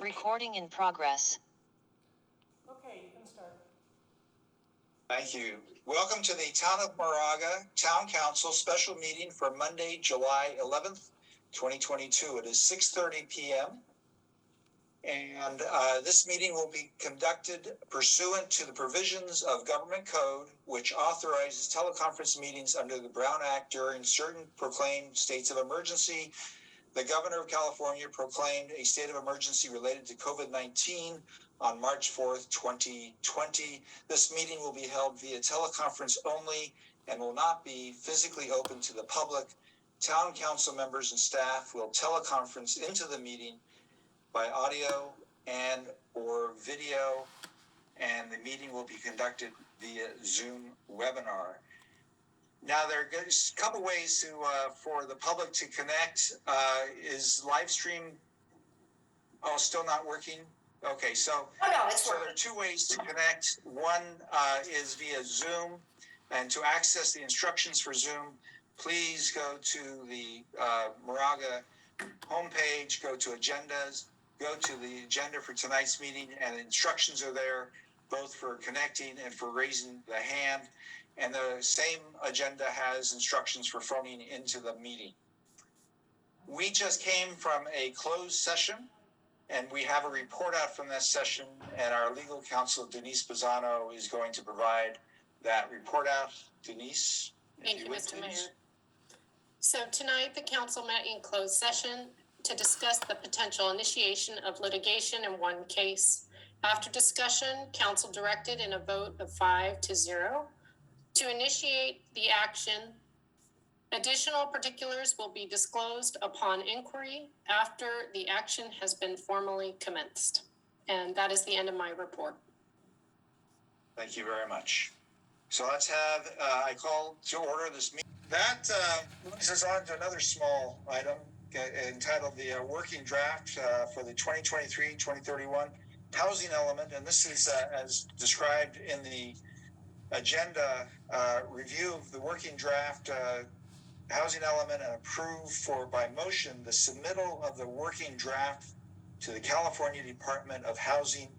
Recording in progress. Okay, you can start. Thank you. Welcome to the Town of Moraga Town Council special meeting for Monday, July 11th, 2022. It is 6:30 p.m. And this meeting will be conducted pursuant to the provisions of Government Code, which authorizes teleconference meetings under the Brown Act during certain proclaimed states of emergency. The Governor of California proclaimed a state of emergency related to COVID-19 on March 4th, 2020. This meeting will be held via teleconference only and will not be physically open to the public. Town council members and staff will teleconference into the meeting by audio and or video, and the meeting will be conducted via Zoom webinar. Now, there are a couple ways to for the public to connect. Is live stream still not working? Okay, so there are two ways to connect. One is via Zoom, and to access the instructions for Zoom, please go to the Moraga homepage, go to agendas, go to the agenda for tonight's meeting, and the instructions are there, both for connecting and for raising the hand. And the same agenda has instructions for phoning into the meeting. We just came from a closed session, and we have a report out from that session, and our legal counsel, Denise Pisano, is going to provide that report out. Denise? Thank you, Mr. Mayor. So tonight, the council met in closed session to discuss the potential initiation of litigation in one case. After discussion, council directed in a vote of 5-0 to initiate the action. Additional particulars will be disclosed upon inquiry after the action has been formally commenced. And that is the end of my report. Thank you very much. So let's have, I call to order this meeting. That moves us on to another small item entitled the working draft for the 2023-2031 housing element. And this is as described in the agenda, review of the working draft housing element and approve for by motion the submittal of the working draft to the California Department of Housing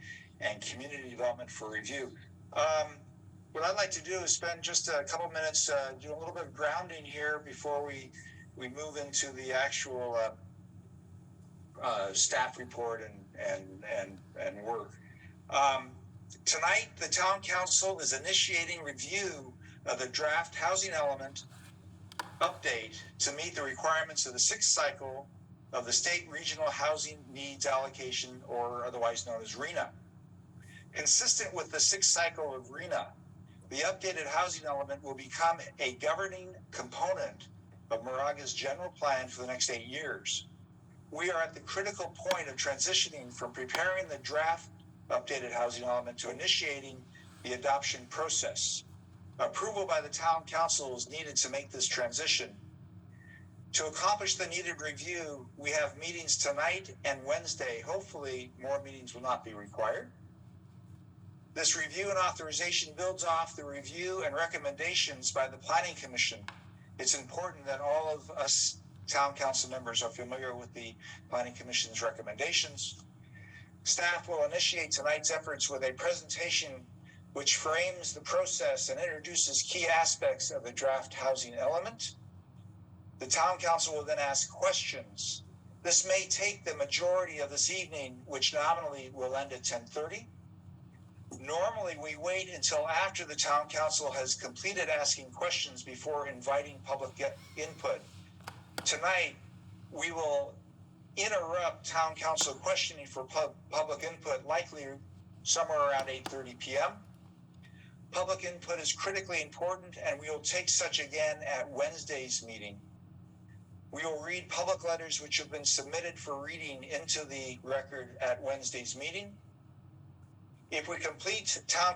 and Community Development for review. What I'd like to do is spend just a couple minutes do a little bit of grounding here before we move into the actual staff report and work. Tonight, the Town Council is initiating review of the draft housing element update to meet the requirements of the sixth cycle of the State Regional Housing Needs Allocation, or otherwise known as RHNA. Consistent with the sixth cycle of RHNA, the updated housing element will become a governing component of Moraga's general plan for the next 8 years. We are at the critical point of transitioning from preparing the draft updated housing element to initiating the adoption process. Approval by the Town Council is needed to make this transition. To accomplish the needed review, we have meetings tonight and Wednesday. Hopefully, more meetings will not be required. This review and authorization builds off the review and recommendations by the Planning Commission. It's important that all of us Town Council members are familiar with the Planning Commission's recommendations. Staff will initiate tonight's efforts with a presentation which frames the process and introduces key aspects of the draft housing element. The Town Council will then ask questions. This may take the majority of this evening, which nominally will end at 10:30. Normally, we wait until after the Town Council has completed asking questions before inviting public input. Tonight, we will interrupt Town Council questioning for public input, likely somewhere around 8:30 p.m. Public input is critically important, and we will take such again at Wednesday's meeting. We will read public letters which have been submitted for reading into the record at Wednesday's meeting. If we complete Town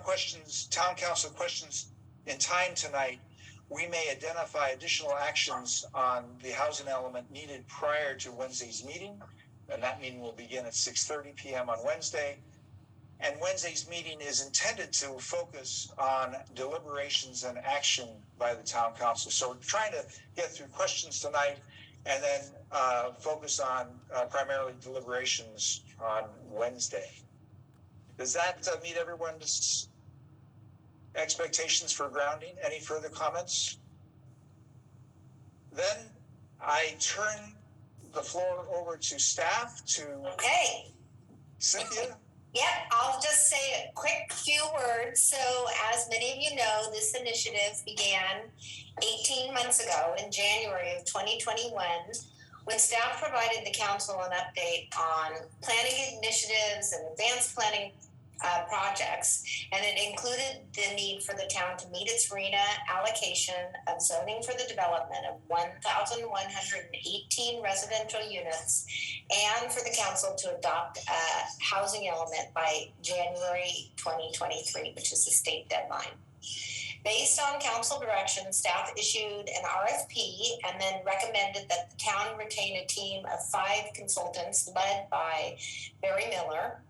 Council questions in time tonight, we may identify additional actions on the housing element needed prior to Wednesday's meeting, and that meeting will begin at 6:30 p.m. on Wednesday. And Wednesday's meeting is intended to focus on deliberations and action by the Town Council. So we're trying to get through questions tonight and then focus on primarily deliberations on Wednesday. Does that meet everyone's expectations for grounding? Any further comments? Then I turn the floor over to staff to Okay. Cynthia. Yep, I'll just say a quick few words. So, as many of you know, this initiative began 18 months ago in January of 2021 when staff provided the council an update on planning initiatives and advanced planning projects, and it included the need for the town to meet its RENA allocation of zoning for the development of 1,118 residential units, and for the council to adopt a housing element by January 2023, which is the state deadline. Based on council direction, staff issued an RFP and then recommended that the town retain a team of 5 consultants led by Barry Miller,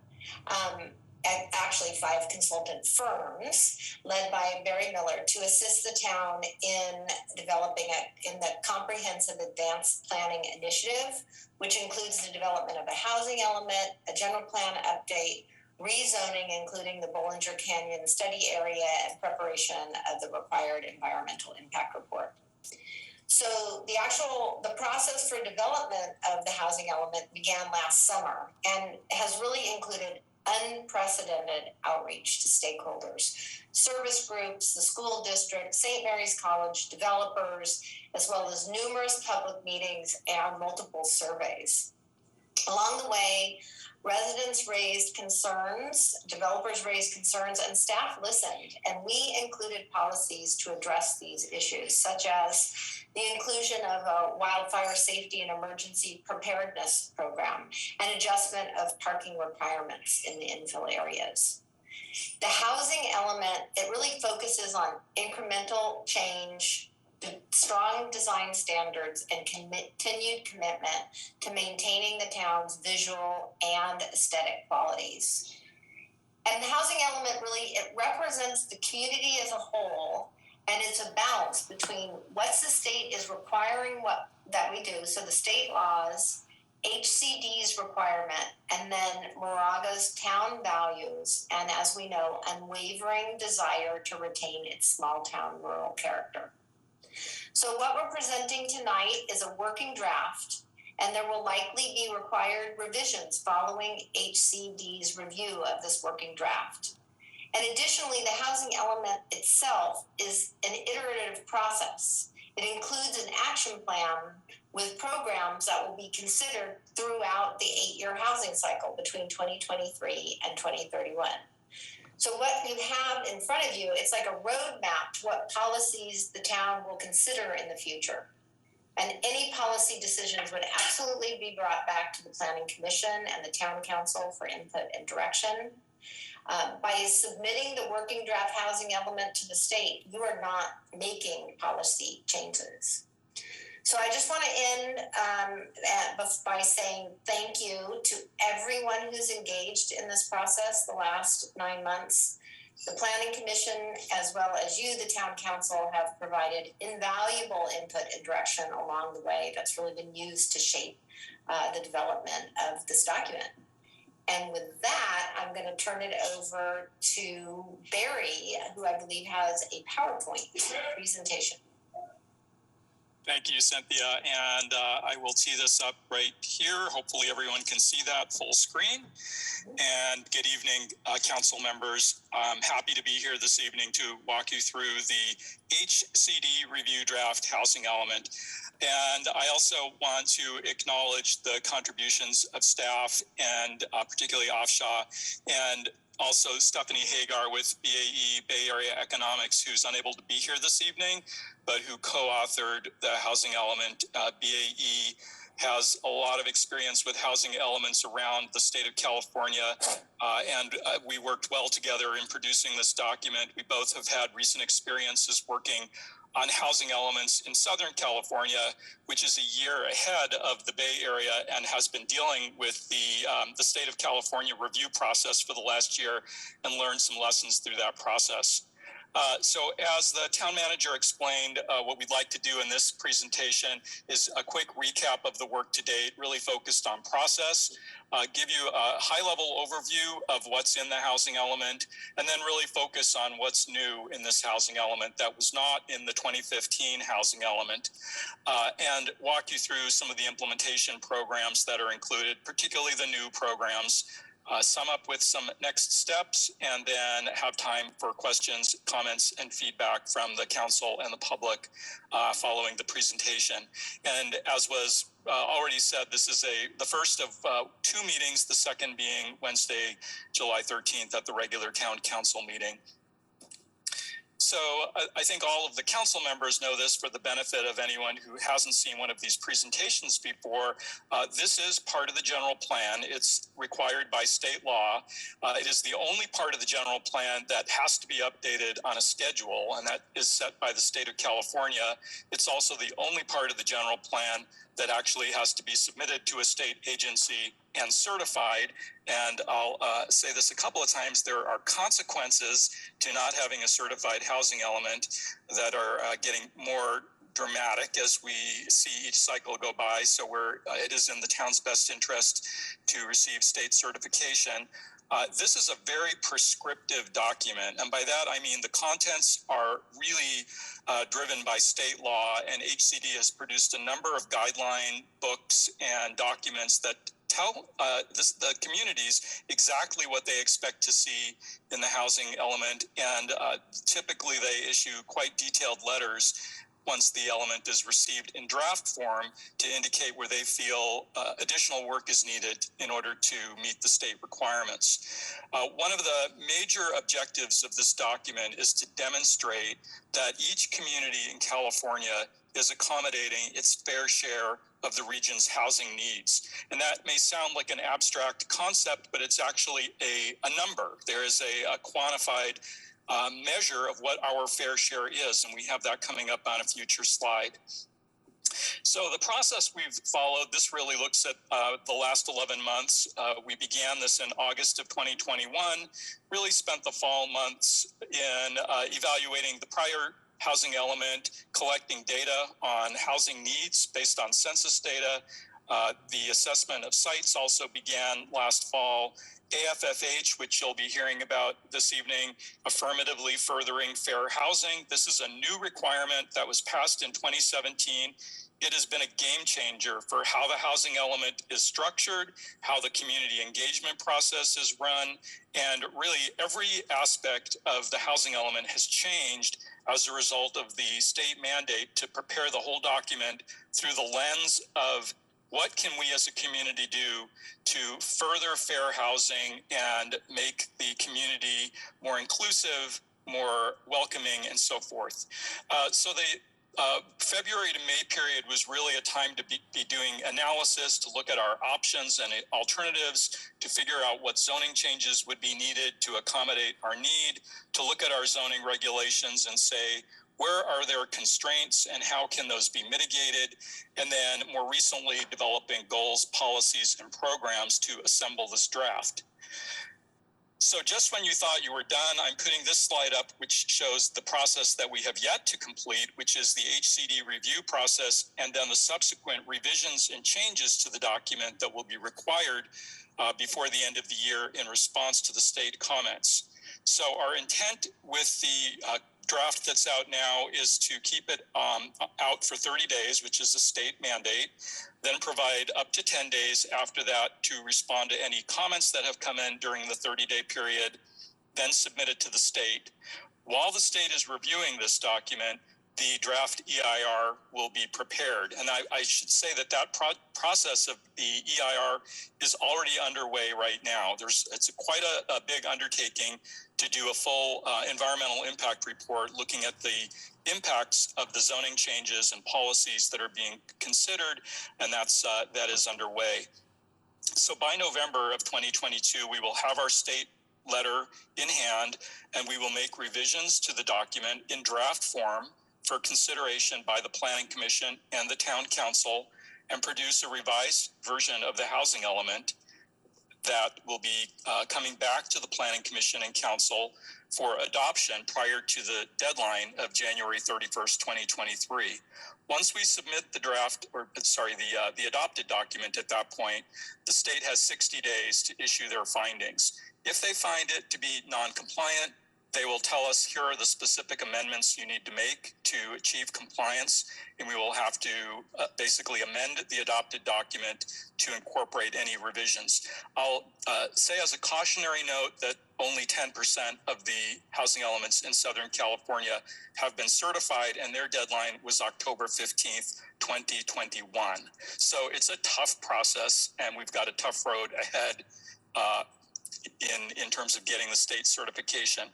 and actually 5 consultant firms led by Barry Miller to assist the town in developing in the comprehensive advanced planning initiative, which includes the development of a housing element, a general plan update, rezoning, including the Bollinger Canyon study area, and preparation of the required environmental impact report. So the process for development of the housing element began last summer and has really included unprecedented outreach to stakeholders, service groups, the school district, St. Mary's College, developers, as well as numerous public meetings and multiple surveys. Along the way, residents raised concerns, developers raised concerns, and staff listened, and we included policies to address these issues, such as the inclusion of a wildfire safety and emergency preparedness program and adjustment of parking requirements in the infill areas. The housing element, it really focuses on incremental change, strong design standards, and continued commitment to maintaining the town's visual and aesthetic qualities. And the housing element really, it represents the community as a whole, and it's a balance between what the state is requiring that we do, so the state laws, HCD's requirement, and then Moraga's town values, and as we know, unwavering desire to retain its small town rural character. So what we're presenting tonight is a working draft, and there will likely be required revisions following HCD's review of this working draft. And additionally, the housing element itself is an iterative process. It includes an action plan with programs that will be considered throughout the 8-year housing cycle between 2023 and 2031. So what you have in front of you, it's like a roadmap to what policies the town will consider in the future. And any policy decisions would absolutely be brought back to the Planning Commission and the Town Council for input and direction. By submitting the working draft housing element to the state, you are not making policy changes. So I just want to end by saying thank you to everyone who's engaged in this process the last 9 months. The Planning Commission, as well as you, the Town Council, have provided invaluable input and direction along the way that's really been used to shape the development of this document. And with that, I'm going to turn it over to Barry, who I believe has a PowerPoint presentation. Thank you, Cynthia. And I will tee this up right here. Hopefully everyone can see that full screen. And good evening, council members. I'm happy to be here this evening to walk you through the HCD review draft housing element. And I also want to acknowledge the contributions of staff and particularly Afshar and also Stephanie Hagar with BAE, Bay Area Economics, who's unable to be here this evening, but who co-authored the housing element. BAE has a lot of experience with housing elements around the state of California, and we worked well together in producing this document. We both have had recent experiences working on housing elements in Southern California, which is a year ahead of the Bay Area and has been dealing with the state of California review process for the last year and learned some lessons through that process. So as the town manager explained, what we'd like to do in this presentation is a quick recap of the work to date, really focused on process, give you a high-level overview of what's in the housing element, and then really focus on what's new in this housing element that was not in the 2015 housing element, and walk you through some of the implementation programs that are included, particularly the new programs. Sum up with some next steps, and then have time for questions, comments, and feedback from the council and the public following the presentation. And as was already said, this is the first of 2 meetings, the second being Wednesday, July 13th at the regular town council meeting. So I think all of the council members know this. For the benefit of anyone who hasn't seen one of these presentations before, this is part of the general plan. It's required by state law. It is the only part of the general plan that has to be updated on a schedule, and that is set by the state of California. It's also the only part of the general plan that actually has to be submitted to a state agency and certified. And I'll say this a couple of times, there are consequences to not having a certified housing element that are getting more dramatic as we see each cycle go by. So it is in the town's best interest to receive state certification. This is a very prescriptive document, and by that I mean the contents are really driven by state law, and HCD has produced a number of guideline books and documents that tell the communities exactly what they expect to see in the housing element, and typically they issue quite detailed letters once the element is received in draft form to indicate where they feel additional work is needed in order to meet the state requirements. One of the major objectives of this document is to demonstrate that each community in California is accommodating its fair share of the region's housing needs. And that may sound like an abstract concept, but it's actually a number. There is a quantified measure of what our fair share is, and we have that coming up on a future slide. So the process we've followed, this really looks at the last 11 months. We began this in August of 2021, really spent the fall months in evaluating the prior housing element, collecting data on housing needs based on census data. The assessment of sites also began last fall. AFFH, which you'll be hearing about this evening, affirmatively furthering fair housing. This is a new requirement that was passed in 2017. It has been a game changer for how the housing element is structured, how the community engagement process is run, and really every aspect of the housing element has changed as a result of the state mandate to prepare the whole document through the lens of what can we as a community do to further fair housing and make the community more inclusive, more welcoming, and so forth. So the February to May period was really a time to be doing analysis, to look at our options and alternatives, to figure out what zoning changes would be needed to accommodate our need, to look at our zoning regulations and say, where are there constraints and how can those be mitigated? And then more recently, developing goals, policies, and programs to assemble this draft. So just when you thought you were done, I'm putting this slide up, which shows the process that we have yet to complete, which is the HCD review process, and then the subsequent revisions and changes to the document that will be required before the end of the year in response to the state comments. So our intent with the draft that's out now is to keep it out for 30 days, which is a state mandate, then provide up to 10 days after that to respond to any comments that have come in during the 30-day period, then submit it to the state. While the state is reviewing this document, the draft EIR will be prepared. And I should say that process of the EIR is already underway right now. It's quite a big undertaking to do a full environmental impact report looking at the impacts of the zoning changes and policies that are being considered, and that is underway. So by November of 2022, we will have our state letter in hand, and we will make revisions to the document in draft form for consideration by the Planning Commission and the Town Council, and produce a revised version of the housing element. that will be coming back to the Planning Commission and Council for adoption prior to the deadline of January 31st, 2023. Once we submit the the adopted document at that point, the state has 60 days to issue their findings. If they find it to be non-compliant, they will tell us, here are the specific amendments you need to make to achieve compliance, and we will have to basically amend the adopted document to incorporate any revisions. I'll say as a cautionary note that only 10% of the housing elements in Southern California have been certified, and their deadline was October 15th, 2021. So it's a tough process, and we've got a tough road ahead in terms of getting the state certification.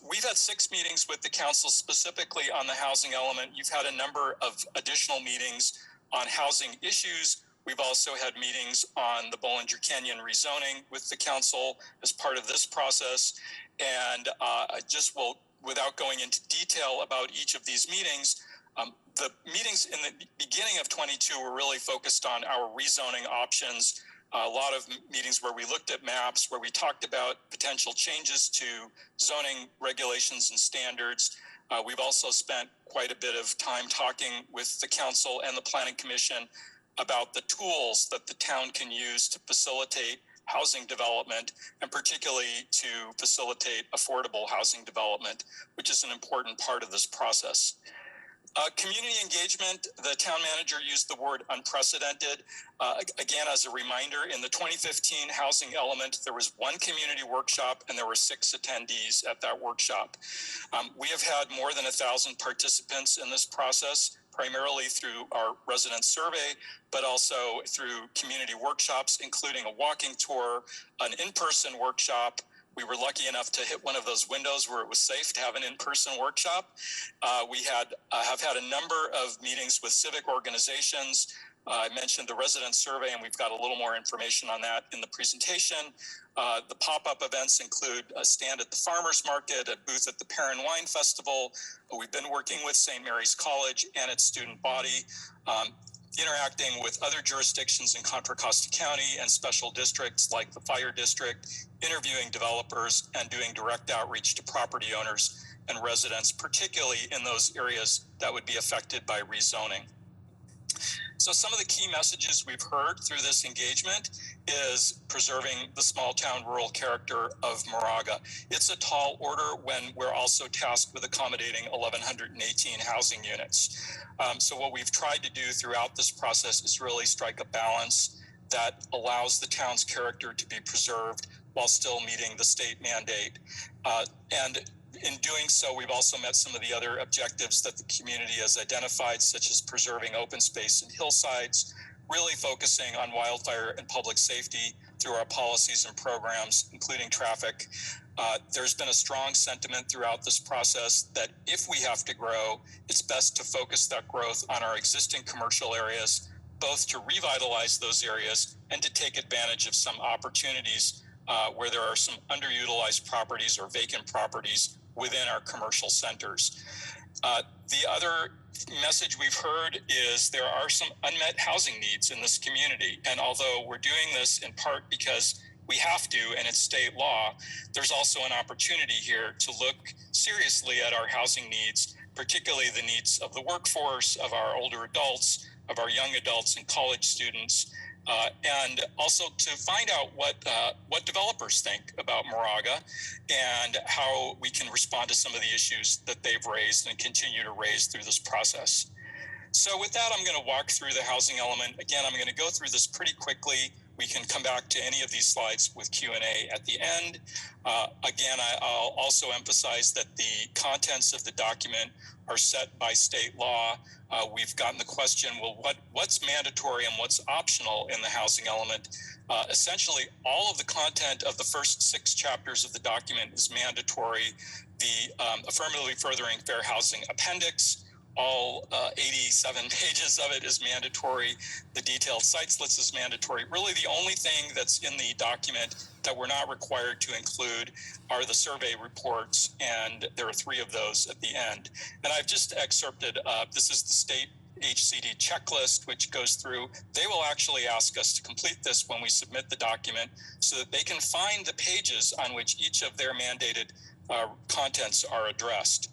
We've had 6 meetings with the council specifically on the housing element. You've had a number of additional meetings on housing issues. We've also had meetings on the Bollinger Canyon rezoning with the council as part of this process. And I just will, without going into detail about each of these meetings, the meetings in the beginning of 22 were really focused on our rezoning options. A lot of meetings where we looked at maps, where we talked about potential changes to zoning regulations and standards. We've also spent quite a bit of time talking with the council and the planning commission about the tools that the town can use to facilitate housing development, and particularly to facilitate affordable housing development, which is an important part of this process. Community engagement, the town manager used the word unprecedented. Again, as a reminder, in the 2015 housing element, there was 1 community workshop and there were 6 attendees at that workshop. We have had more than 1,000 participants in this process, primarily through our resident survey, but also through community workshops, including a walking tour, an in-person workshop. We were lucky enough to hit one of those windows where it was safe to have an in-person workshop. We have had a number of meetings with civic organizations. I mentioned the resident survey, and we've got a little more information on that in the presentation. The pop-up events include a stand at the farmers market, a booth at the Perrin Wine Festival. We've been working with St. Mary's College and its student body, interacting with other jurisdictions in Contra Costa County and special districts like the fire district, interviewing developers, and doing direct outreach to property owners and residents, particularly in those areas that would be affected by rezoning. So some of the key messages we've heard through this engagement is preserving the small town rural character of Moraga. It's a tall order when we're also tasked with accommodating 1,118 housing units. So what we've tried to do throughout this process is really strike a balance that allows the town's character to be preserved while still meeting the state mandate. And in doing so, we've also met some of the other objectives that the community has identified, such as preserving open space and hillsides, really focusing on wildfire and public safety through our policies and programs, including traffic. There's been a strong sentiment throughout this process that if we have to grow, it's best to focus that growth on our existing commercial areas, both to revitalize those areas and to take advantage of some opportunities where there are some underutilized properties or vacant properties within our commercial centers. The other message we've heard is there are some unmet housing needs in this community. And although we're doing this in part because we have to, and it's state law, there's also an opportunity here to look seriously at our housing needs, particularly the needs of the workforce, of our older adults, of our young adults and college students, and also to find out what developers think about Moraga and how we can respond to some of the issues that they've raised and continue to raise through this process. So with that, I'm going to walk through the housing element. Again, I'm going to go through this pretty quickly. We can come back to any of these slides with Q&A at the end. Again, I'll also emphasize that the contents of the document are set by state law. We've gotten the question, well, what's mandatory and what's optional in the housing element? Essentially, all of the content of the first 6 chapters of the document is mandatory. The Affirmatively Furthering Fair Housing Appendix, all 87 pages of it is mandatory. The detailed sites list is mandatory. Really, the only thing that's in the document that we're not required to include are the survey reports, and there are 3 of those at the end. And I've just excerpted, this is the state HCD checklist, which goes through. They will actually ask us to complete this when we submit the document so that they can find the pages on which each of their mandated contents are addressed.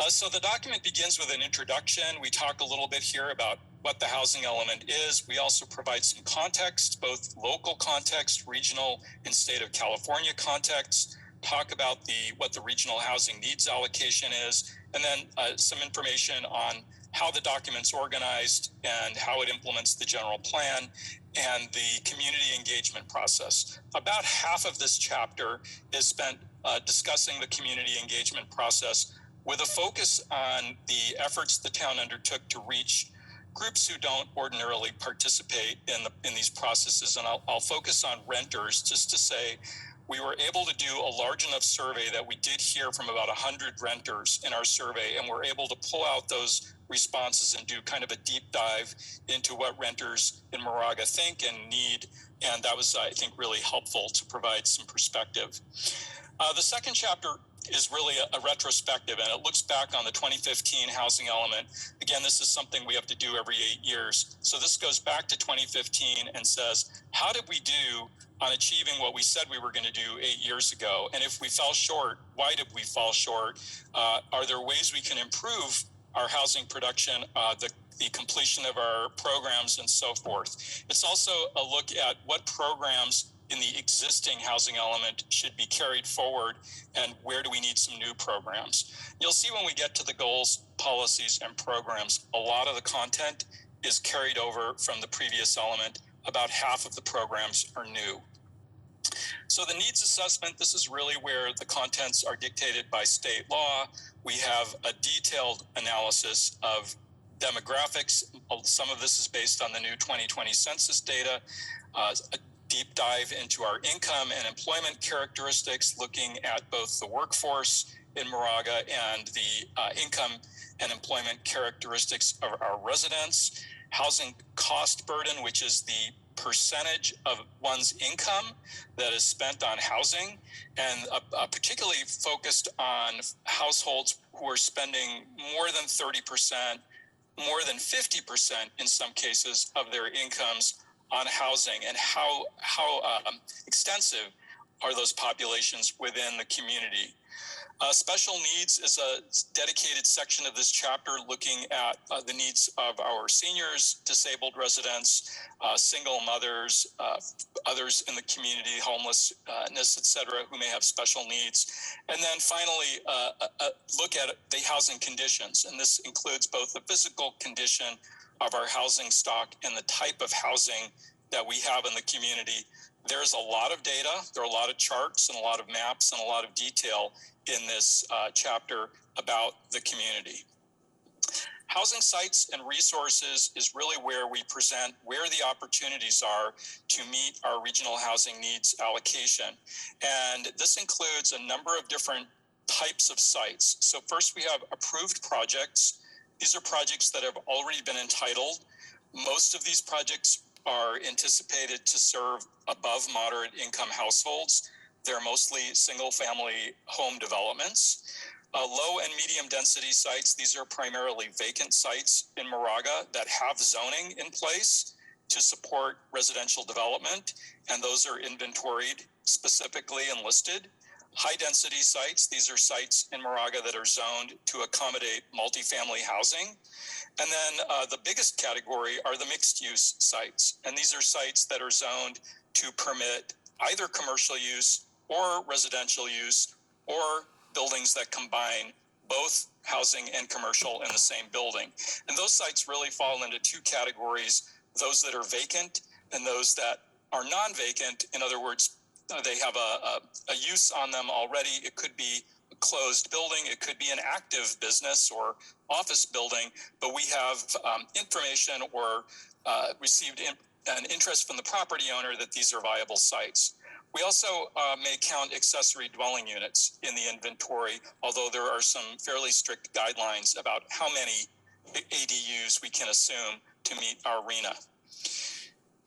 So the document begins with an introduction. We talk a little bit here about what the housing element is. We also provide some context, both local context, regional and state of California context, talk about what the regional housing needs allocation is, and then some information on how the document's organized and how it implements the general plan and the community engagement process. About half of this chapter is spent discussing the community engagement process with a focus on the efforts the town undertook to reach groups who don't ordinarily participate in these processes. And I'll focus on renters just to say we were able to do a large enough survey that we did hear from about 100 renters in our survey, and we're able to pull out those responses and do kind of a deep dive into what renters in Moraga think and need. And that was, I think, really helpful to provide some perspective. The second chapter is really a retrospective, and it looks back on the 2015 housing element. Again, this is something we have to do every 8 years. So this goes back to 2015 and says, how did we do on achieving what we said we were going to do 8 years ago? And if we fell short, why did we fall short? Are there ways we can improve our housing production, the completion of our programs, and so forth? It's also a look at what programs in the existing housing element should be carried forward, and where do we need some new programs. You'll see when we get to the goals, policies, and programs, a lot of the content is carried over from the previous element. About half of the programs are new. So the needs assessment, this is really where the contents are dictated by state law. We have a detailed analysis of demographics. Some of this is based on the new 2020 census data, a deep dive into our income and employment characteristics, looking at both the workforce in Moraga and the income and employment characteristics of our residents. Housing cost burden, which is the percentage of one's income that is spent on housing, and particularly focused on households who are spending more than 30%, more than 50% in some cases of their incomes on housing, and how extensive are those populations within the community. Special needs is a dedicated section of this chapter looking at the needs of our seniors, disabled residents, single mothers, others in the community, homelessness, etc., who may have special needs. And then finally, look at the housing conditions. And this includes both the physical condition of our housing stock and the type of housing that we have in the community. There's a lot of data, there are a lot of charts and a lot of maps and a lot of detail in this chapter about the community. Housing sites and resources is really where we present where the opportunities are to meet our regional housing needs allocation. And this includes a number of different types of sites. So first we have approved projects. These are projects that have already been entitled. Most of these projects are anticipated to serve above moderate income households. They're mostly single family home developments. Low and medium density sites, these are primarily vacant sites in Moraga that have zoning in place to support residential development, and those are inventoried specifically and listed. High density sites, these are sites in Moraga that are zoned to accommodate multifamily housing. And then the biggest category are the mixed use sites. And these are sites that are zoned to permit either commercial use or residential use, or buildings that combine both housing and commercial in the same building. And those sites really fall into two categories: those that are vacant and those that are non-vacant. In other words, they have a use on them already. It could be a closed building, it could be an active business or office building, but we have information or received an interest from the property owner that these are viable sites. We also may count accessory dwelling units in the inventory, although there are some fairly strict guidelines about how many ADUs we can assume to meet our RHNA.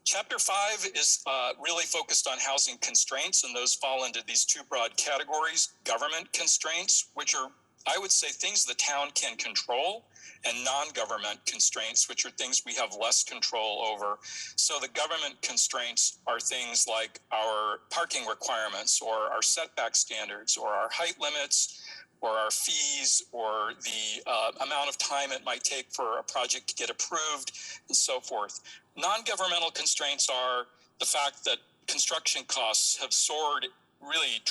Chapter 5 is really focused on housing constraints, and those fall into these two broad categories: government constraints, which are I would say things the town can control and non-government constraints, which are things we have less control over. So the government constraints are things like our parking requirements or our setback standards or our height limits or our fees or the amount of time it might take for a project to get approved and so forth. Non-governmental constraints are the fact that construction costs have soared really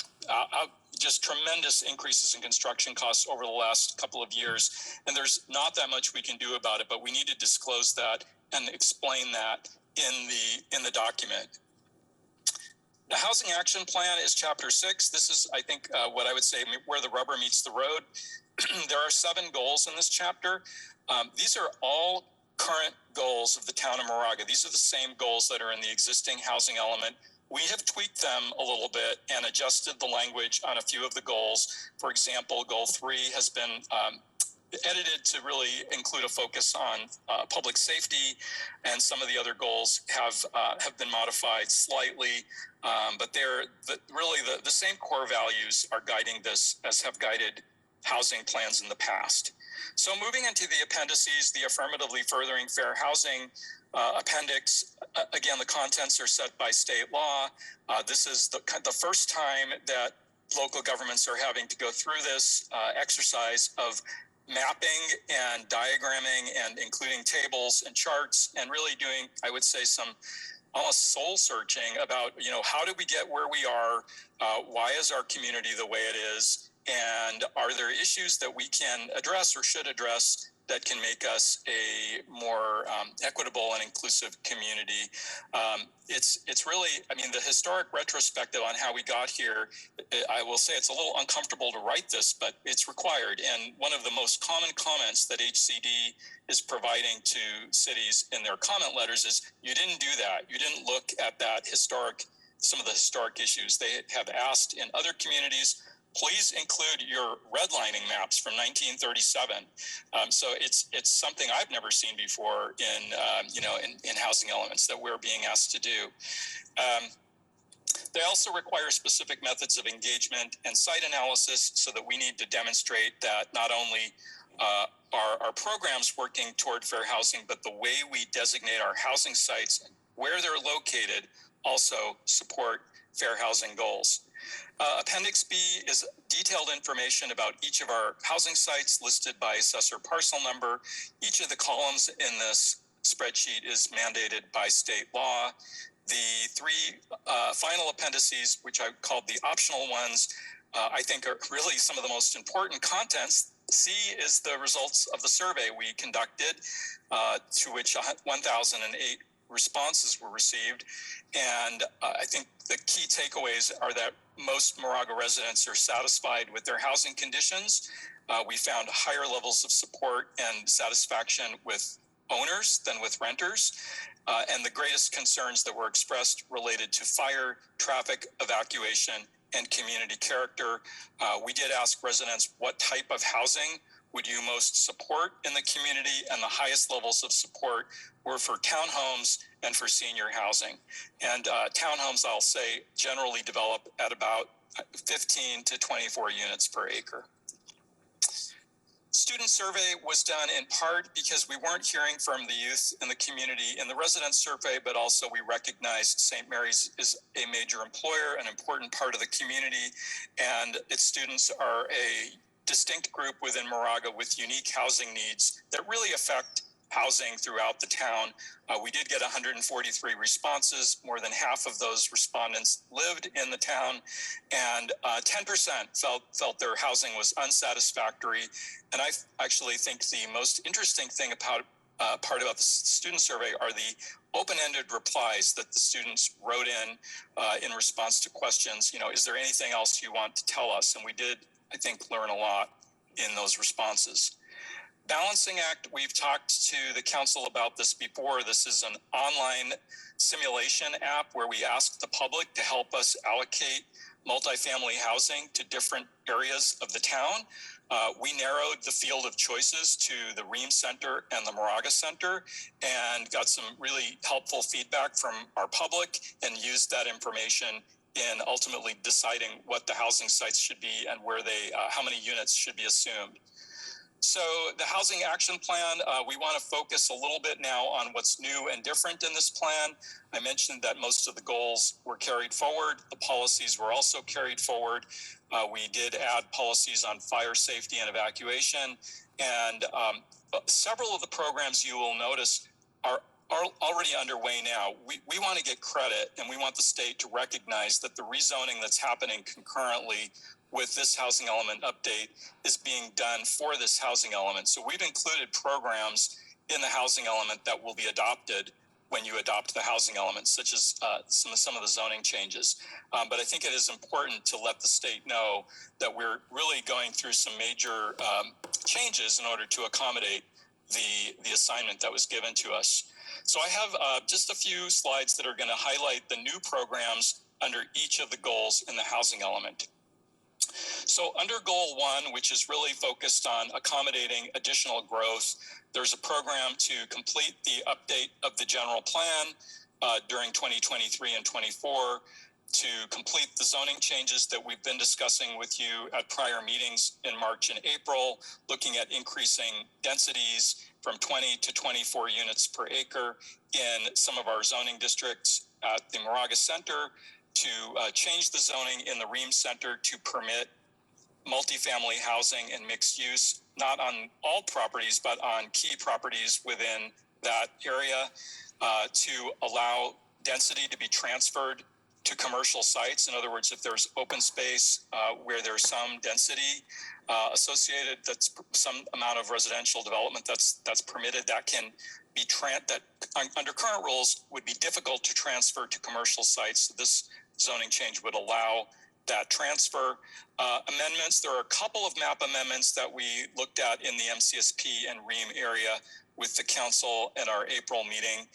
just tremendous increases in construction costs over the last couple of years. And there's not that much we can do about it, but we need to disclose that and explain that in the document. The Housing Action Plan is Chapter 6. This is, I think, what I would say where the rubber meets the road. There are 7 goals in this chapter. These are all current goals of the town of Moraga. These are the same goals that are in the existing housing element. We have tweaked them a little bit and adjusted the language on a few of the goals. For example, Goal 3 has been edited to really include a focus on public safety, and some of the other goals have been modified slightly, but they're really the same core values are guiding this as have guided housing plans in the past. So moving into the appendices, the affirmatively furthering fair housing appendix, again, the contents are set by state law. This is the first time that local governments are having to go through this exercise of mapping and diagramming and including tables and charts and really doing, I would say, some almost soul searching about, how did we get where we are? Why is our community the way it is? And are there issues that we can address or should address that can make us a more equitable and inclusive community? It's really, the historic retrospective on how we got here, I will say it's a little uncomfortable to write this, but it's required. And one of the most common comments that HCD is providing to cities in their comment letters is, you didn't do that. You didn't look at some of the historic issues. They have asked in other communities, please include your redlining maps from 1937. So it's something I've never seen before in housing elements that we're being asked to do. They also require specific methods of engagement and site analysis, so that we need to demonstrate that not only are our programs working toward fair housing, but the way we designate our housing sites and where they're located also support fair housing goals. Appendix B is detailed information about each of our housing sites listed by assessor parcel number. Each of the columns in this spreadsheet is mandated by state law. The 3 final appendices, which I called the optional ones, I think are really some of the most important contents. C is the results of the survey we conducted, to which 1,008 responses were received. And I think the key takeaways are that most Moraga residents are satisfied with their housing conditions. We found higher levels of support and satisfaction with owners than with renters. And the greatest concerns that were expressed related to fire, traffic, evacuation, and community character. We did ask residents, what type of housing would you most support in the community? And the highest levels of support were for townhomes and for senior housing. And townhomes, I'll say, generally develop at about 15 to 24 units per acre. Student survey was done in part because we weren't hearing from the youth in the community in the resident survey, but also we recognized St. Mary's is a major employer, an important part of the community, and its students are a distinct group within Moraga with unique housing needs that really affect housing throughout the town. We did get 143 responses. More than half of those respondents lived in the town, and 10% felt their housing was unsatisfactory. And I actually think the most interesting thing part about the student survey are the open-ended replies that the students wrote in response to questions. Is there anything else you want to tell us? And we did, I think, learn a lot in those responses. Balancing Act, we've talked to the council about this before. This is an online simulation app where we ask the public to help us allocate multifamily housing to different areas of the town. We narrowed the field of choices to the Ream Center and the Moraga Center and got some really helpful feedback from our public and used that information in ultimately deciding what the housing sites should be and where they, how many units should be assumed. So the Housing Action Plan, we want to focus a little bit now on what's new and different in this plan. I mentioned that most of the goals were carried forward. The policies were also carried forward. We did add policies on fire safety and evacuation. And several of the programs you will notice are already underway now. We want to get credit, and we want the state to recognize that the rezoning that's happening concurrently with this housing element update is being done for this housing element. So we've included programs in the housing element that will be adopted when you adopt the housing element, such as some of the zoning changes. But I think it is important to let the state know that we're really going through some major changes in order to accommodate the assignment that was given to us. So I have just a few slides that are going to highlight the new programs under each of the goals in the housing element. So under goal 1, which is really focused on accommodating additional growth, there's a program to complete the update of the general plan during 2023 and 24, to complete the zoning changes that we've been discussing with you at prior meetings in March and April, looking at increasing densities from 20 to 24 units per acre in some of our zoning districts at the Moraga Center, to change the zoning in the Ream Center to permit multifamily housing and mixed use, not on all properties, but on key properties within that area, to allow density to be transferred to commercial sites. In other words, if there's open space where there's some density associated, that's some amount of residential development that's permitted, that can be that under current rules would be difficult to transfer to commercial sites. So this zoning change would allow that transfer. Amendments, there are a couple of map amendments that we looked at in the MCSP and Ream area with the council at our April meeting.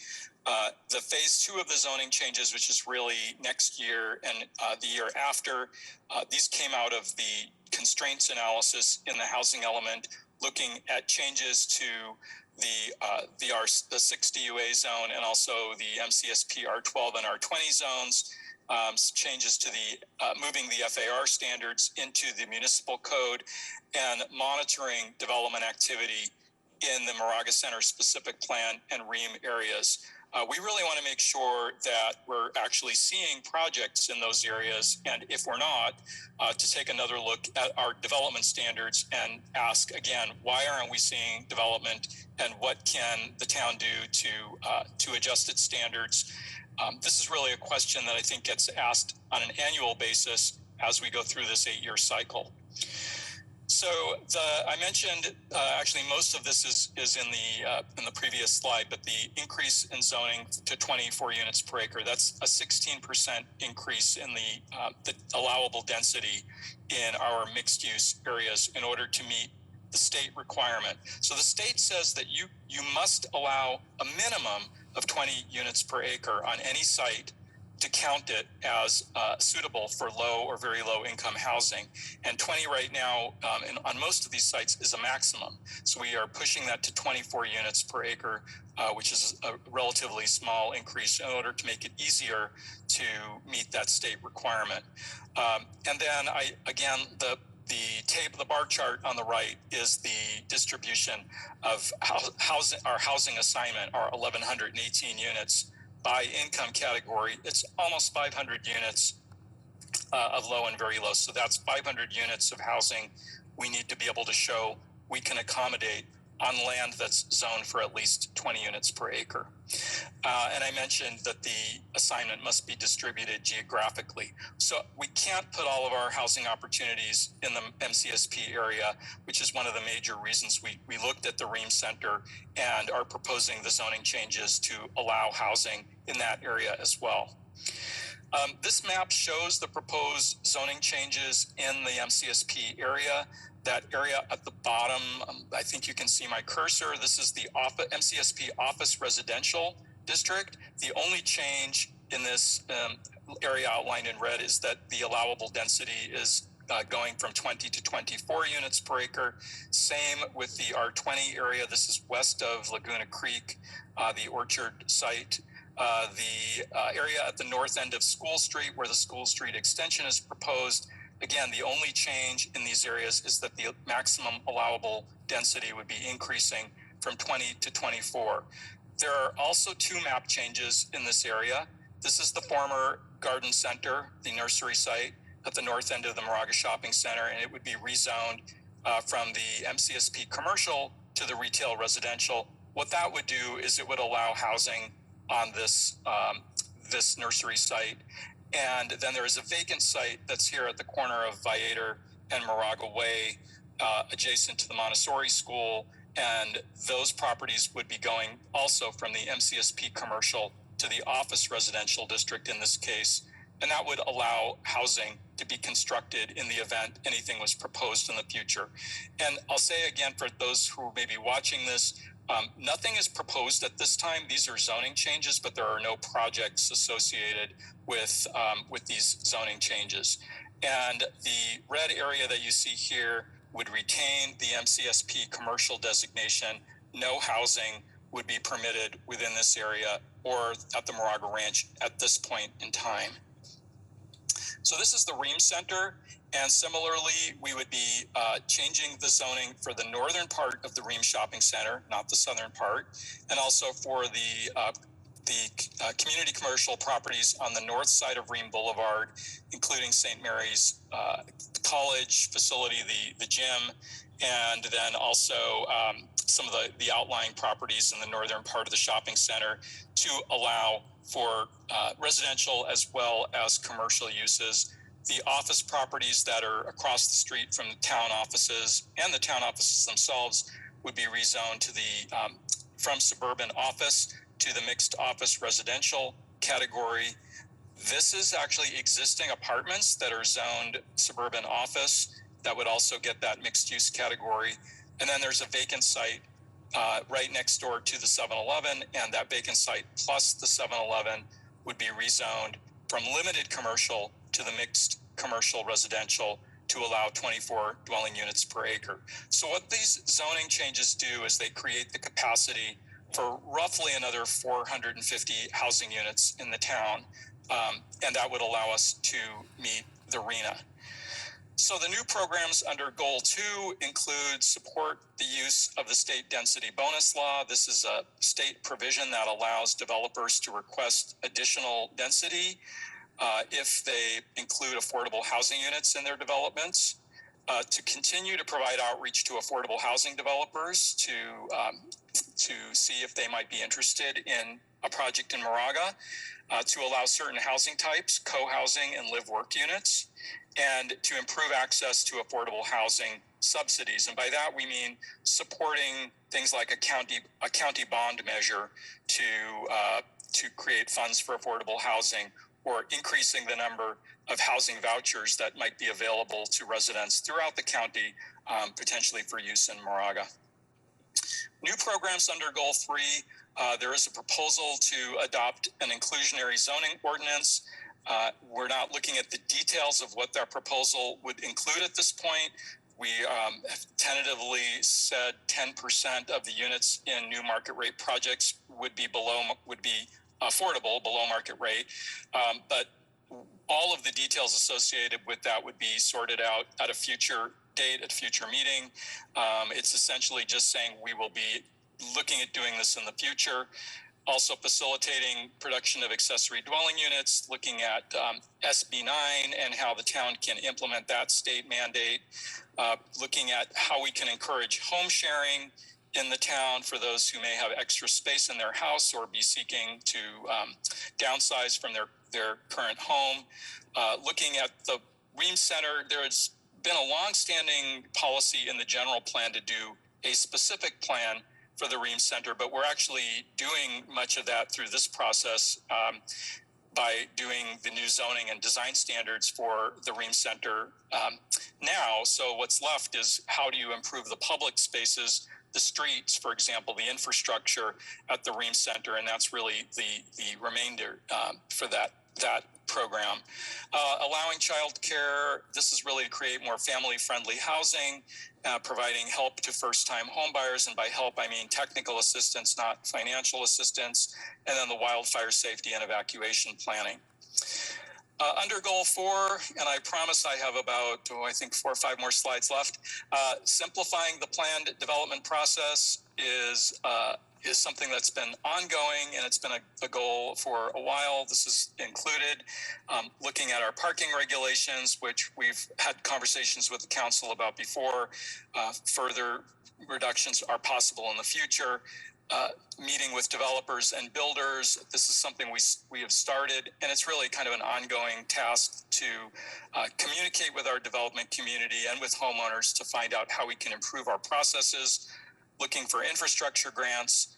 The phase 2 of the zoning changes, which is really next year and the year after, these came out of the constraints analysis in the housing element, looking at changes to the 6 DUA zone and also the MCSP R12 and R20 zones. Changes to the moving the FAR standards into the municipal code, and monitoring development activity in the Moraga Center specific plan and Ream areas. We really want to make sure that we're actually seeing projects in those areas, and if we're not, to take another look at our development standards and ask again, why aren't we seeing development, and what can the town do to adjust its standards? This is really a question that I think gets asked on an annual basis as we go through this 8-year cycle. So I mentioned actually most of this is in the previous slide, but the increase in zoning to 24 units per acre, that's a 16% increase in the allowable density in our mixed use areas in order to meet the state requirement. So the state says that you must allow a minimum of 20 units per acre on any site to count it as suitable for low or very low income housing. And 20 right now on most of these sites is a maximum. So we are pushing that to 24 units per acre, which is a relatively small increase in order to make it easier to meet that state requirement. And then the bar chart on the right is the distribution of our housing assignment, our 1,118 units by income category. It's almost 500 units of low and very low. So that's 500 units of housing we need to be able to show we can accommodate on land that's zoned for at least 20 units per acre. And I mentioned that the assignment must be distributed geographically. So we can't put all of our housing opportunities in the MCSP area, which is one of the major reasons we looked at the Ream Center and are proposing the zoning changes to allow housing in that area as well. This map shows the proposed zoning changes in the MCSP area. That area at the bottom, I think you can see my cursor. This is the MCSP office residential district. The only change in this area outlined in red is that the allowable density is going from 20 to 24 units per acre. Same with the R20 area. This is west of Laguna Creek, the Orchard site. the area at the north end of School Street where the School Street extension is proposed. Again, the only change in these areas is that the maximum allowable density would be increasing from 20 to 24. There are also two map changes in this area. This is the former garden center, the nursery site at the north end of the Moraga Shopping Center, and it would be rezoned from the MCSP commercial to the retail residential. What that would do is it would allow housing on this this nursery site. And then there is a vacant site that's here at the corner of Viator and Moraga Way, adjacent to the Montessori School. And those properties would be going also from the MCSP commercial to the office residential district in this case. And that would allow housing to be constructed in the event anything was proposed in the future. And I'll say again, for those who may be watching this, nothing is proposed at this time. These are zoning changes, but there are no projects associated with these zoning changes. And the red area that you see here would retain the MCSP commercial designation. No housing would be permitted within this area or at the Moraga Ranch at this point in time. So this is the Ream Center, and similarly, we would be changing the zoning for the northern part of the Ream Shopping Center, not the southern part, and also for the community commercial properties on the north side of Ream Boulevard, including St. Mary's College facility, the gym, and then also some of the outlying properties in the northern part of the shopping center to allow for residential as well as commercial uses. The office properties that are across the street from the town offices and the town offices themselves would be rezoned to the from suburban office to the mixed office residential category. This is actually existing apartments that are zoned suburban office that would also get that mixed use category. And then there's a vacant site right next door to the 7-Eleven, and that vacant site plus the 7-Eleven would be rezoned from limited commercial to the mixed commercial residential to allow 24 dwelling units per acre. So what these zoning changes do is they create the capacity for roughly another 450 housing units in the town, and that would allow us to meet the RHNA. So the new programs under Goal 2 include support the use of the state density bonus law. This is a state provision that allows developers to request additional density if they include affordable housing units in their developments. To continue to provide outreach to affordable housing developers to see if they might be interested in a project in Moraga, to allow certain housing types, co-housing and live-work units, and to improve access to affordable housing subsidies. And by that, we mean supporting things like a county bond measure to create funds for affordable housing, or increasing the number of housing vouchers that might be available to residents throughout the county, potentially for use in Moraga. New programs under Goal 3, there is a proposal to adopt an inclusionary zoning ordinance. We're not looking at the details of what that proposal would include at this point. We have tentatively said 10% of the units in new market rate projects would be affordable below market rate, but all of the details associated with that would be sorted out at a future date, at a future meeting. It's essentially just saying we will be looking at doing this in the future. Also facilitating production of accessory dwelling units, looking at SB 9 and how the town can implement that state mandate, looking at how we can encourage home sharing in the town for those who may have extra space in their house or be seeking to downsize from their current home. Looking at the Ream Center, there has been a longstanding policy in the general plan to do a specific plan for the Ream Center, but we're actually doing much of that through this process by doing the new zoning and design standards for the Ream Center now. So what's left is how do you improve the public spaces, the streets, for example, the infrastructure at the Ream Center, and that's really the remainder for that that program. Allowing childcare, this is really to create more family-friendly housing, providing help to first-time homebuyers, and by help I mean technical assistance, not financial assistance, and then the wildfire safety and evacuation planning. Under goal 4, and I promise I have about, I think 4 or 5 more slides left, simplifying the planned development process is something that's been ongoing, and it's been a goal for a while. This is included looking at our parking regulations, which we've had conversations with the council about before. Further reductions are possible in the future. Meeting with developers and builders. This is something we have started, and it's really kind of an ongoing task to communicate with our development community and with homeowners to find out how we can improve our processes. Looking for infrastructure grants.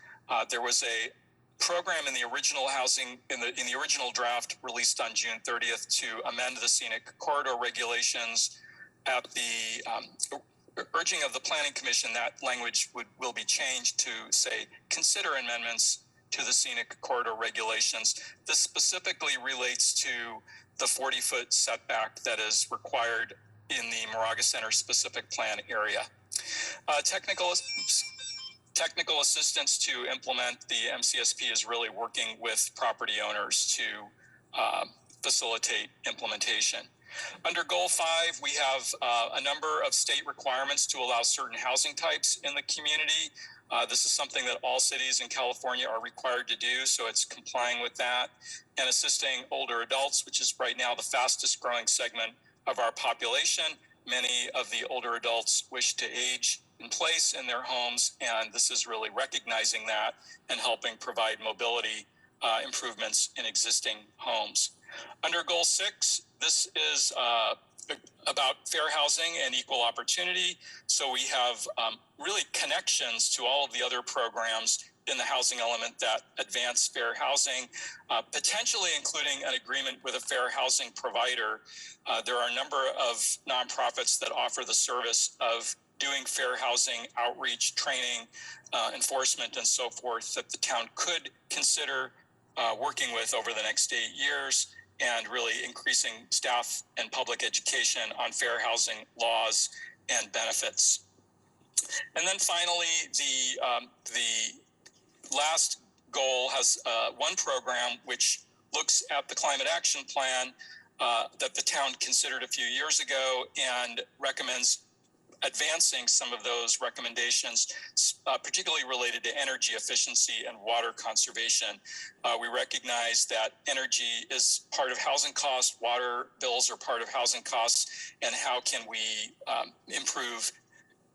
There was a program in the original housing in the original draft released on June 30th to amend the scenic corridor regulations. At the urging of the Planning Commission, that language will be changed to say consider amendments to the scenic corridor regulations. This specifically relates to the 40-foot setback that is required in the Moraga Center specific plan area. Technical assistance to implement the MCSP is really working with property owners to facilitate implementation. Under goal 5, we have a number of state requirements to allow certain housing types in the community. This is something that all cities in California are required to do, so it's complying with that. And assisting older adults, which is right now the fastest growing segment of our population. Many of the older adults wish to age in place in their homes, and this is really recognizing that and helping provide mobility improvements in existing homes. Under goal 6, this is about fair housing and equal opportunity. So we have really connections to all of the other programs in the housing element that advance fair housing, potentially including an agreement with a fair housing provider. There are a number of nonprofits that offer the service of doing fair housing outreach, training, enforcement, and so forth that the town could consider working with over the next 8 years, and really increasing staff and public education on fair housing laws and benefits. And then finally, the last goal has one program which looks at the climate action plan that the town considered a few years ago and recommends advancing some of those recommendations, particularly related to energy efficiency and water conservation. We recognize that energy is part of housing costs, water bills are part of housing costs, and how can we improve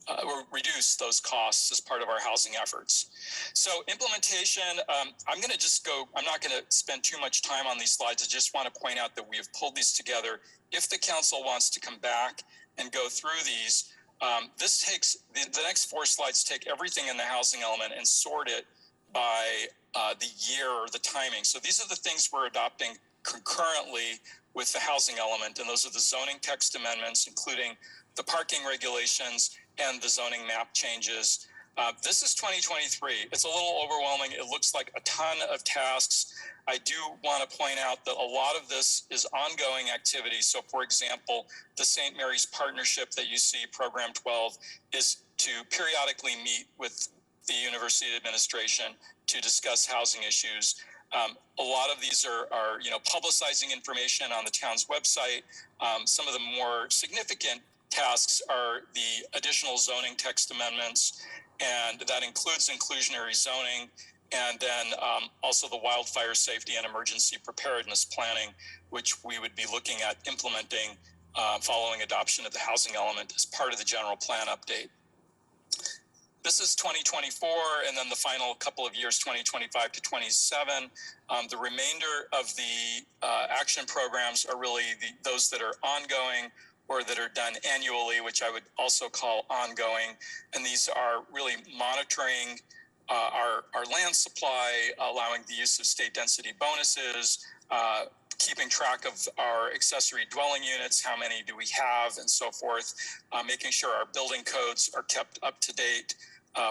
or reduce those costs as part of our housing efforts. So implementation, I'm going to just go, I'm not going to spend too much time on these slides. I just want to point out that we have pulled these together. If the council wants to come back and go through these, this takes, the next 4 slides take everything in the housing element and sort it by the year or the timing. So these are the things we're adopting concurrently with the housing element, and those are the zoning text amendments, including the parking regulations and the zoning map changes. This is 2023. It's a little overwhelming. It looks like a ton of tasks. I do want to point out that a lot of this is ongoing activity. So, for example, the St. Mary's Partnership that you see, Program 12, is to periodically meet with the university administration to discuss housing issues. A lot of these are publicizing information on the town's website. Some of the more significant tasks are the additional zoning text amendments, and that includes inclusionary zoning, and then also the wildfire safety and emergency preparedness planning, which we would be looking at implementing following adoption of the housing element as part of the general plan update. This is 2024, and then the final couple of years, 2025 to 27. The remainder of the action programs are really those that are ongoing or that are done annually, which I would also call ongoing. And these are really monitoring our land supply, allowing the use of state density bonuses, keeping track of our accessory dwelling units, how many do we have, and so forth, making sure our building codes are kept up to date,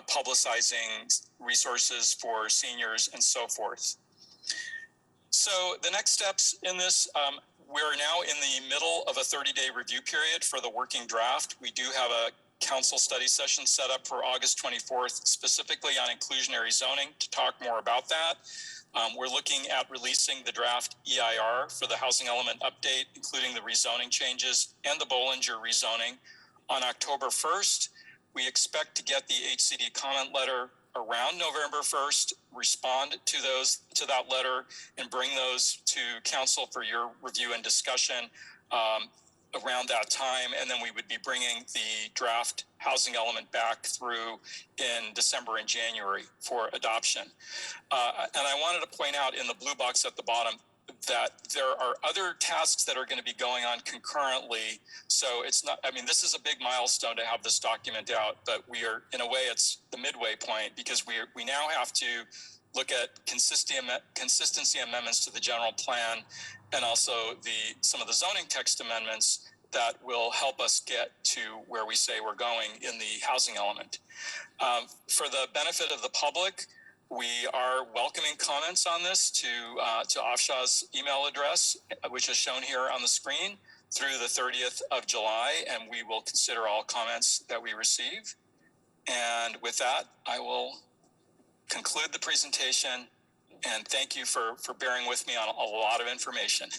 publicizing resources for seniors, and so forth. So the next steps in this, we're now in the middle of a 30-day review period for the working draft. We do have a council study session set up for August 24th, specifically on inclusionary zoning, to talk more about that. We're looking at releasing the draft EIR for the housing element update, including the rezoning changes and the Bollinger rezoning on October 1st. We expect to get the HCD comment letter around November 1st, respond to that letter, and bring those to council for your review and discussion around that time. And then we would be bringing the draft housing element back through in December and January for adoption. And I wanted to point out in the blue box at the bottom that there are other tasks that are going to be going on concurrently. So it's not, I mean, this is a big milestone to have this document out, but we are, in a way, it's the midway point, because we now have to look at consistency amendments to the general plan, and also some of the zoning text amendments that will help us get to where we say we're going in the housing element. For the benefit of the public, we are welcoming comments on this to Afshah's email address, which is shown here on the screen, through the 30th of July, and we will consider all comments that we receive. And with that, I will conclude the presentation, and thank you for bearing with me on a lot of information.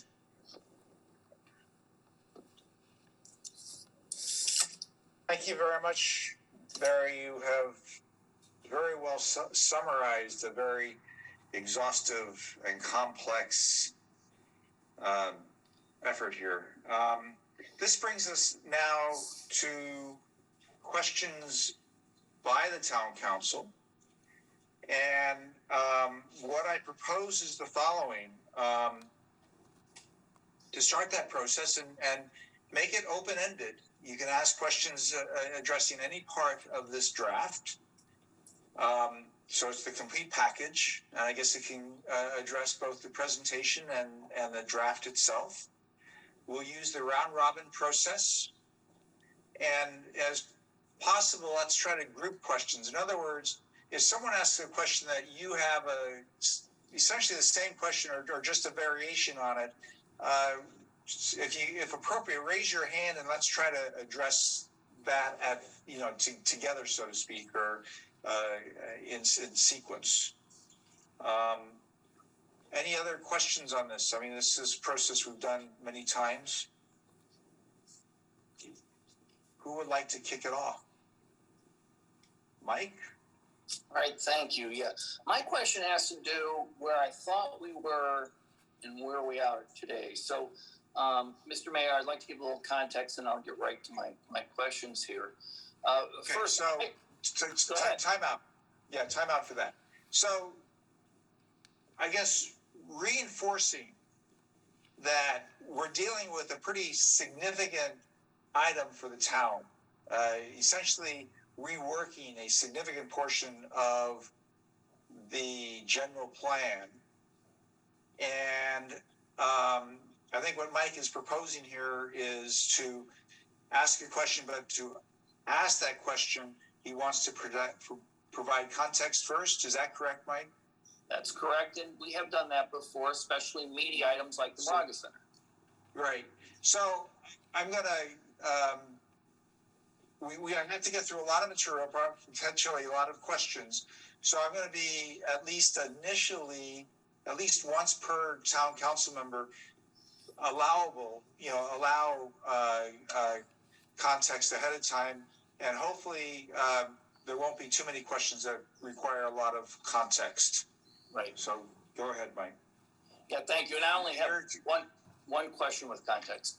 Thank you very much, Barry. You have very well summarized a very exhaustive and complex effort here. This brings us now to questions by the town council. And what I propose is the following. To start that process and make it open-ended. You can ask questions addressing any part of this draft. So it's the complete package, and I guess it can address both the presentation and the draft itself. We'll use the round-robin process, and as possible, let's try to group questions. In other words, if someone asks a question that you have essentially the same question or just a variation on it, if appropriate, raise your hand and let's try to address that together, so to speak, or in sequence. Any other questions on this? I mean, this is a process we've done many times. Who would like to kick it off? Mike? All right, thank you. Yeah, my question has to do where I thought we were and where we are today. So, Mr. Mayor, I'd like to give a little context, and I'll get right to my questions here. Okay, first, time out. Yeah, time out for that. So, I guess reinforcing that we're dealing with a pretty significant item for the town, essentially reworking a significant portion of the general plan. And I think what Mike is proposing here is to ask a question, but to ask that question, he wants to provide context first. Is that correct, Mike? That's correct, and we have done that before, especially meaty items like the Braga Center. Right. So I'm going to, we have to get through a lot of material, potentially a lot of questions. So I'm going to be at least initially, at least once per town council member, allow context ahead of time. And hopefully there won't be too many questions that require a lot of context. Right. So go ahead, Mike. Yeah, thank you. And I only have one question with context,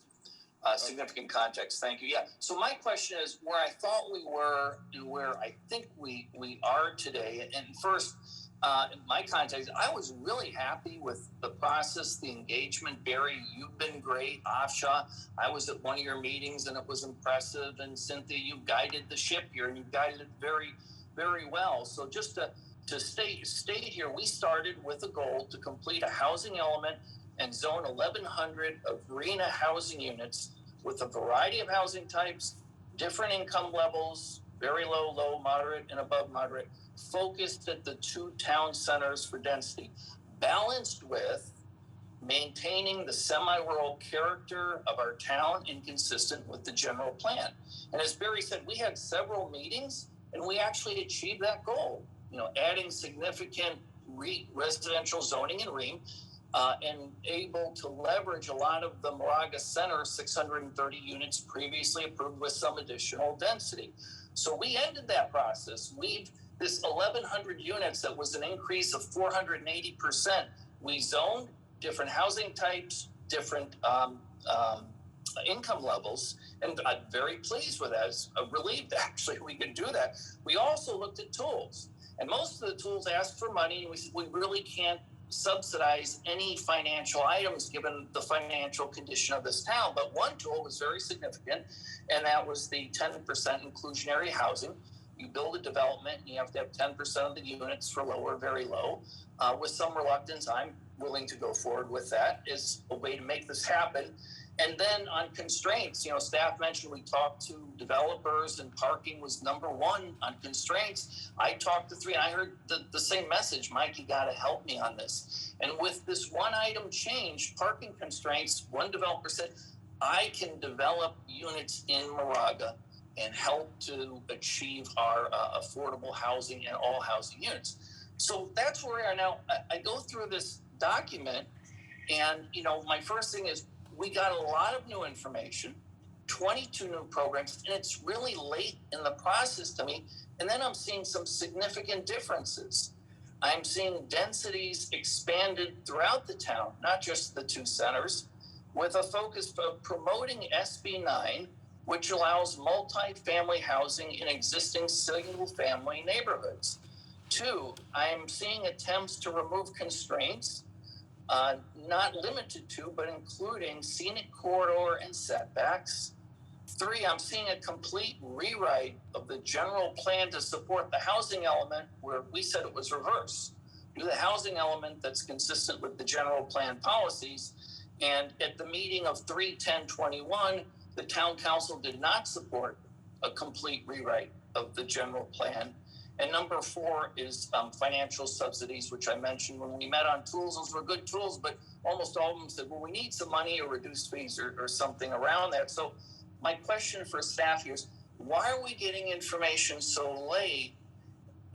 significant context. Thank you. Yeah. So my question is where I thought we were and where I think we are today. And first, in my context, I was really happy with the process, the engagement. Barry, you've been great. Afshah, I was at one of your meetings and it was impressive. And Cynthia, you guided the ship here and you guided it very, very well. So just to state here, we started with a goal to complete a housing element and zone 1,100 arena housing units with a variety of housing types, different income levels, very low, low, moderate, and above moderate, focused at the two town centers for density, balanced with maintaining the semi-rural character of our town and consistent with the general plan. And as Barry said, we had several meetings and we actually achieved that goal, adding significant residential zoning in Ream, and able to leverage a lot of the Moraga Center 630 units previously approved with some additional density. So we ended that process. This 1,100 units that was an increase of 480%. We zoned different housing types, different income levels, and I'm very pleased with that. I'm relieved actually we could do that. We also looked at tools, and most of the tools asked for money, and we said we really can't subsidize any financial items given the financial condition of this town. But one tool was very significant, and that was the 10% inclusionary housing. You build a development, and you have to have 10% of the units for low or very low. With some reluctance, I'm willing to go forward with that as a way to make this happen. And then on constraints, staff mentioned we talked to developers and parking was number one on constraints. I talked to three and I heard the same message, Mike, you got to help me on this. And with this one item change, parking constraints, one developer said, I can develop units in Moraga and help to achieve our affordable housing and all housing units. So that's where we are now. I go through this document and, my first thing is we got a lot of new information, 22 new programs, and it's really late in the process to me. And then I'm seeing some significant differences. I'm seeing densities expanded throughout the town, not just the two centers, with a focus of promoting SB 9, which allows multi-family housing in existing single-family neighborhoods. 2, I'm seeing attempts to remove constraints, not limited to, but including scenic corridor and setbacks. 3, I'm seeing a complete rewrite of the general plan to support the housing element where we said it was reverse. Do the housing element that's consistent with the general plan policies. And at the meeting of 3/10/21, the town council did not support a complete rewrite of the general plan. And number 4 is financial subsidies, which I mentioned when we met on tools. Those were good tools, but almost all of them said, well, we need some money or reduced fees or something around that. So my question for staff here is, why are we getting information so late?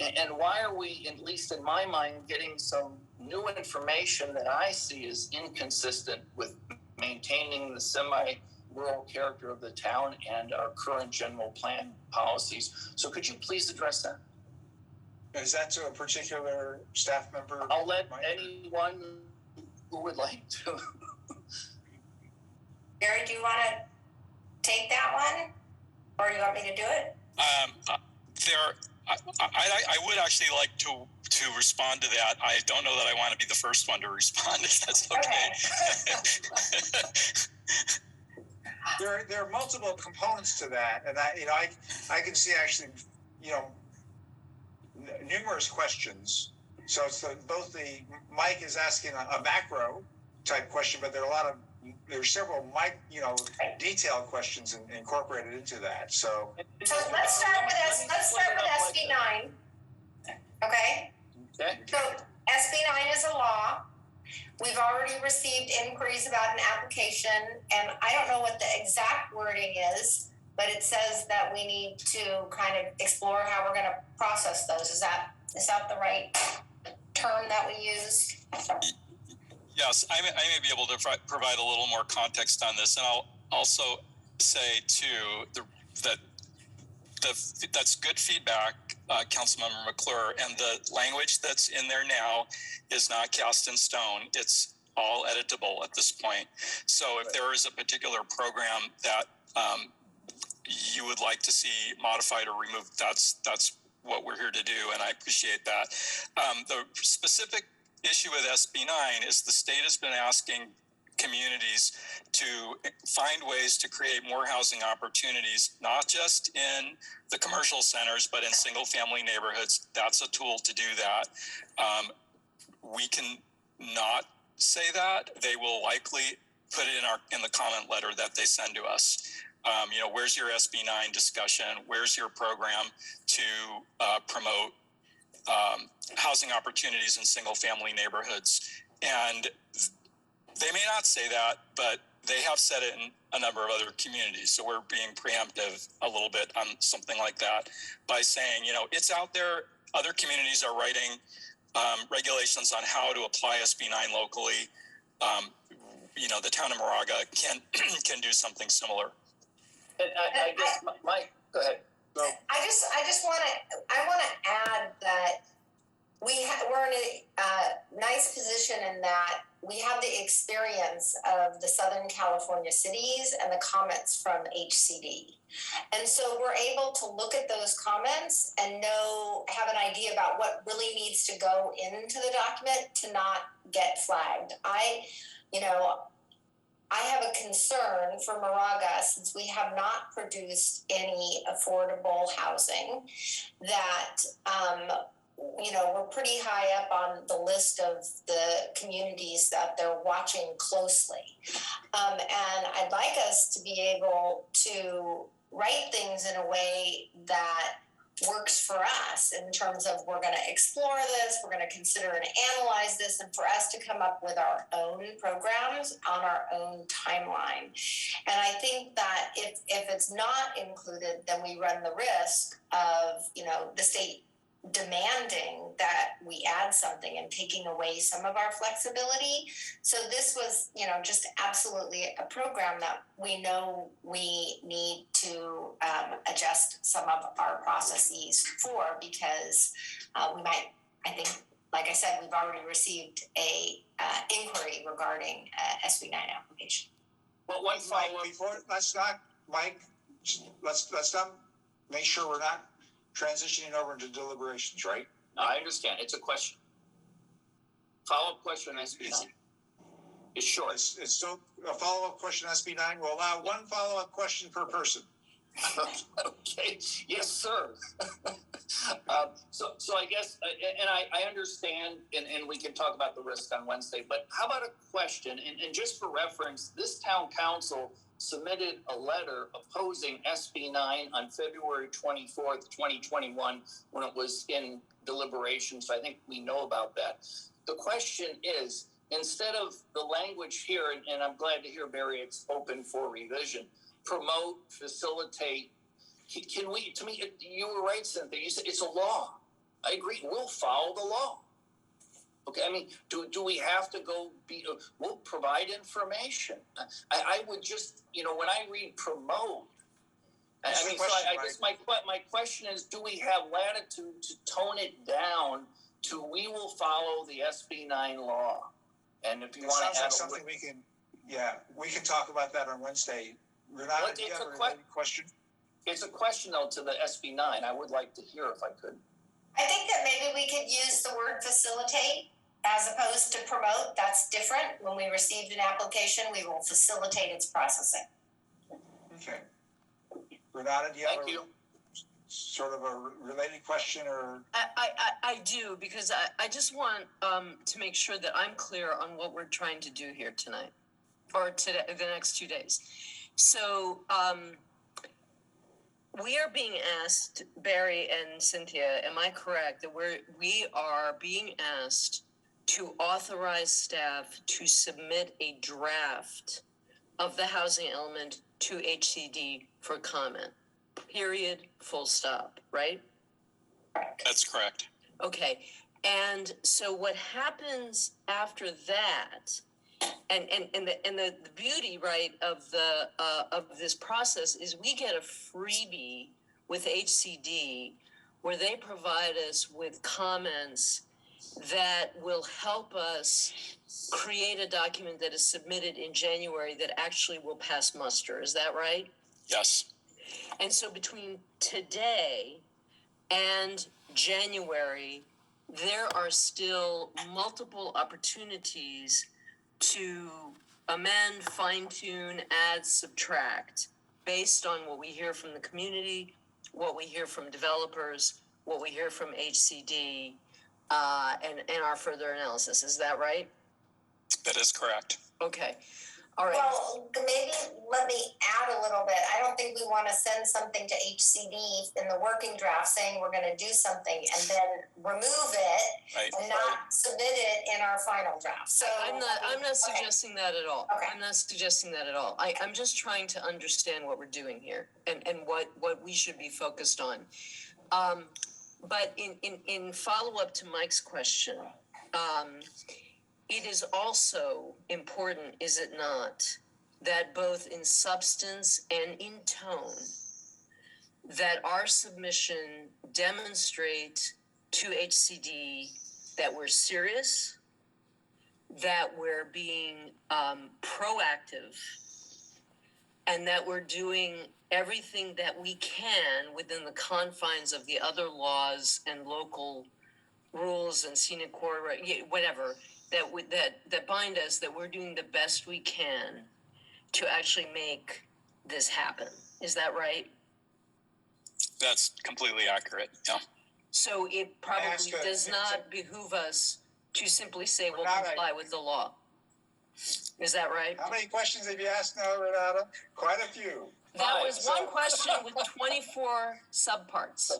And why are we, at least in my mind, getting some new information that I see is inconsistent with maintaining the semi-rural character of the town and our current general plan policies? So could you please address that? Is that to a particular staff member? I'll let anyone who would like to. Gary, do you want to take that one? Or do you want me to do it? I would actually like to respond to that. I don't know that I want to be the first one to respond, if that's okay. There are multiple components to that, and I can see actually, numerous questions. So it's both Mike is asking a macro type question, but there's several detailed questions incorporated into that. So let's start with SB 9. Okay. Okay. So SB 9 is a law. We've already received inquiries about an application, and I don't know what the exact wording is, but it says that we need to kind of explore how we're going to process those. Is that the right term that we use? Yes, I may be able to provide a little more context on this, and I'll also say too that's good feedback, Councilmember McClure, and the language that's in there now is not cast in stone. It's all editable at this point. So if there is a particular program that you would like to see modified or removed, that's what we're here to do, and I appreciate that. The specific issue with SB 9 is the state has been asking communities to find ways to create more housing opportunities, not just in the commercial centers, but in single family neighborhoods. That's a tool to do that. We can not say that. They will likely put it in the comment letter that they send to us. Where's your SB 9 discussion? Where's your program to promote housing opportunities in single family neighborhoods? And They may not say that, but they have said it in a number of other communities. So we're being preemptive a little bit on something like that by saying, it's out there. Other communities are writing regulations on how to apply SB 9 locally. The town of Moraga can do something similar. And I guess Mike, go ahead. No. I want to add that we're in a nice position in that we have the experience of the Southern California cities and the comments from HCD. And so we're able to look at those comments and have an idea about what really needs to go into the document to not get flagged. I have a concern for Moraga, since we have not produced any affordable housing, that we're pretty high up on the list of the communities that they're watching closely. And I'd like us to be able to write things in a way that works for us in terms of, we're going to explore this, we're going to consider and analyze this, and for us to come up with our own programs on our own timeline. And I think that if it's not included, then we run the risk of, the state demanding that we add something and taking away some of our flexibility. So this was, just absolutely a program that we know we need to adjust some of our processes for, because we might, I think, like I said, we've already received a inquiry regarding SB 9 application. Well, one follow-up. Let's not make sure we're not transitioning over into deliberations, right? No, I understand. It's a question. Follow-up question on SB 9. It's short. It's still a follow-up question on SB 9. We'll allow one follow-up question per person. Okay. Yes, sir. So I guess, and I understand, and we can talk about the risk on Wednesday, but how about a question? And just for reference, this town council submitted a letter opposing SB 9 on February 24th, 2021, when it was in deliberation. So I think we know about that. The question is, instead of the language here, and I'm glad to hear, Barry, it's open for revision, promote, facilitate. Can we, to me, you were right, Cynthia, you said it's a law. I agree, we'll follow the law. Okay, I mean, do we have to go we'll provide information. I would just, when I read promote, I guess my question is, do we have latitude to tone it down to we will follow the SB 9 law? And if you want to add something we can talk about that on Wednesday. Renata, do you have a question? It's a question, though, to the SB 9. I would like to hear if I could. I think that maybe we could use the word facilitate as opposed to promote. That's different. When we received an application, we will facilitate its processing. Okay. Renata, do you have sort of a related question? Or I do, because I just want to make sure that I'm clear on what we're trying to do here tonight, or today, the next 2 days. So we are being asked, Barry and Cynthia, am I correct, that we are being asked to authorize staff to submit a draft of the housing element to HCD for comment, period, full stop, right? That's correct. Okay, and so what happens after that, and the beauty, right, of this process is we get a freebie with HCD where they provide us with comments that will help us create a document that is submitted in January that actually will pass muster. Is that right? Yes. And so between today and January, there are still multiple opportunities to amend, fine-tune, add, subtract, based on what we hear from the community, what we hear from developers, what we hear from HCD, and our further analysis. Is that right? That is correct. Okay. All right. Well, maybe let me add a little bit. I don't think we want to send something to HCD in the working draft saying we're going to do something and then remove it Right. and not submit it in our final draft. So I'm not suggesting that at all. Okay. I'm not suggesting that at all. I'm just trying to understand what we're doing here and what we should be focused on. But in follow-up to Mike's question, it is also important, is it not, that both in substance and in tone, that our submission demonstrate to HCD that we're serious, that we're being proactive, and that we're doing everything that we can within the confines of the other laws and local rules and scenic corridor, whatever, that bind us, that we're doing the best we can to actually make this happen. Is that right? That's completely accurate. Yeah. So it probably does not behoove us to simply say we'll comply with the law. Is that right? How many questions have you asked now, Renata? Quite a few. That was one question with 24 subparts.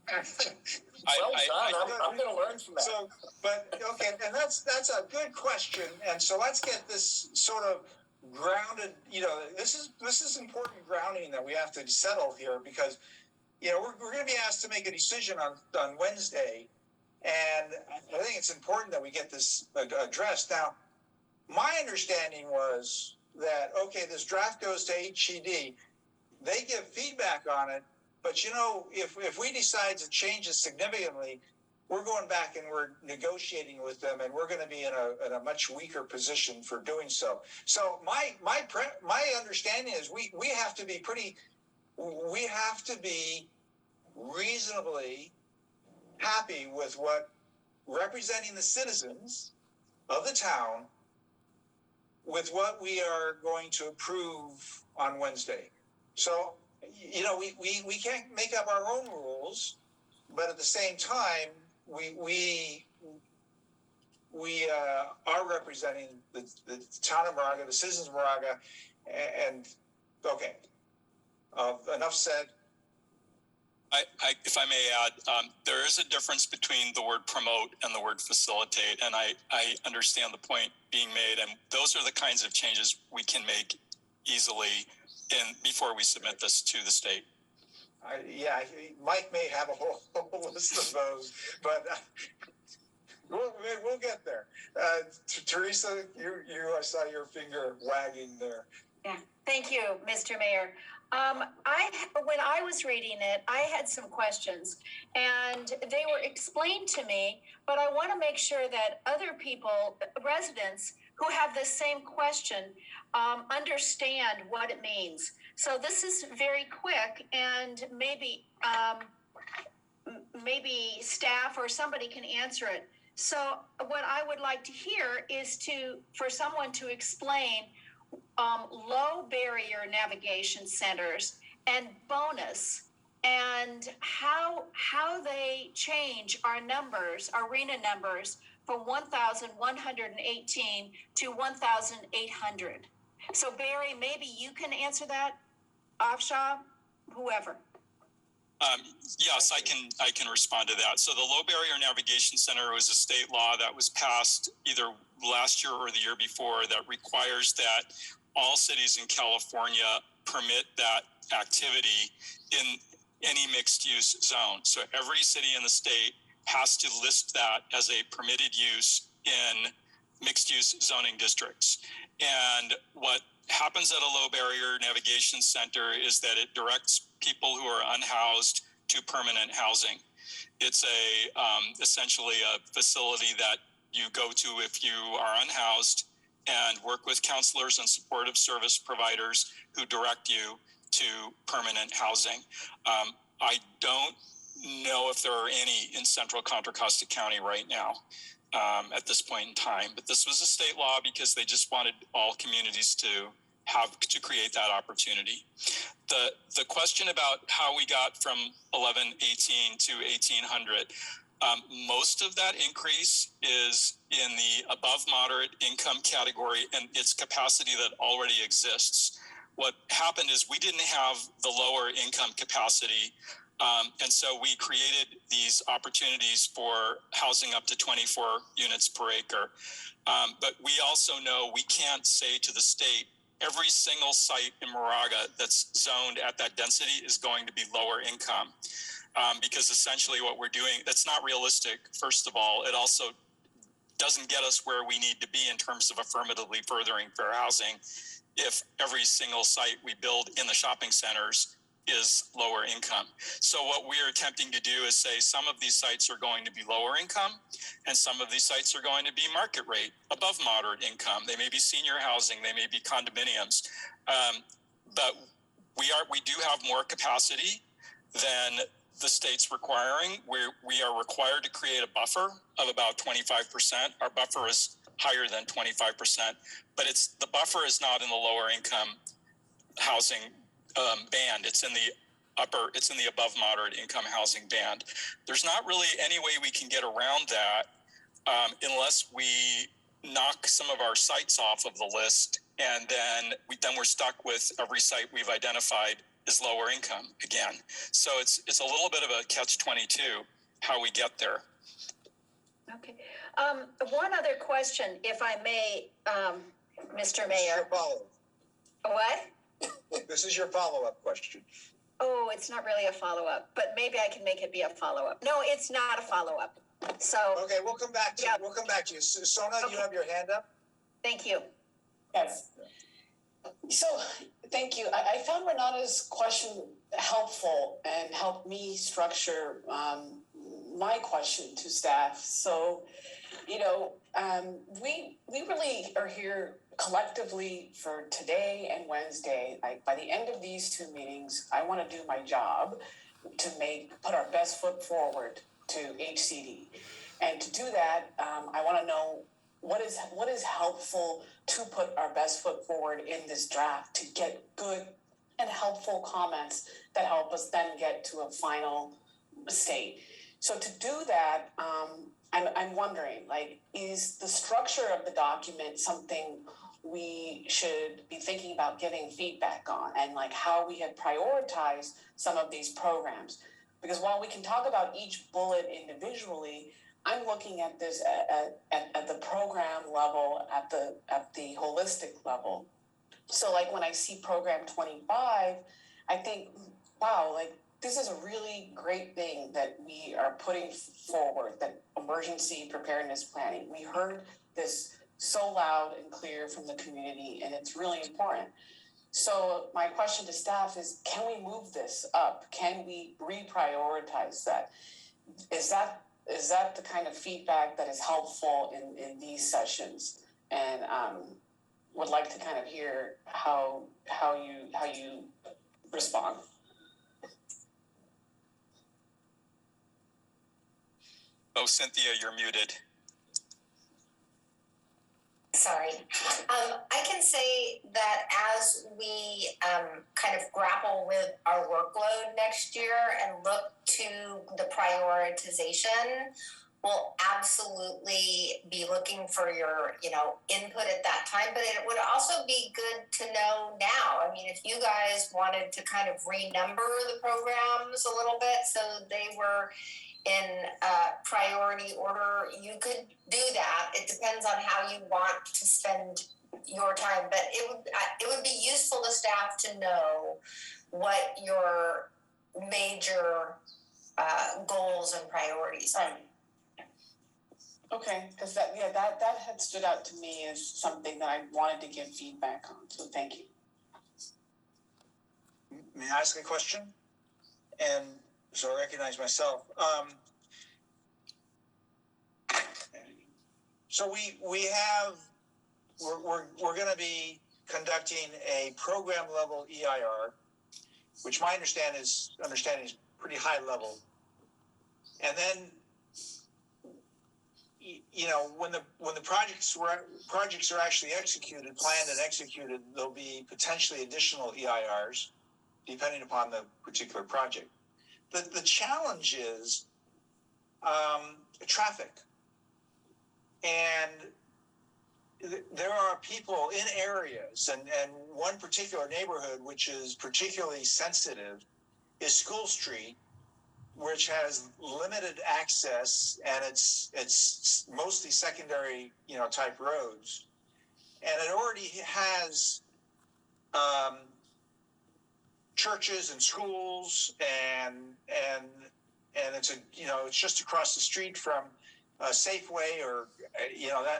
Well done. I'm going to learn from that. So, but okay, and that's a good question. And so let's get this sort of grounded. You know, this is important grounding that we have to settle here because, you know, we're going to be asked to make a decision on Wednesday, and I think it's important that we get this addressed. Now, my understanding was that okay, this draft goes to HCD, they give feedback on it. But you know, if we decide to change it significantly, we're going back and we're negotiating with them, and we're going to be in a much weaker position for doing so. So my understanding is we have to be reasonably happy with what representing the citizens of the town with what we are going to approve on Wednesday. So, you know, we can't make up our own rules, but at the same time, we are representing the town of Moraga, the citizens of Moraga, and okay, enough said. If I may add, there is a difference between the word promote and the word facilitate, and I understand the point being made, and those are the kinds of changes we can make easily before we submit this to the state. Mike may have a whole list of those, but we'll get there. Teresa, I saw your finger wagging there. Yeah, thank you, Mr. Mayor. When I was reading it, I had some questions, and they were explained to me, but I want to make sure that other people, residents who have the same question, understand what it means. So this is very quick, and maybe staff or somebody can answer it. So what I would like to hear is for someone to explain low barrier navigation centers and bonus, and how they change our numbers, arena numbers, from 1,118 to 1,800. So Barry, maybe you can answer that. Afshar, whoever. Yes, I can respond to that. So the Low Barrier Navigation Center was a state law that was passed either last year or the year before that requires that all cities in California permit that activity in any mixed use zone. So every city in the state has to list that as a permitted use in mixed use zoning districts. And what happens at a low barrier navigation center is that it directs people who are unhoused to permanent housing. It's essentially a facility that you go to if you are unhoused, and work with counselors and supportive service providers who direct you to permanent housing. I don't know if there are any in central Contra Costa County right now at this point in time, but this was a state law because they just wanted all communities to create that opportunity. The question about how we got from 1118 to 1800, Most of that increase is in the above moderate income category and its capacity that already exists. What happened is we didn't have the lower income capacity. And so we created these opportunities for housing up to 24 units per acre. But we also know we can't say to the state, every single site in Moraga that's zoned at that density is going to be lower income. Because essentially what we're doing, that's not realistic, first of all. It also doesn't get us where we need to be in terms of affirmatively furthering fair housing if every single site we build in the shopping centers is lower income. So what we're attempting to do is say some of these sites are going to be lower income and some of these sites are going to be market rate, above moderate income. They may be senior housing, they may be condominiums. But we do have more capacity than the state's requiring. We are required to create a buffer of about 25%. Our buffer is higher than 25%, but the buffer is not in the lower income housing band. It's in the above moderate income housing band. There's not really any way we can get around that unless we knock some of our sites off of the list, and then we're stuck with every site we've identified is lower income again. So it's a little bit of a catch-22 how we get there. Okay. One other question, if I may, Mr. Mayor. What? This is your follow-up question. Oh, it's not really a follow-up, but maybe I can make it be a follow-up. No, it's not a follow-up. So. Okay, we'll come back to you. We'll come back to you. Sona, Okay. You have your hand up? Thank you. Yes. So, thank you. I found Renata's question helpful and helped me structure my question to staff. So, we really are here collectively for today and Wednesday. By the end of these two meetings, I want to do my job to put our best foot forward to HCD. And to do that, I want to know what is helpful to put our best foot forward in this draft to get good and helpful comments that help us then get to a final state. So to do that, I'm wondering, is the structure of the document something we should be thinking about getting feedback on, and how we have prioritized some of these programs? Because while we can talk about each bullet individually, I'm looking at this at the program level, at the holistic level. So when I see program 25, I think, wow, this is a really great thing that we are putting forward, that emergency preparedness planning. We heard this so loud and clear from the community, and it's really important. So my question to staff is, can we move this up? Can we reprioritize that? Is that the kind of feedback that is helpful in these sessions? And would like to kind of hear how you respond. Oh, Cynthia, you're muted. Sorry. I can say that as we kind of grapple with our workload next year and look to the prioritization, we'll absolutely be looking for your, input at that time. But it would also be good to know now. I mean, if you guys wanted to kind of renumber the programs a little bit so they were in priority order, you could do that. It depends on how you want to spend your time, but it would be useful to staff to know what your major goals and priorities are. Okay, because that had stood out to me as something that I wanted to give feedback on. So thank you. May I ask a question? And so I recognize myself. So we're going to be conducting a program level EIR, which my understanding is pretty high level. And then, when the projects are actually executed, planned and executed, there'll be potentially additional EIRs, depending upon the particular project. The challenge is, traffic. And there are people in areas, and one particular neighborhood which is particularly sensitive is School Street, which has limited access, and it's mostly secondary, type roads, and it already has churches and schools, and it's it's just across the street from Safeway, or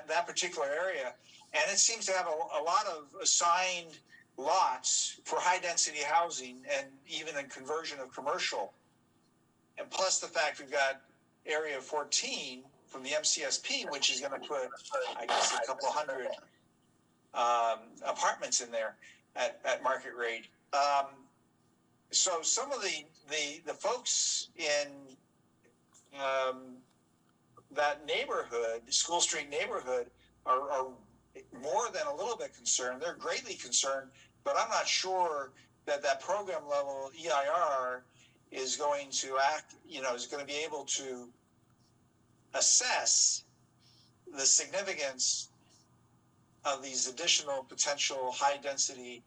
that particular area, and it seems to have a lot of assigned lots for high density housing, and even in conversion of commercial. And plus the fact we've got Area 14 from the MCSP, which is going to put, I guess, a couple hundred apartments in there at market rate. So some of the folks in that neighborhood, School Street neighborhood, are more than a little bit concerned. They're greatly concerned, but I'm not sure that program level EIR is going to act, is going to be able to assess the significance of these additional potential high density,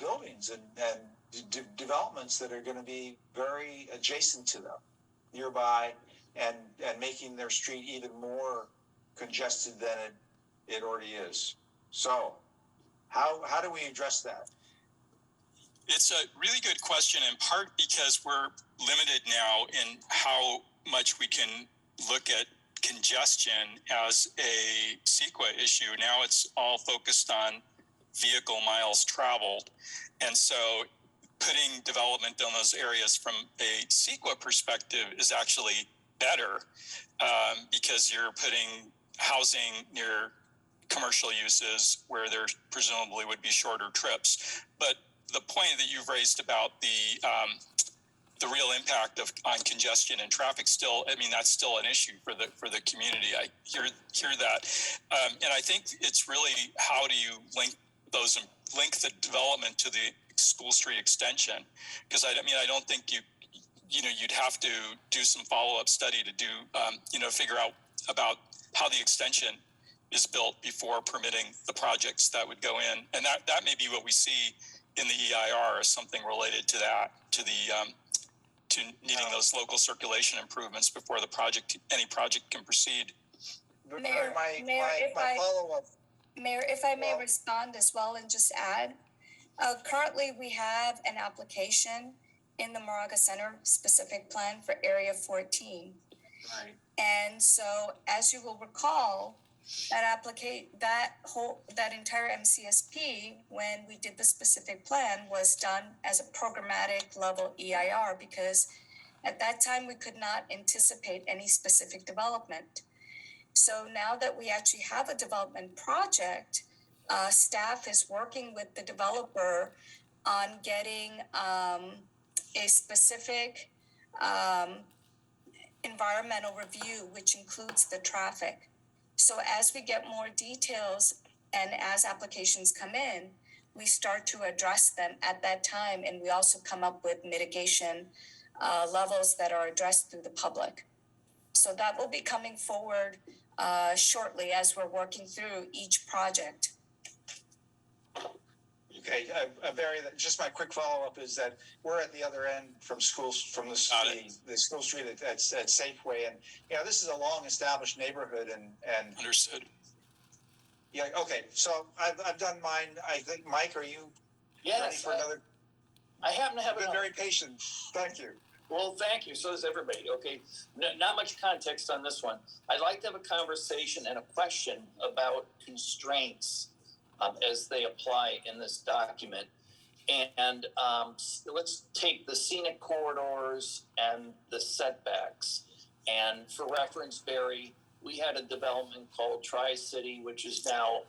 buildings and developments that are going to be very adjacent to them, nearby, and making their street even more congested than it already is. So how do we address that? It's a really good question, in part because we're limited now in how much we can look at congestion as a CEQA issue. Now it's all focused on vehicle miles traveled. And so putting development in those areas from a CEQA perspective is actually better, because you're putting housing near commercial uses where there presumably would be shorter trips. But the point that you've raised about the real impact on congestion and traffic that's still an issue for the community. I hear that. And I think it's really, how do you link the development to the School Street extension? Because I don't think you'd have to do some follow-up study to do, figure out about how the extension is built before permitting the projects that would go in. And that may be what we see in the EIR, as something related to that, to needing those local circulation improvements before any project can proceed. Mayor, my follow-up. Mayor, if I may respond as well and just add, currently we have an application in the Moraga Center specific plan for Area 14. Right. And so, as you will recall, that entire MCSP, when we did the specific plan, was done as a programmatic level EIR, because at that time we could not anticipate any specific development. So now that we actually have a development project, staff is working with the developer on getting a specific environmental review, which includes the traffic. So as we get more details and as applications come in, we start to address them at that time, and we also come up with mitigation levels that are addressed through the public. So that will be coming forward shortly as we're working through each project. Okay, Barry, just my quick follow-up is that we're at the other end from the School Street at Safeway, and this is a long-established neighborhood, and Understood. Yeah. Okay. So I've done mine. I think, Mike, are you ready for another? I happen to have You've been very patient. Thank you. Well, thank you. So does everybody. Okay. Not much context on this one. I'd like to have a conversation and a question about constraints as they apply in this document. And let's take the scenic corridors and the setbacks. And for reference, Barry, we had a development called Tri-City, which is now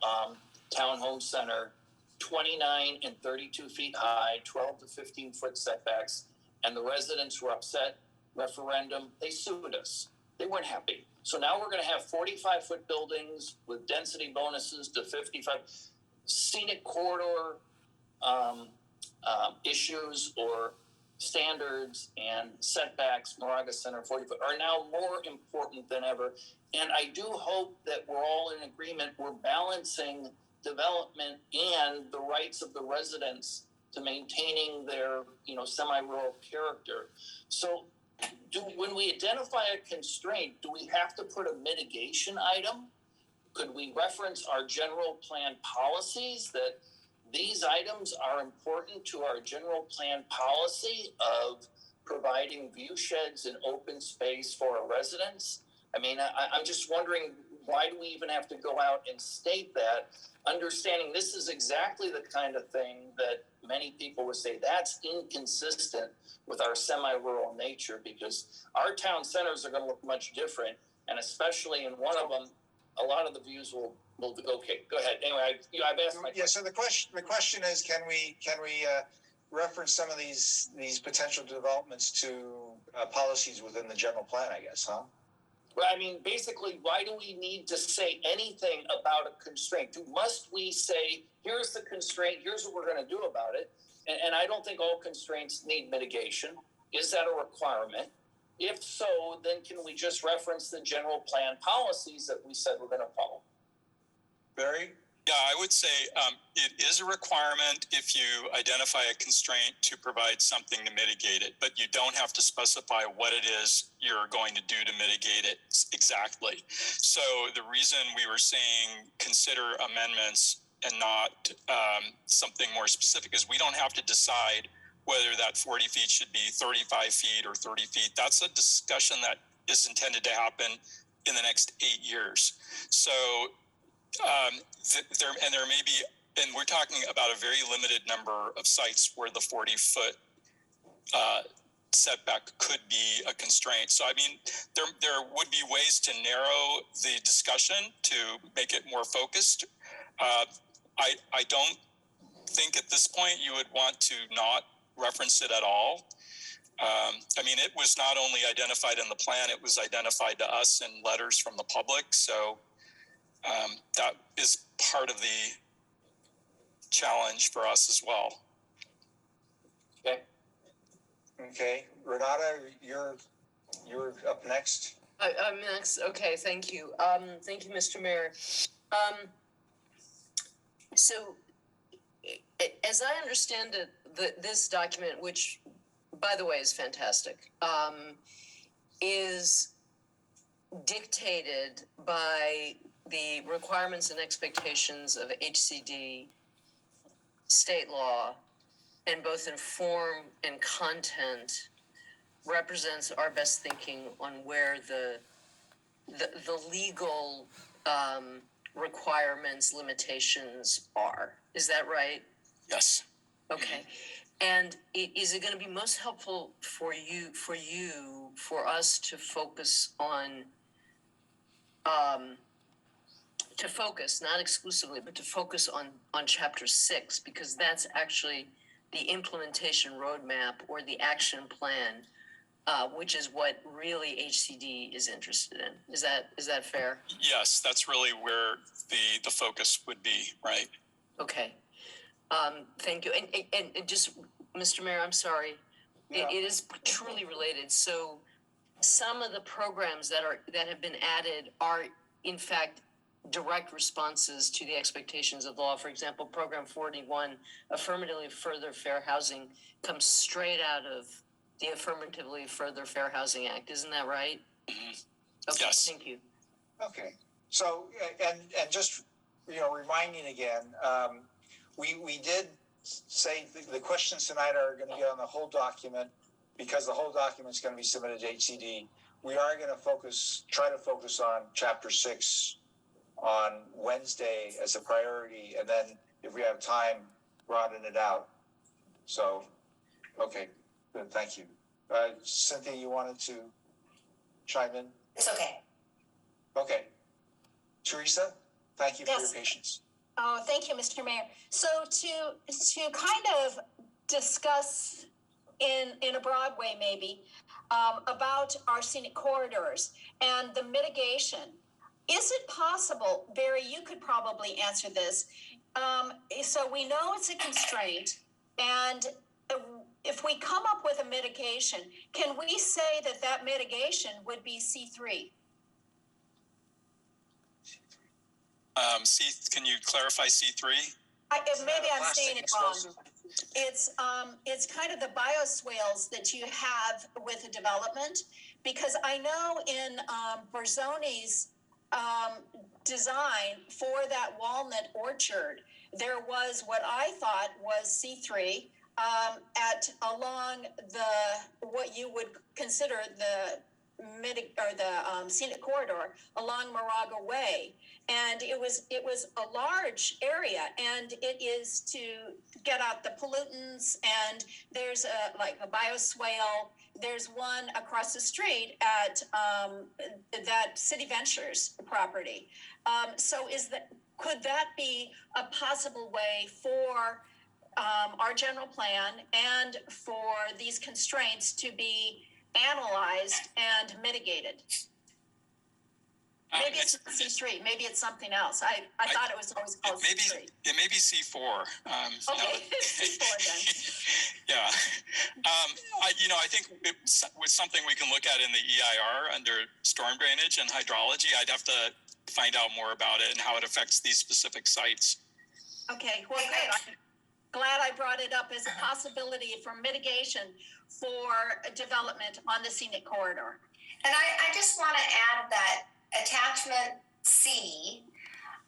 Townhome Center, 29 and 32 feet high, 12 to 15 foot setbacks. And the residents were upset. Referendum, they sued us. They weren't happy. So now we're going to have 45-foot buildings with density bonuses to 55. Scenic corridor issues or standards and setbacks, Moraga Center 40 foot, are now more important than ever. And I do hope that we're all in agreement, we're balancing development and the rights of the residents to maintaining their, semi-rural character. So when we identify a constraint, do we have to put a mitigation item? Could we reference our general plan policies that these items are important to our general plan policy of providing view sheds and open space for our residents? I mean, I'm just wondering, why do we even have to go out and state that, understanding this is exactly the kind of thing that many people would say that's inconsistent with our semi-rural nature, because our town centers are going to look much different, and especially in one of them, a lot of the views will okay, go ahead. Anyway, I've asked my question. Yeah, so the question is, can we reference some of these potential developments to policies within the general plan, I guess, huh? Well, I mean, basically, why do we need to say anything about a constraint? Must we say, here's the constraint, here's what we're going to do about it? And I don't think all constraints need mitigation. Is that a requirement? If so, then can we just reference the general plan policies that we said we're going to follow? Barry? Yeah, I would say it is a requirement if you identify a constraint to provide something to mitigate it, but you don't have to specify what it is you're going to do to mitigate it exactly. So the reason we were saying consider amendments and not something more specific is we don't have to decide whether that 40 feet should be 35 feet or 30 feet. That's a discussion that is intended to happen in the next 8 years. So there may be, and we're talking about a very limited number of sites where the 40-foot setback could be a constraint. So, I mean, there would be ways to narrow the discussion to make it more focused. I don't think at this point you would want to not reference it at all. I mean, it was not only identified in the plan, it was identified to us in letters from the public. So that is part of the challenge for us as well. Okay, Renata, you're up next. I'm next. Okay, thank you. Thank you, Mr. Mayor. So, as I understand it, this document, which, by the way, is fantastic, is dictated by the requirements and expectations of HCD, state law, and both in form and content represents our best thinking on where the legal requirements, limitations are. Is that right? Yes. Okay. And is it going to be most helpful for us to focus on, not exclusively, but to focus on chapter 6, because that's actually the implementation roadmap or the action plan, which is what really HCD is interested in. Is that fair? Yes, that's really where the focus would be, right? Okay. Thank you. And just, Mr. Mayor, I'm sorry. Yeah. It is truly related. So some of the programs that have been added are, in fact, direct responses to the expectations of law. For example, Program 41, Affirmatively Further Fair Housing, comes straight out of the Affirmatively Further Fair Housing Act. Isn't that right? Mm-hmm. Okay, Yes. Thank you. Okay, so and just reminding again, we did say the questions tonight are going to get on the whole document because the whole document is going to be submitted to HCD. We are going to try to focus on Chapter 6 on Wednesday as a priority, and then if we have time, broaden it out. So, okay, good, thank you. Cynthia, you wanted to chime in? It's okay. Okay. Teresa, thank you for your Yes. patience. Oh, thank you, Mr. Mayor. So to kind of discuss in a broad way, maybe, about our scenic corridors and the mitigation, is it possible, Barry, you could probably answer this. So we know it's a constraint, and if we come up with a mitigation, can we say that that mitigation would be C3? Can you clarify C3? Maybe I'm Plastic saying it wrong. explosive? It's kind of the bioswales that you have with a development, because I know in Berzoni's design for that walnut orchard, there was what I thought was C3 along what you would consider the scenic corridor along Moraga Way. And it was a large area, and it is to get out the pollutants, and there's a bioswale. There's one across the street at that City Ventures property. So could that be a possible way for our general plan and for these constraints to be analyzed and mitigated? Maybe it's not C3, maybe it's something else. I thought it was always called C3. It may be C4. Okay, C4 then. Yeah. I think it was something we can look at in the EIR under storm drainage and hydrology. I'd have to find out more about it and how it affects these specific sites. Okay, well, good. I'm glad I brought it up as a possibility for mitigation for development on the scenic corridor. And I just want to add that attachment C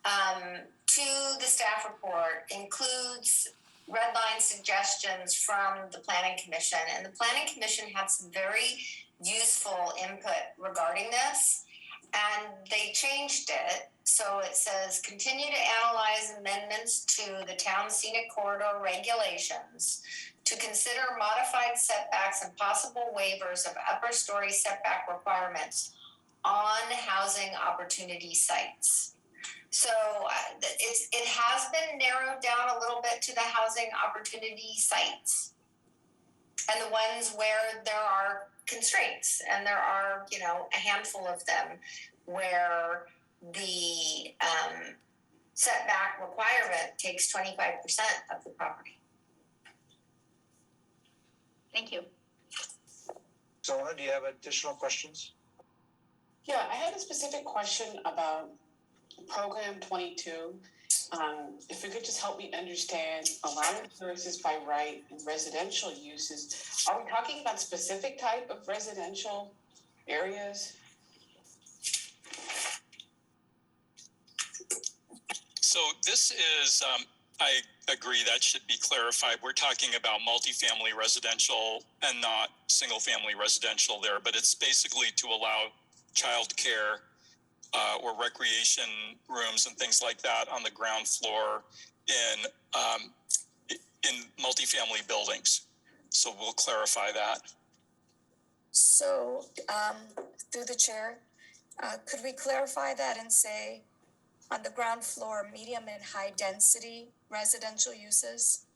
to the staff report includes red line suggestions from the Planning Commission. And the Planning Commission had some very useful input regarding this. And they changed it. So it says, continue to analyze amendments to the town scenic corridor regulations to consider modified setbacks and possible waivers of upper story setback requirements on housing opportunity sites. So it has been narrowed down a little bit to the housing opportunity sites and the ones where there are constraints, and there are, a handful of them where the setback requirement takes 25% of the property. Thank you. Zona, do you have additional questions? Yeah, I had a specific question about Program 22. If you could just help me understand allowing services by right in residential uses, are we talking about specific type of residential areas? So this is, I agree that should be clarified. We're talking about multifamily residential and not single family residential there, but it's basically to allow childcare or recreation rooms and things like that on the ground floor in multifamily buildings. So we'll clarify that. So, through the chair, could we clarify that and say on the ground floor, medium and high density residential uses?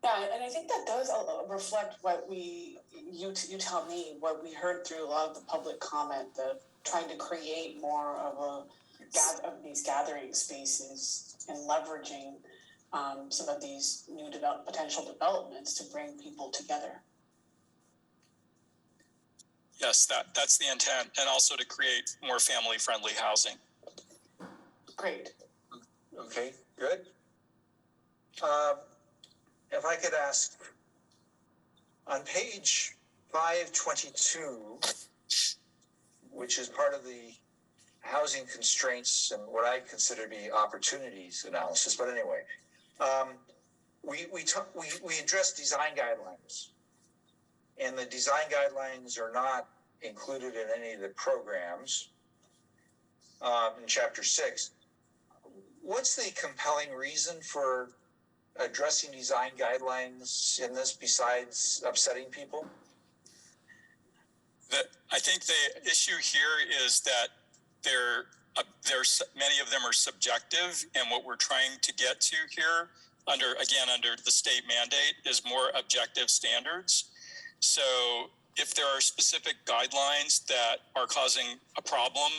Yeah, and I think that does reflect what you tell me, what we heard through a lot of the public comment, the trying to create more of these gathering spaces and leveraging some of these new potential developments to bring people together. Yes, that's the intent, and also to create more family-friendly housing. Great. Okay, good. If I could ask, on page 522, which is part of the housing constraints and what I consider to be opportunities analysis, but anyway, we address design guidelines, and the design guidelines are not included in any of the programs in chapter 6. What's the compelling reason for addressing design guidelines in this besides upsetting people? I think the issue here is that there's many of them are subjective, and what we're trying to get to here under the state mandate is more objective standards. So if there are specific guidelines that are causing a problem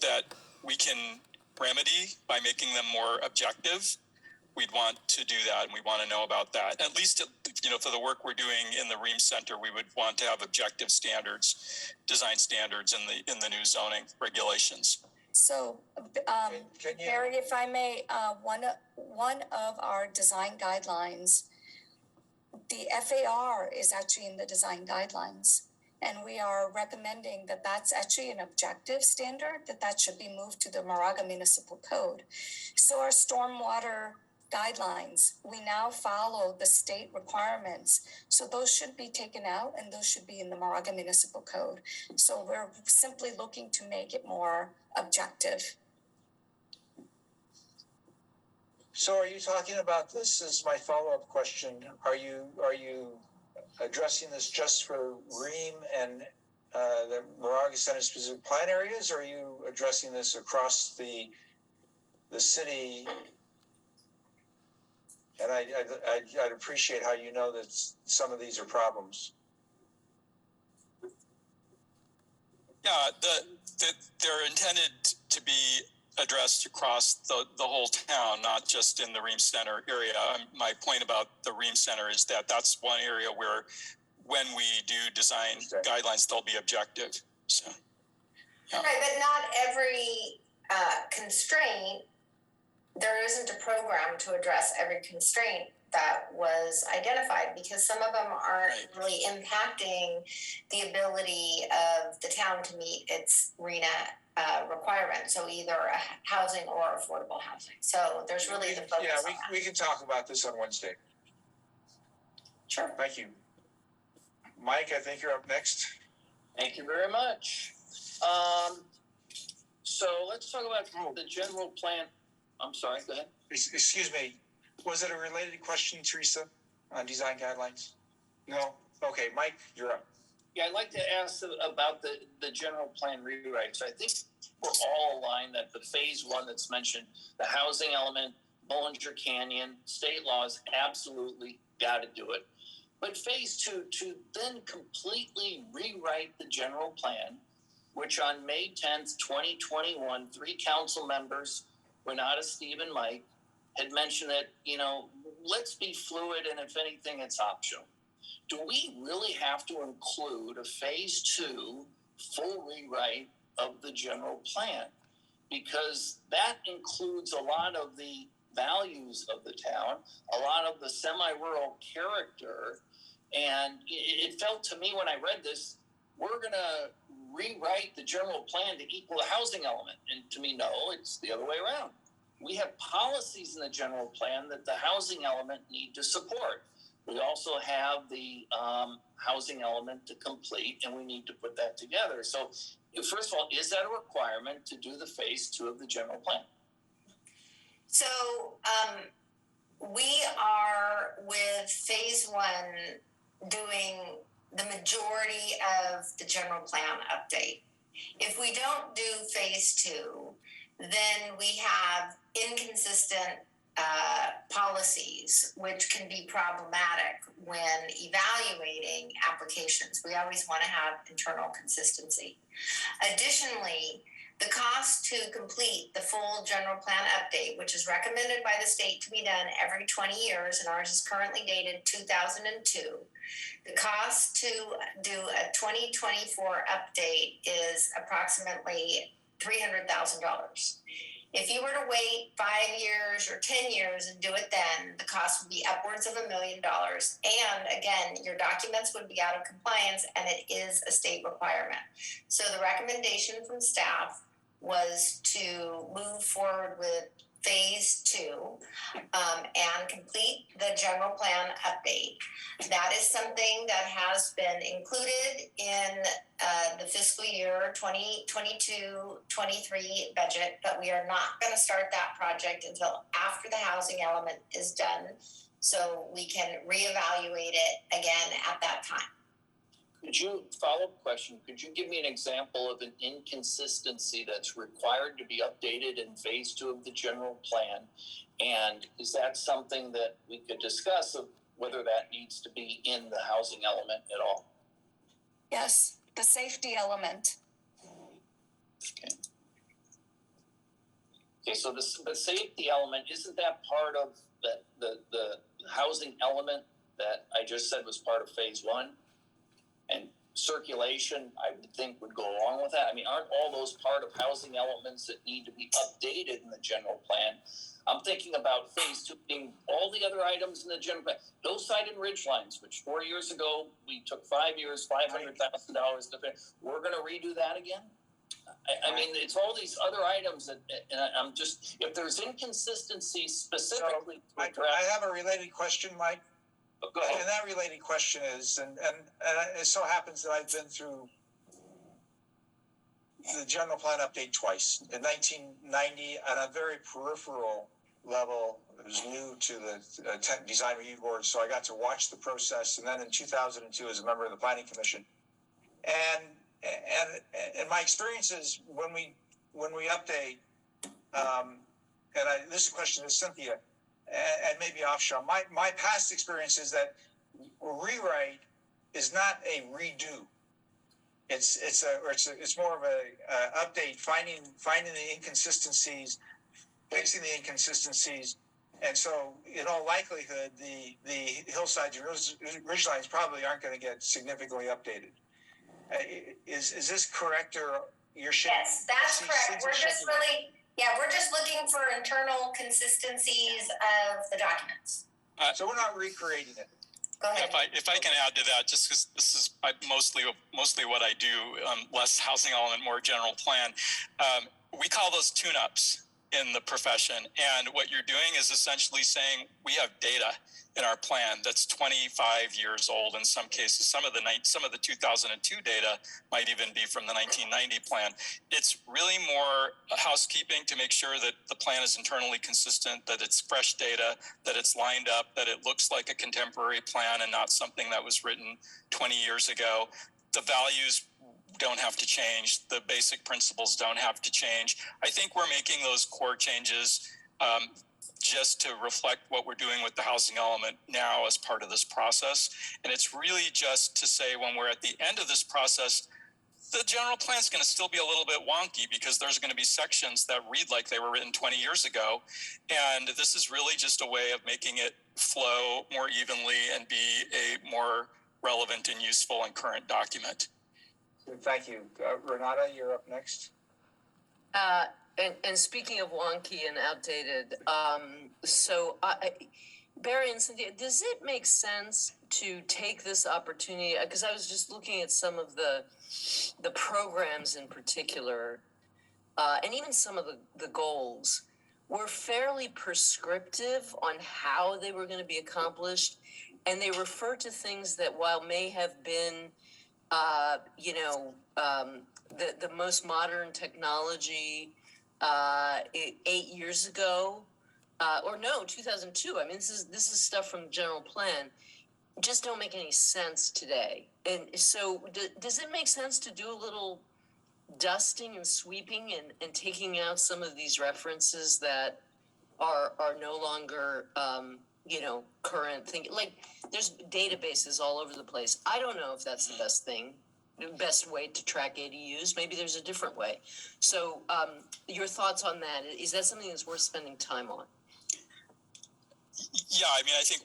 that we can remedy by making them more objective, we'd want to do that, and we want to know about that. At least, you know, for the work we're doing in the Ream Center, we would want to have objective standards, design standards in the new zoning regulations. So, Can you- Barry, if I may, one of our design guidelines, the FAR is actually in the design guidelines. And we are recommending that that's actually an objective standard, that should be moved to the Moraga Municipal Code. So our stormwater guidelines, we now follow the state requirements. So those should be taken out and those should be in the Moraga Municipal Code. So we're simply looking to make it more objective. So are you talking about, this is my follow-up question, are you addressing this just for Ream and the Moraga Center specific plan areas, or are you addressing this across the city? And I'd appreciate how you know that some of these are problems. Yeah, they're intended to be addressed across the whole town, not just in the Ream Center area. My point about the Ream Center is that that's one area where, when we do design guidelines, they'll be objective. So, yeah. Right, but not every constraint, there isn't a program to address every constraint that was identified, because some of them aren't really impacting the ability of the town to meet its RHNA requirement. So either a housing or affordable housing. So there's really the focus on that. We can talk about this on Wednesday. Sure. Thank you. Mike, I think you're up next. Thank you very much. So let's talk about the general plan. I'm sorry, go ahead. Excuse me, was it a related question, Teresa, on design guidelines? No? Okay, Mike, you're up. Yeah, I'd like to ask about the general plan rewrites. I think we're all aligned that the phase one that's mentioned, the housing element, Bollinger Canyon, state laws, absolutely got to do it. But phase two, to then completely rewrite the general plan, which on May 10th, 2021, 3 council members, Renata, Steve, and Mike, had mentioned that, you know, let's be fluid, and if anything, it's optional. Do we really have to include a phase two full rewrite of the general plan? Because that includes a lot of the values of the town, a lot of the semi-rural character. And it felt to me when I read this, we're going to rewrite the general plan to equal the housing element. And to me, no, it's the other way around. We have policies in the general plan that the housing element need to support. We also have the housing element to complete, and we need to put that together. So, first of all, is that a requirement to do the phase two of the general plan? So we are with phase one doing the majority of the general plan update. If we don't do phase two, then we have inconsistent policies, which can be problematic when evaluating applications. We always want to have internal consistency. Additionally, the cost to complete the full general plan update, which is recommended by the state to be done every 20 years, and ours is currently dated 2002, the cost to do a 2024 update is approximately $300,000. If you were to wait 5 years or 10 years and do it then, the cost would be upwards of $1 million. And again, your documents would be out of compliance, and it is a state requirement. So the recommendation from staff was to move forward with phase two and complete the general plan update. That is something that has been included in the fiscal year 2022-23 budget, but we are not going to start that project until after the housing element is done, so we can reevaluate it again at that time. Could you, follow-up question, could you give me an example of an inconsistency that's required to be updated in phase two of the general plan? And is that something that we could discuss of whether that needs to be in the housing element at all? Yes, the safety element. Okay. Okay, so the safety element, isn't that part of the housing element that I just said was part of phase one? And circulation, I would think would go along with that. I mean, aren't all those part of housing elements that need to be updated in the general plan? I'm thinking about phase two being all the other items in the general plan. Hillside and ridge lines, which 4 years ago, we took 5 years, $500,000 to finish. We're gonna redo that again? I mean, it's all these other items that, and I'm just, if there's inconsistencies specifically. I have a related question, Mike. Go ahead. And that related question is, and it so happens that I've been through the general plan update twice. In 1990, on a very peripheral level, it was new to the design review board, so I got to watch the process. And then in 2002, as a member of the planning commission, and my experiences when we update, this question is Cynthia, and maybe Afshan. My past experience is that rewrite is not a redo. It's more of a update, finding the inconsistencies, fixing the inconsistencies, and so in all likelihood, the hillsides and ridgelines probably aren't going to get significantly updated. Is this correct, or you're sharing? Yes, that's correct. We're just looking for internal consistencies of the documents. So we're not recreating it. Go ahead. If I can add to that, just because this is mostly what I do, less housing element, more general plan. We call those tune-ups in the profession, and what you're doing is essentially saying we have data in our plan that's 25 years old in some cases. Some of the 2002 data might even be from the 1990 plan. It's really more housekeeping to make sure that the plan is internally consistent, that it's fresh data, that it's lined up, that it looks like a contemporary plan and not something that was written 20 years ago. The values don't have to change. The basic principles don't have to change. I think we're making those core changes just to reflect what we're doing with the housing element now as part of this process. And it's really just to say when we're at the end of this process, the general plan is going to still be a little bit wonky because there's going to be sections that read like they were written 20 years ago. And this is really just a way of making it flow more evenly and be a more relevant and useful and current document. Thank you. Renata, you're up next. And speaking of wonky and outdated, Barry and Cynthia, does it make sense to take this opportunity? Because I was just looking at some of the programs in particular, and even some of the goals were fairly prescriptive on how they were going to be accomplished, and they refer to things that, while may have been the most modern technology 8 years ago, 2002. I mean, this is stuff from the general plan. Just don't make any sense today. And so, does it make sense to do a little dusting and sweeping and taking out some of these references that are no longer current thing? Like, there's databases all over the place. I don't know if that's the best way to track ADUs. Maybe there's a different way. So your thoughts on that? Is that something that's worth spending time on? Yeah, I mean, I think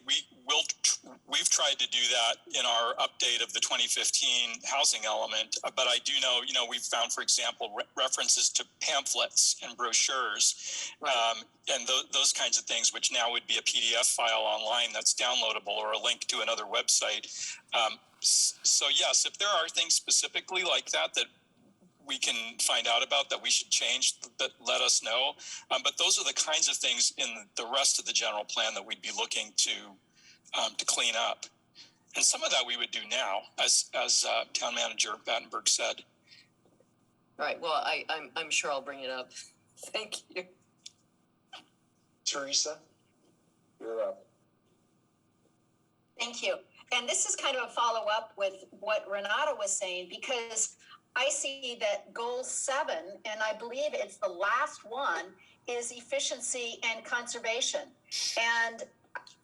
we've tried to do that in our update of the 2015 housing element. But I do know, we've found, for example, references to pamphlets and brochures, and those kinds of things, which now would be a PDF file online that's downloadable or a link to another website. So yes, if there are things specifically like that we can find out about that we should change, that let us know. But those are the kinds of things in the rest of the general plan that we'd be looking to clean up. And some of that we would do now, as Town Manager Battenberg said. Right. Well, I'm sure I'll bring it up. Thank you. Teresa, you're up. Thank you. And this is kind of a follow-up with what Renata was saying, because I see that goal 7, and I believe it's the last one, is efficiency and conservation. And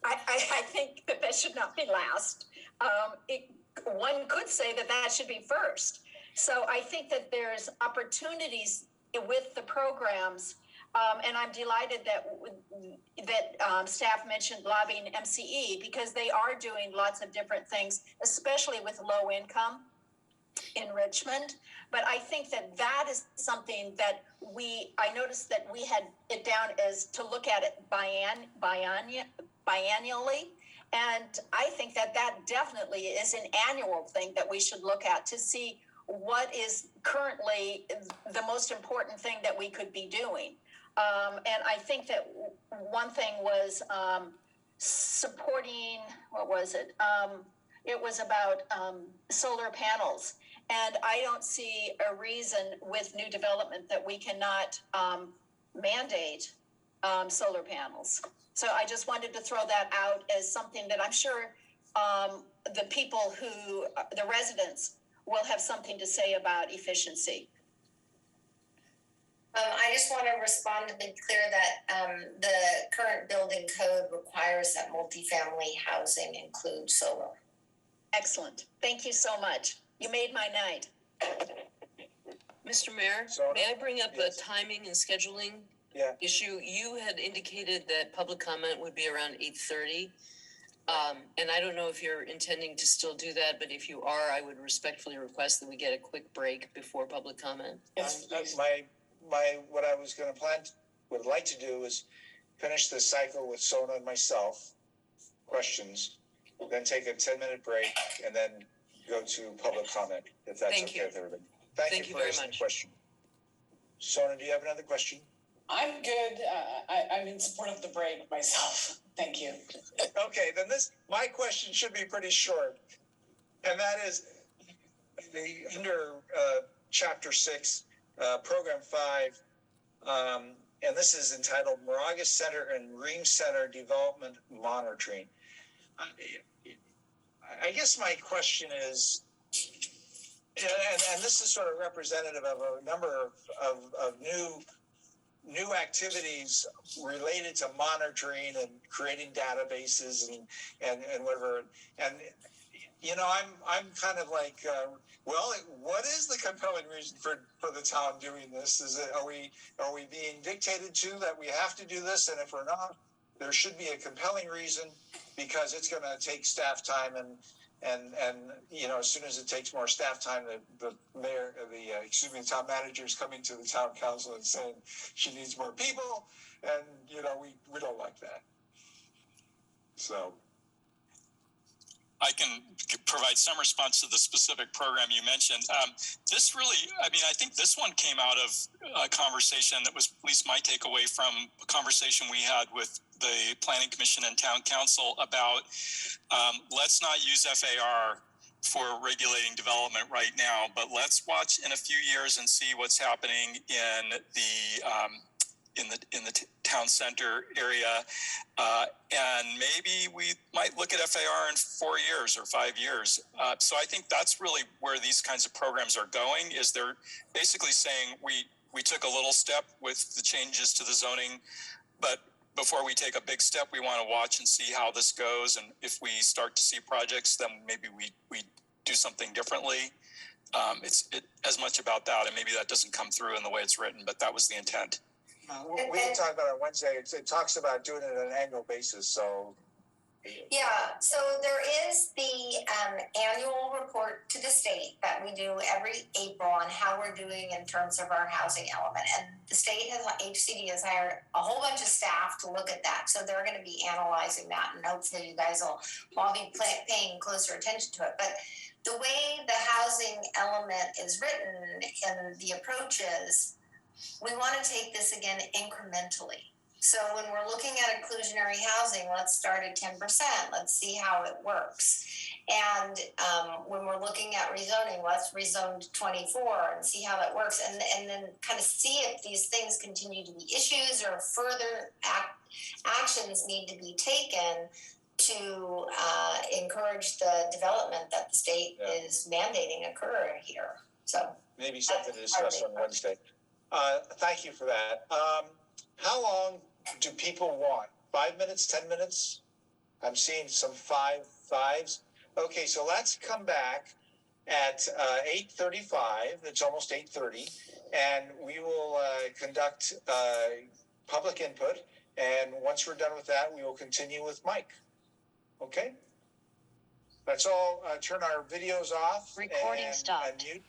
I think that should not be last. One could say that should be first. So I think that there's opportunities with the programs And I'm delighted that staff mentioned lobbying MCE because they are doing lots of different things, especially with low income in Richmond. But I think that is something that I noticed that we had it down as to look at it biannually. And I think that definitely is an annual thing that we should look at to see what is currently the most important thing that we could be doing. And I think that one thing was supporting, what was it? It was about solar panels. And I don't see a reason with new development that we cannot mandate solar panels. So I just wanted to throw that out as something that I'm sure the people the residents will have something to say about efficiency. I just want to respond to be clear that the current building code requires that multifamily housing include solar. Excellent. Thank you so much. You made my night. Mr. Mayor, So- may I bring up a Yes. timing and scheduling Yeah. issue? You had indicated that public comment would be around 8:30. And I don't know if you're intending to still do that, but if you are, I would respectfully request that we get a quick break before public comment. Yes, please. What I was would like to do is finish the cycle with Sona and myself, questions, then take a 10-minute break, and then go to public comment, if that's Thank okay you. with everybody. Thank Thank you you for very asking the much. question. Sona, do you have another question? I'm good. I'm in support of the break myself. Thank you. Okay, then my question should be pretty short. And that is under chapter 6, program 5, and this is entitled Moraga Center and Ream Center Development Monitoring. I guess my question is, and this is sort of representative of a number of new activities related to monitoring and creating databases and whatever. And I'm kind of like, what is the compelling reason for the town doing this? Are we being dictated to that we have to do this? And if we're not, there should be a compelling reason, because it's going to take staff time and as soon as it takes more staff time, the town manager is coming to the town council and saying she needs more people, and we don't like that. So I can provide some response to the specific program you mentioned. This really, I think this one came out of a conversation that was, at least my takeaway from a conversation we had with the Planning Commission and Town Council about let's not use FAR for regulating development right now, but let's watch in a few years and see what's happening in the town center area, and maybe we might look at FAR in 4 years or 5 years. So I think that's really where these kinds of programs are going. Is they're basically saying we took a little step with the changes to the zoning, but before we take a big step, we want to watch and see how this goes, and if we start to see projects, then maybe we do something differently. It's as much about that, and maybe that doesn't come through in the way it's written, but that was the intent. we can talk about it on Wednesday. It talks about doing it on an annual basis. So Yeah, so there is the annual report to the state that we do every April on how we're doing in terms of our housing element. And the HCD has hired a whole bunch of staff to look at that. So they're going to be analyzing that, and hopefully you guys will all be paying closer attention to it. But the way the housing element is written and the approach is, we want to take this again incrementally. So when we're looking at inclusionary housing, let's start at 10%. Let's see how it works. And when we're looking at rezoning, let's rezone to 24 and see how that works. And then kind of see if these things continue to be issues or further actions need to be taken to encourage the development that the state is mandating occur here. So maybe something to discuss on Wednesday. Thank you for that. How long do people want? 5 minutes, 10 minutes? I'm seeing some fives. Okay, so let's come back at 8:35. It's almost 8:30, and we will conduct public input. And once we're done with that, we will continue with Mike. Okay? That's all. Turn our videos off. Recording and stopped. Unmute.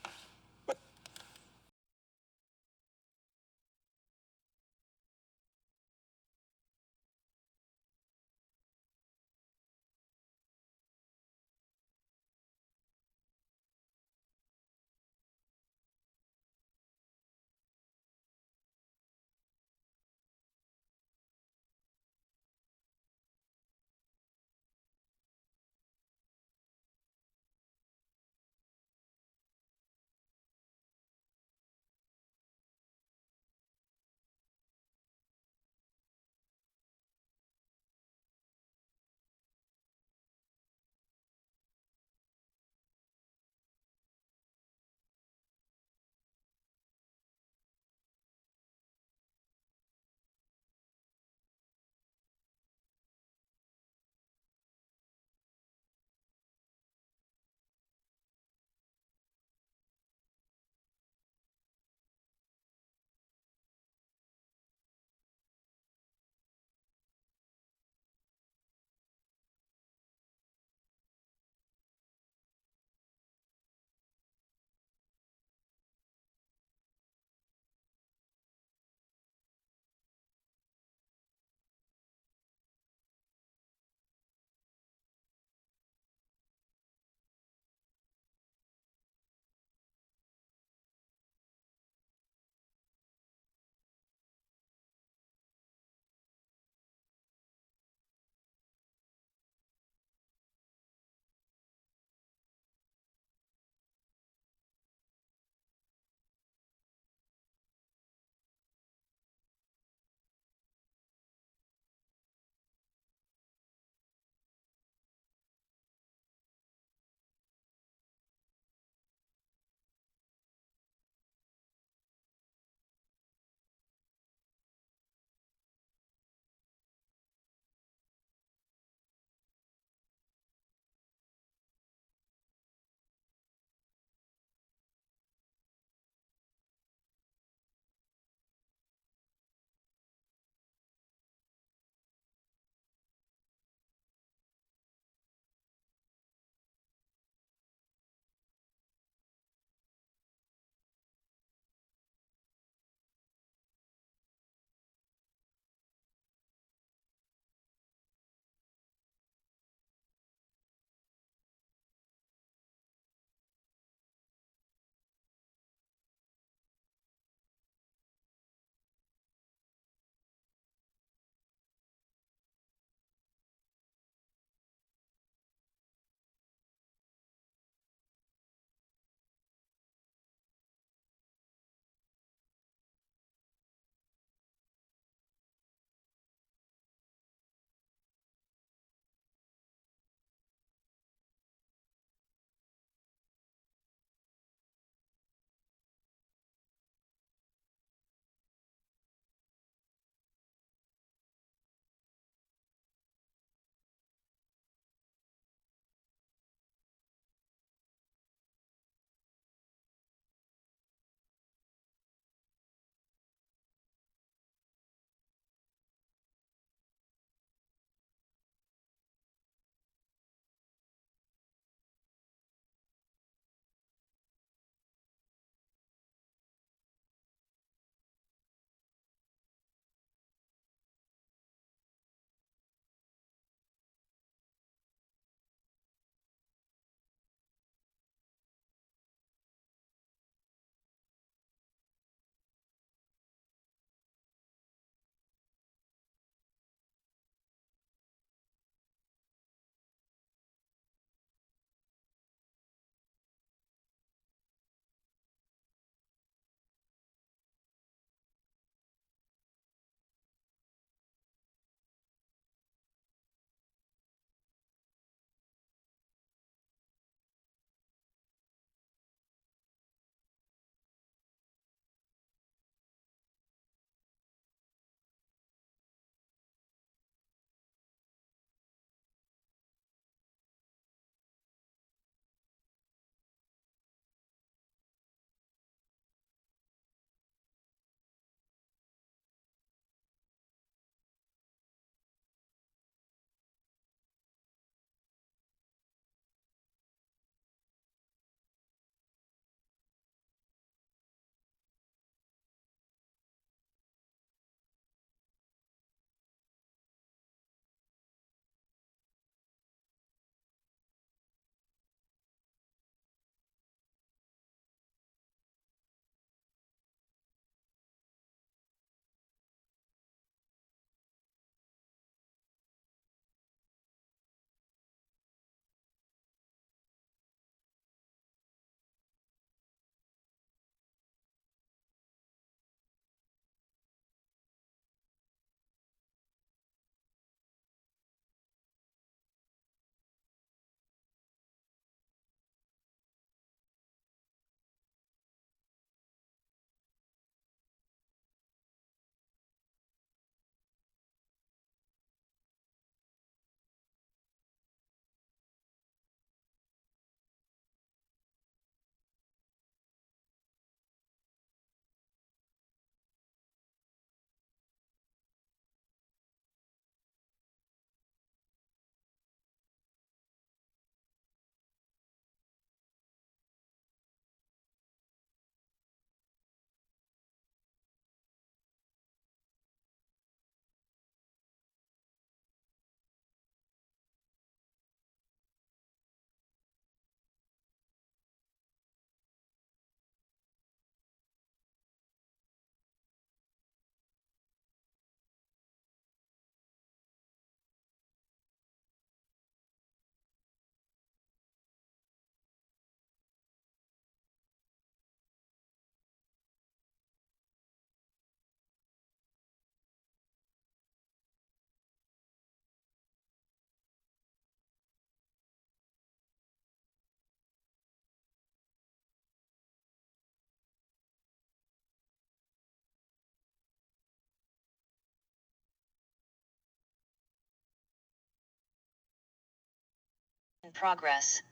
In progress.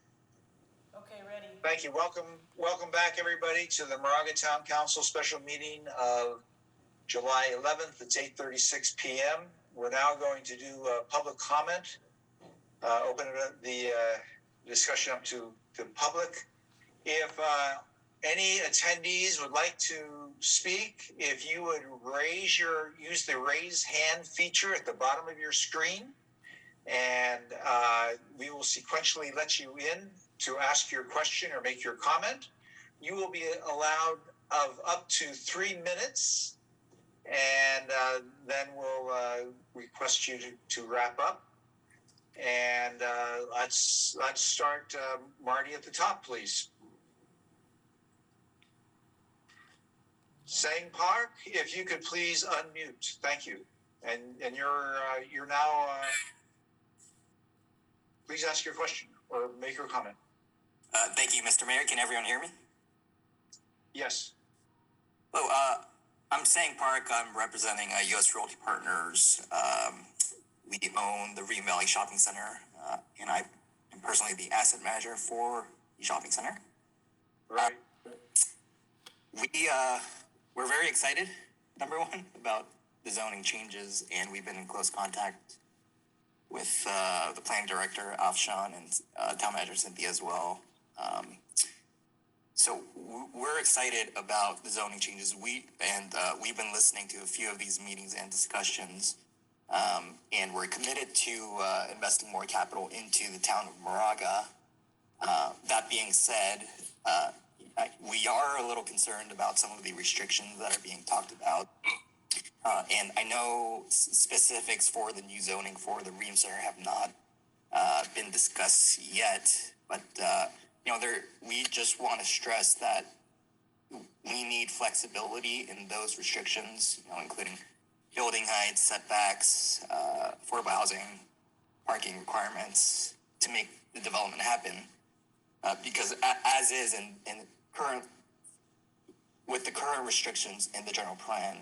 Okay, ready. Thank you. Welcome back, everybody, to the Moraga Town Council special meeting of July 11th. It's 8:36 p.m. We're now going to do public comment. Open the discussion up to the public. If any attendees would like to speak, if you would use the raise hand feature at the bottom of your screen, and we will sequentially let you in to ask your question or make your comment. You will be allowed of up to 3 minutes, and then we'll request you to wrap up. And let's start, Marty, at the top, please. Sang Park, if you could please unmute. Thank you. And you're now. Please ask your question or make your comment. Thank you, Mr. Mayor. Can everyone hear me? Yes. Hello, I'm Sang Park. I'm representing U.S. Realty Partners. We own the Green Valley Shopping Center, and I am personally the asset manager for the shopping center. Right. We're very excited, number one, about the zoning changes, and we've been in close contact with the planning director, Afshan, and town manager Cynthia as well. So we're excited about the zoning changes. We've been listening to a few of these meetings and discussions, and we're committed to investing more capital into the town of Moraga. That being said, we are a little concerned about some of the restrictions that are being talked about. And I know specifics for the new zoning for the Ream Center have not been discussed yet, but we just want to stress that we need flexibility in those restrictions, including building heights, setbacks, affordable housing, parking requirements to make the development happen. Because as is with the current restrictions in the general plan,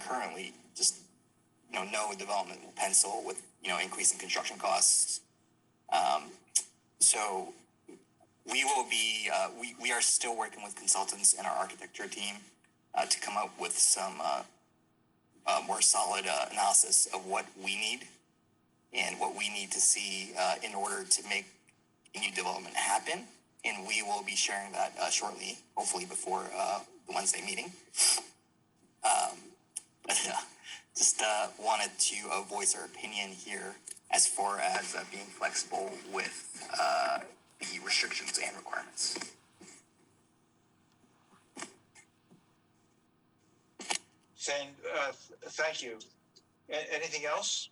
currently just no development will pencil with increasing construction costs. So we will be we are still working with consultants in our architecture team to come up with some more solid analysis of what we need and what we need to see in order to make a new development happen. And we will be sharing that shortly, hopefully before the Wednesday meeting. Just wanted to voice our opinion here as far as being flexible with the restrictions and requirements. Thank you. Anything else?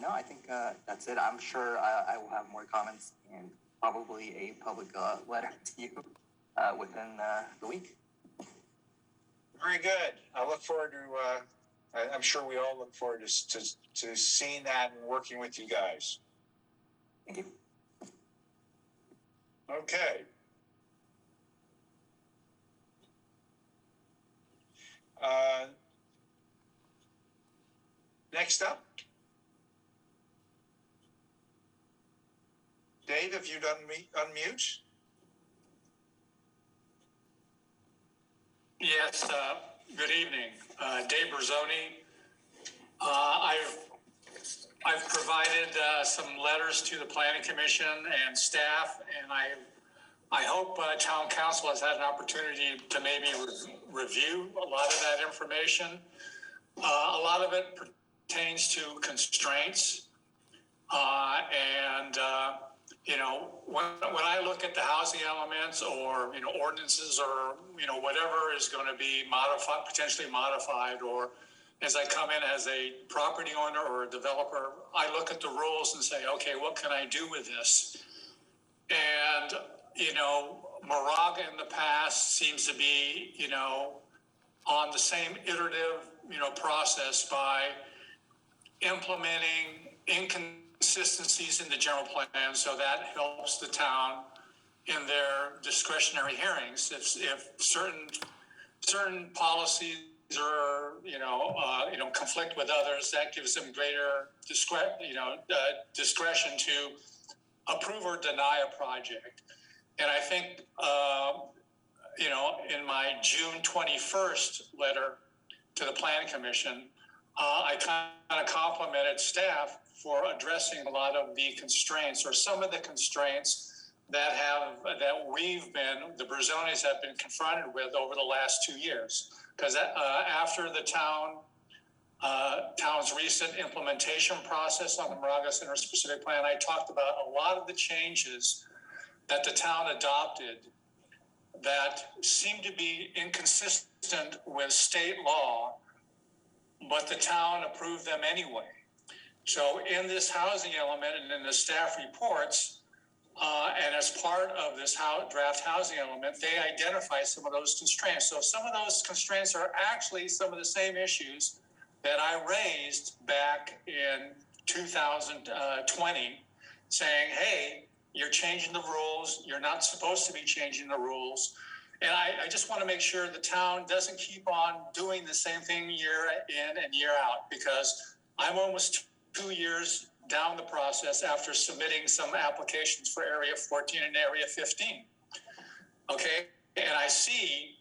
No, I think that's it. I'm sure I will have more comments and probably a public letter to you within the week. Very good. I look forward to, I'm sure we all look forward to seeing that and working with you guys. Thank you. Okay. Next up, Dave, if you'd unmute. Yes, good evening. Dave Berzoni. I've provided some letters to the Planning Commission and staff, and I hope Town Council has had an opportunity to maybe review a lot of that information. A lot of it pertains to constraints, when I look at the housing elements or ordinances or whatever is going to be modified, potentially modified, or as I come in as a property owner or a developer, I look at the rules and say, okay, what can I do with this? And Moraga in the past seems to be on the same iterative process by implementing inconsistencies in the general plan, so that helps the town in their discretionary hearings. If certain policies are, conflict with others, that gives them greater discretion to approve or deny a project. And I think, in my June 21st letter to the Planning Commission, I kind of complimented staff for addressing a lot of the constraints, or some of the constraints that the Brazonis have been confronted with over the last 2 years. Because after the town's recent implementation process on the Moraga Center specific plan, I talked about a lot of the changes that the town adopted that seemed to be inconsistent with state law, but the town approved them anyway. So in this housing element and in the staff reports, and as part of this draft housing element, they identify some of those constraints. So some of those constraints are actually some of the same issues that I raised back in 2020, saying, hey, you're changing the rules. You're not supposed to be changing the rules. And I just want to make sure the town doesn't keep on doing the same thing year in and year out, because I'm almost 2 years down the process after submitting some applications for Area 14 and Area 15. Okay, and I see,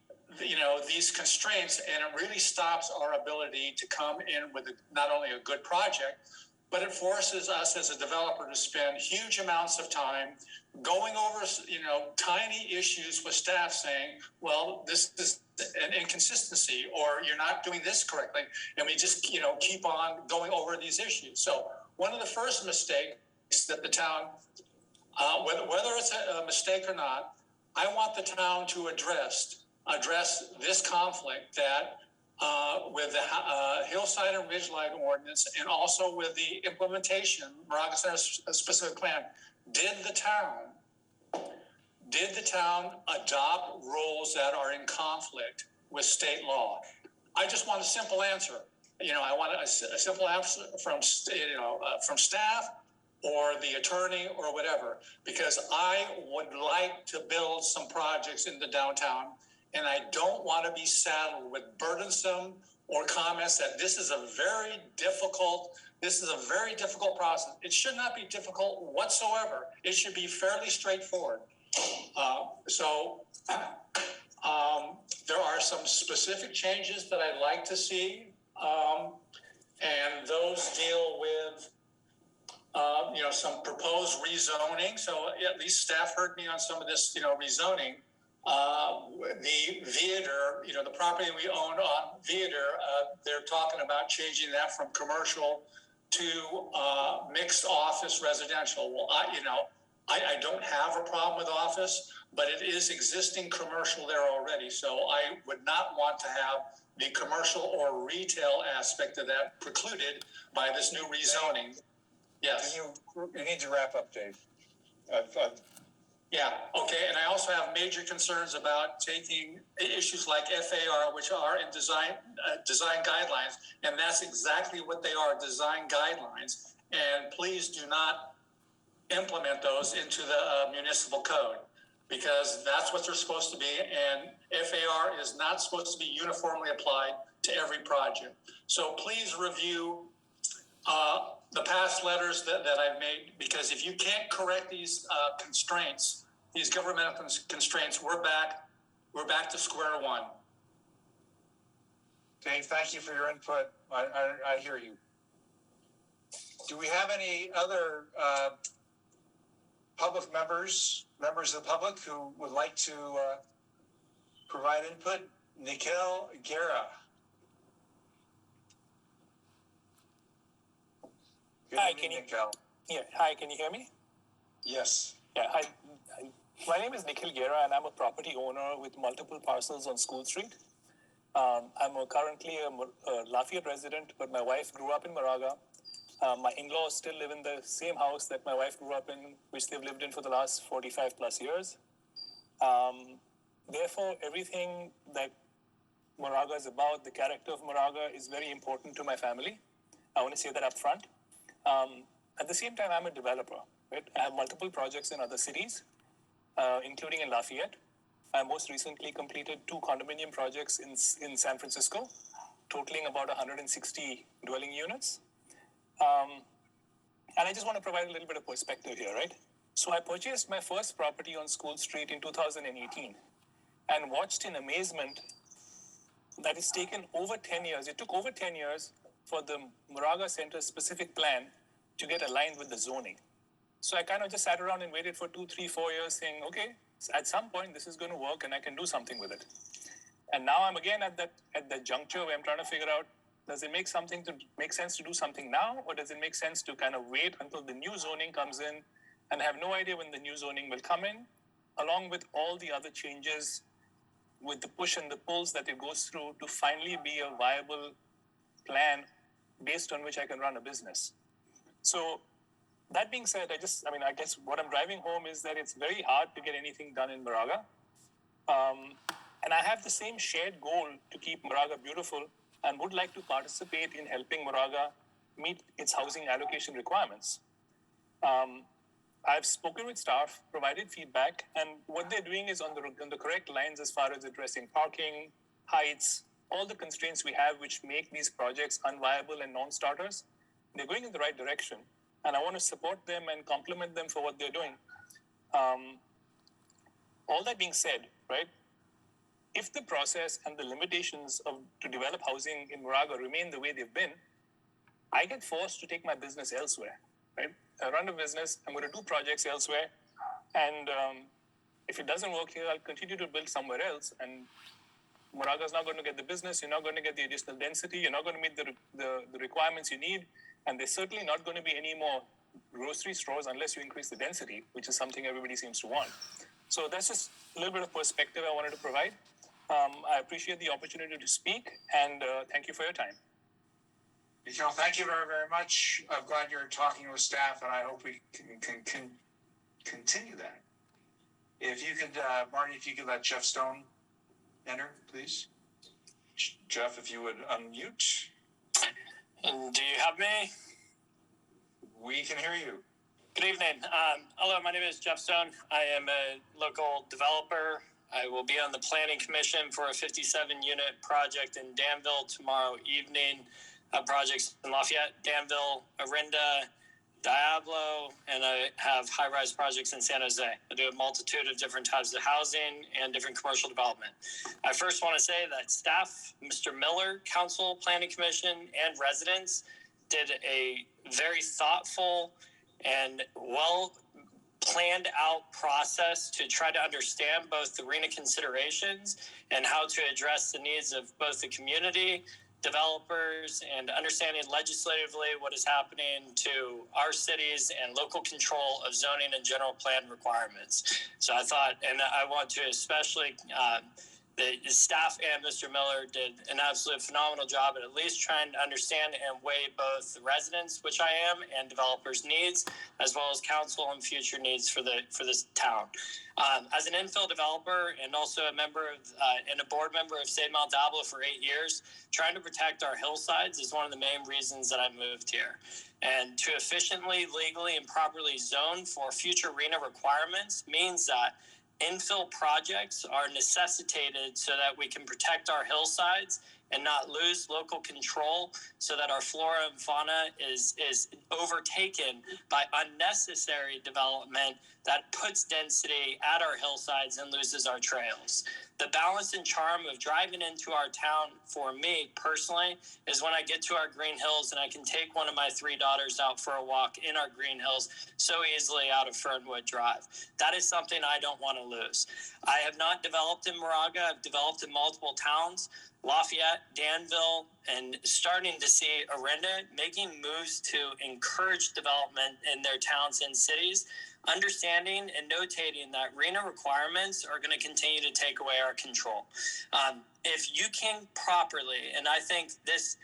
these constraints, and it really stops our ability to come in with not only a good project, but it forces us as a developer to spend huge amounts of time going over, tiny issues with staff saying, well, this is an inconsistency, or you're not doing this correctly. And we just, keep on going over these issues. So one of the first mistakes that the town, whether it's a mistake or not, I want the town to address this conflict that with the Hillside and Ridgeline ordinance, and also with the implementation, Moraga Center specific plan, did the town adopt rules that are in conflict with state law? I just want a simple answer. I want a simple answer from staff or the attorney or whatever, because I would like to build some projects in the downtown, and I don't want to be saddled with burdensome or comments that this is a very difficult process. It should not be difficult whatsoever. It should be fairly straightforward. There are some specific changes that I'd like to see, and those deal with some proposed rezoning. So at least staff heard me on some of this, rezoning. The theater, the property we own on theater, they're talking about changing that from commercial to mixed office residential. Well, I don't have a problem with office, but it is existing commercial there already. So I would not want to have the commercial or retail aspect of that precluded by this new rezoning. Yes. You need to wrap up, Dave. Yeah, okay, and I also have major concerns about taking issues like FAR, which are in design guidelines, and that's exactly what they are, design guidelines. And please do not implement those into the municipal code, because that's what they're supposed to be, and FAR is not supposed to be uniformly applied to every project. So please review the past letters that I've made, because if you can't correct these constraints, these governmental constraints, we're back to square one. Dave, thank you for your input. I hear you. Do we have any other public members of the public who would like to provide input? Nikhil Guerra. Hi, can you hear me? Yes. Yeah, hi. My name is Nikhil Guerra, and I'm a property owner with multiple parcels on School Street. I'm currently a Lafayette resident, but my wife grew up in Moraga. My in-laws still live in the same house that my wife grew up in, which they've lived in for the last 45 plus years. Therefore, everything that Moraga is about, the character of Moraga, is very important to my family. I want to say that up front. At the same time, I'm a developer. Right? I have multiple projects in other cities, including in Lafayette. I most recently completed 2 condominium projects in San Francisco. totaling about 160 dwelling units. And I just want to provide a little bit of perspective here, right? So I purchased my first property on School Street in 2018 and watched in amazement that it's taken over 10 years. It took over 10 years for the Moraga Center specific plan to get aligned with the zoning. So I kind of just sat around and waited for 2, 3, 4 years saying, okay, at some point this is going to work and I can do something with it. And now I'm again at that juncture where I'm trying to figure out, does it make sense to do something now, or does it make sense to kind of wait until the new zoning comes in and have no idea when the new zoning will come in, along with all the other changes with the push and the pulls that it goes through to finally be a viable plan based on which I can run a business. So that being said, I guess what I'm driving home is that it's very hard to get anything done in Moraga. And I have the same shared goal to keep Moraga beautiful and would like to participate in helping Moraga meet its housing allocation requirements. I've spoken with staff, provided feedback, and what they're doing is on the correct lines as far as addressing parking, heights, all the constraints we have which make these projects unviable and non-starters. They're going in the right direction, and I want to support them and compliment them for what they're doing. All that being said, right, if the process and the limitations to develop housing in Moraga remain the way they've been, I get forced to take my business elsewhere, right? I run a business, I'm going to do projects elsewhere, and if it doesn't work here, I'll continue to build somewhere else, and Moraga's not going to get the business, you're not going to get the additional density, you're not going to meet the requirements you need, and there's certainly not going to be any more grocery stores unless you increase the density, which is something everybody seems to want. So that's just a little bit of perspective I wanted to provide. I appreciate the opportunity to speak, and thank you for your time. Nikhil, thank you very, very much. I'm glad you're talking with staff, and I hope we can continue that. If you could, Marty, if you could let Jeff Stone enter, please. Jeff, if you would unmute. And do you have me? We can hear you. Good evening. Hello, my name is Jeff Stone. I am a local developer. I will be on the planning commission for a 57-unit project in Danville tomorrow evening. Projects in Lafayette, Danville, Orinda, Diablo, and I have high-rise projects in San Jose. I do a multitude of different types of housing and different commercial development. I first want to say that staff, Mr. Miller, council, planning commission, and residents did a very thoughtful and well-planned out process to try to understand both the RHNA considerations and how to address the needs of both the community, developers, and understanding legislatively what is happening to our cities and local control of zoning and general plan requirements. So I thought, and I want to especially, the staff and Mr. Miller did an absolute phenomenal job at least trying to understand and weigh both the residents, which I am, and developers' needs, as well as council and future needs for this town. As an infill developer and also a member of and a board member of Save Mount Diablo for 8 years, trying to protect our hillsides is one of the main reasons that I moved here. And to efficiently, legally, and properly zone for future RHNA requirements means that infill projects are necessitated so that we can protect our hillsides and not lose local control, so that our flora and fauna is overtaken by unnecessary development that puts density at our hillsides and loses our trails. The balance and charm of driving into our town for me personally is when I get to our green hills and I can take one of my 3 daughters out for a walk in our green hills so easily out of Fernwood Drive. That is something I don't want to lose. I have not developed in Moraga. I've developed in multiple towns, Lafayette, Danville, and starting to see Orinda making moves to encourage development in their towns and cities, understanding and notating that RHNA requirements are going to continue to take away our control. If you can properly, and I think this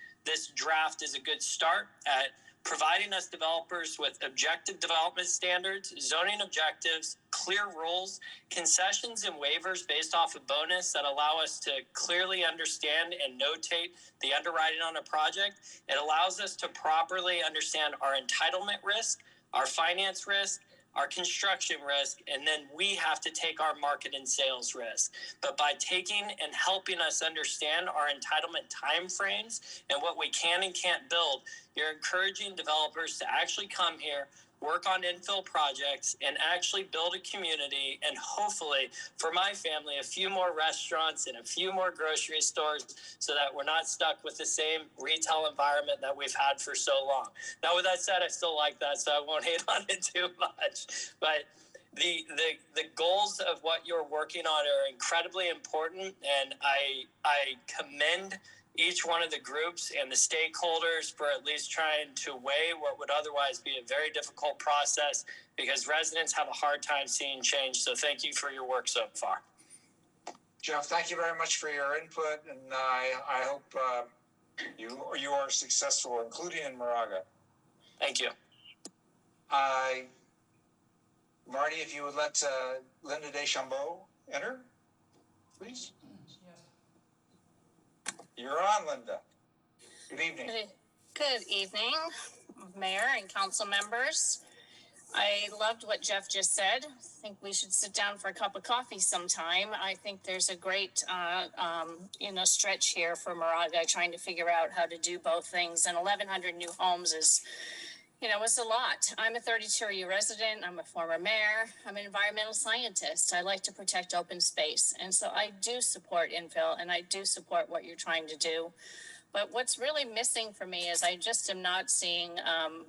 draft is a good start at providing us developers with objective development standards, zoning objectives, clear rules, concessions and waivers based off of bonus that allow us to clearly understand and notate the underwriting on a project. It allows us to properly understand our entitlement risk, our finance risk, our construction risk, and then we have to take our market and sales risk. But by taking and helping us understand our entitlement timeframes and what we can and can't build, you're encouraging developers to actually come here, work on infill projects, and actually build a community, and hopefully for my family, a few more restaurants and a few more grocery stores, so that we're not stuck with the same retail environment that we've had for so long. Now, with that said, I still like that, so I won't hate on it too much. But the goals of what you're working on are incredibly important, and I commend each one of the groups and the stakeholders for at least trying to weigh what would otherwise be a very difficult process, because residents have a hard time seeing change. So thank you for your work so far. Jeff, thank you very much for your input, and I hope you are successful, including in Moraga. Thank you. Marty, if you would let Linda Deschambault enter, please. You're on, Linda. Good evening. Good evening, Mayor and council members. I loved what Jeff just said. I think we should sit down for a cup of coffee sometime. I think there's a great, stretch here for Moraga, trying to figure out how to do both things. And 1,100 new homes is, it's a lot. I'm a 32-year resident. I'm a former mayor. I'm an environmental scientist. I like to protect open space. And so I do support infill, and I do support what you're trying to do. But what's really missing for me is I just am not seeing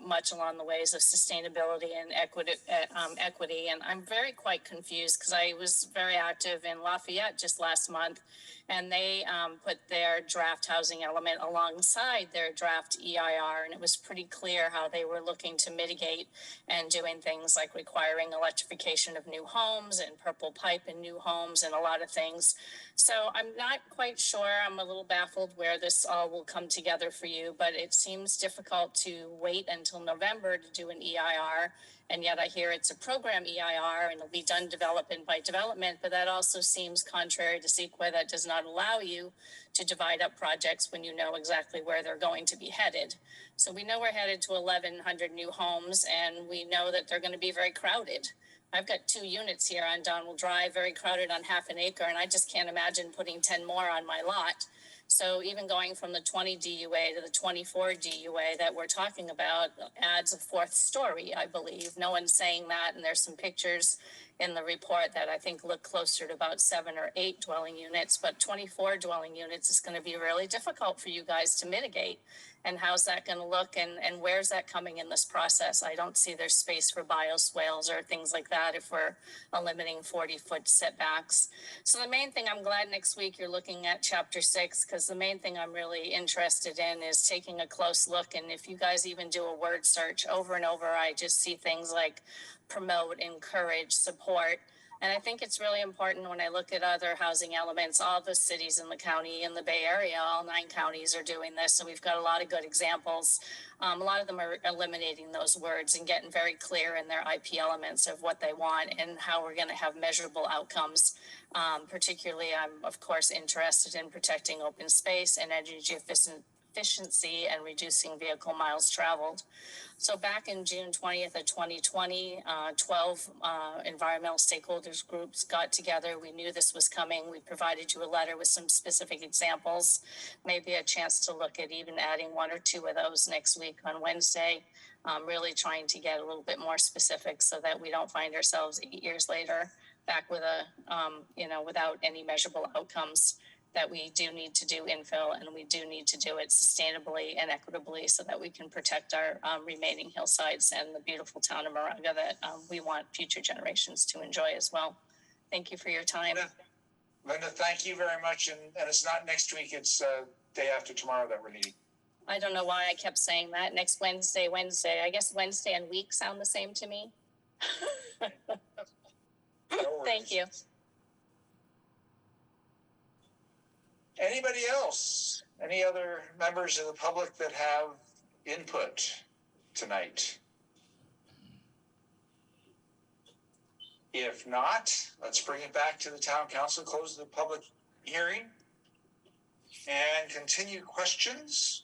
much along the ways of sustainability and equity. And I'm quite confused, because I was very active in Lafayette just last month, and they put their draft housing element alongside their draft EIR. And it was pretty clear how they were looking to mitigate and doing things like requiring electrification of new homes and purple pipe in new homes and a lot of things. So I'm not quite sure. I'm a little baffled where this all will come together for you, but it seems difficult to wait until November to do an EIR. And yet I hear it's a program EIR and it'll be done development by development, but that also seems contrary to CEQA, that does not allow you to divide up projects when you know exactly where they're going to be headed. So we know we're headed to 1,100 new homes, and we know that they're going to be very crowded. I've got 2 units here on Donald Drive, very crowded on half an acre, and I just can't imagine putting 10 more on my lot. So even going from the 20 DUA to the 24 DUA that we're talking about adds a 4th story, I believe. No one's saying that, and there's some pictures in the report that I think look closer to about 7 or 8 dwelling units, but 24 dwelling units is going to be really difficult for you guys to mitigate. And how's that going to look, and where's that coming in this process? I don't see there's space for bioswales or things like that if we're limiting 40-foot setbacks. So the main thing, I'm glad next week you're looking at Chapter 6, because the main thing I'm really interested in is taking a close look. And if you guys even do a word search over and over, I just see things like promote, encourage, support. And I think it's really important when I look at other housing elements, all the cities in the county, in the Bay Area, all 9 counties are doing this. So we've got a lot of good examples. A lot of them are eliminating those words and getting very clear in their IP elements of what they want and how we're going to have measurable outcomes. Particularly, I'm, of course, interested in protecting open space and energy efficiency and reducing vehicle miles traveled. So back in June 20th of 2020, 12 environmental stakeholders groups got together. We knew this was coming. We provided you a letter with some specific examples, maybe a chance to look at even adding 1 or 2 of those next week on Wednesday, really trying to get a little bit more specific so that we don't find ourselves 8 years later back with without any measurable outcomes. That we do need to do infill, and we do need to do it sustainably and equitably so that we can protect our remaining hillsides and the beautiful town of Moraga that we want future generations to enjoy as well. Thank you for your time. Linda, thank you very much. And it's not next week, it's day after tomorrow that we're meeting. I don't know why I kept saying that. Next Wednesday. I guess Wednesday and week sound the same to me. Thank you. Anybody else? Any other members of the public that have input tonight? If not, let's bring it back to the town council, close the public hearing, and continue questions.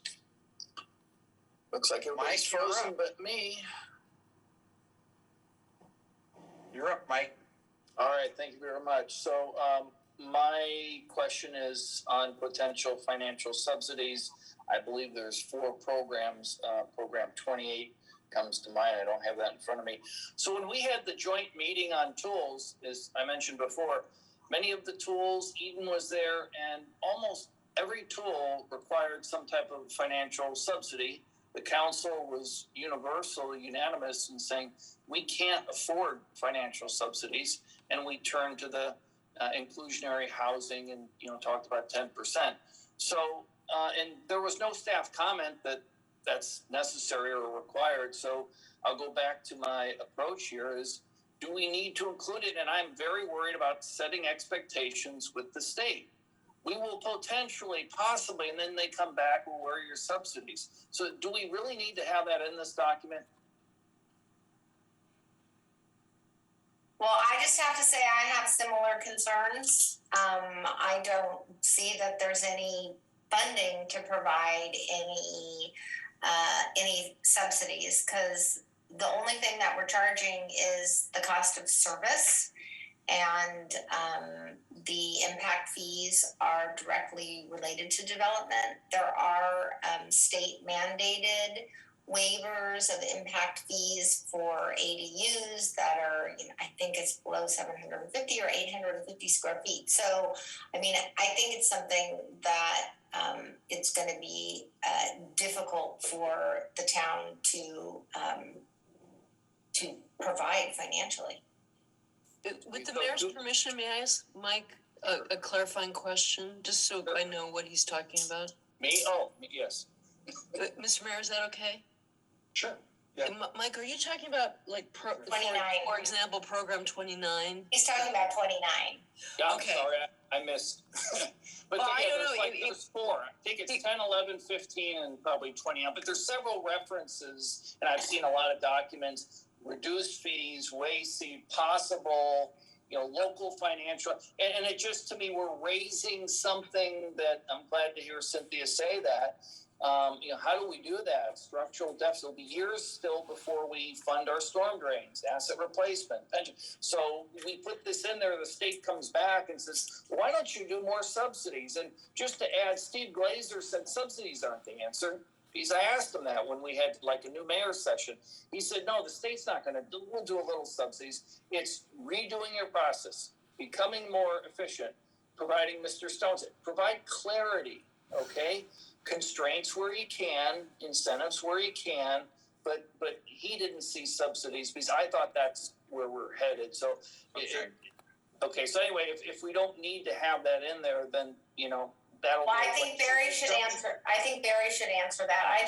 Looks like everybody's frozen but me. You're up, Mike. All right, thank you very much. So, my question is on potential financial subsidies. I believe there's 4 programs. Program 28 comes to mind. I don't have that in front of me. So when we had the joint meeting on tools, as I mentioned before, many of the tools, Eden was there, and almost every tool required some type of financial subsidy. The council was universally unanimous in saying we can't afford financial subsidies, and we turned to the inclusionary housing and talked about 10%. So and there was no staff comment that that's necessary or required. So I'll go back to my approach here: is do we need to include it? And I'm very worried about setting expectations with the state. We will potentially, possibly, and then they come back, well, where are your subsidies? So do we really need to have that in this document? Well, I just have to say I have similar concerns. I don't see that there's any funding to provide any subsidies, because the only thing that we're charging is the cost of service, and the impact fees are directly related to development. There are state mandated waivers of impact fees for ADUs that are, I think it's below 750 or 850 square feet. So, I mean, I think it's something that it's going to be difficult for the town to provide financially. With the mayor's permission, may I ask Mike a clarifying question, just so I know what he's talking about? Me? Oh, yes. Mr. Mayor, is that okay? Sure. Yeah. Mike, are you talking about like 29. For example, program 29? He's talking about 29. Yeah, I'm Okay. sorry, I missed. But Well, I don't there's know, there's 4. I think it's 10, 11, 15, and probably 20. But there's several references, and I've seen a lot of documents: reduced fees, WACI, possible, local financial. And it just, to me, we're raising something that I'm glad to hear Cynthia say that. How do we do that? Structural deficit will be years still before we fund our storm drains, asset replacement, pension. So we put this in there, the state comes back and says, why don't you do more subsidies? And just to add, Steve Glazer said subsidies aren't the answer. Because I asked him that when we had like a new mayor's session. He said, no, the state's not going to do, we'll do a little subsidies. It's redoing your process, becoming more efficient, providing, Mr. Stone said, provide clarity, okay? Constraints where you can, incentives where you can, but he didn't see subsidies, because I thought that's where we're headed. So, okay. So anyway, if we don't need to have that in there, then that'll. Well, I think Barry should answer. I think Barry should answer that. I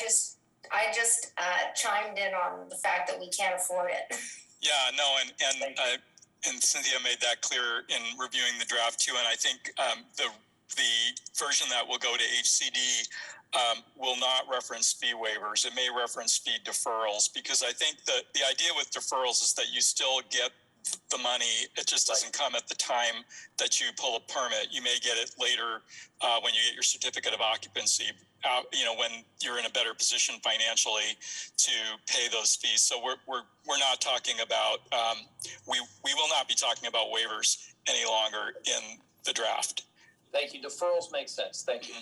just chimed in on the fact that we can't afford it. Yeah, no, and Cynthia made that clear in reviewing the draft too. And I think the version that will go to HCD will not reference fee waivers. It may reference fee deferrals, because I think that the idea with deferrals is that you still get the money. It just doesn't come at the time that you pull a permit. You may get it later when you get your certificate of occupancy, when you're in a better position financially to pay those fees. So we're not talking about, we will not be talking about waivers any longer in the draft. Thank you. Deferrals make sense. Thank you.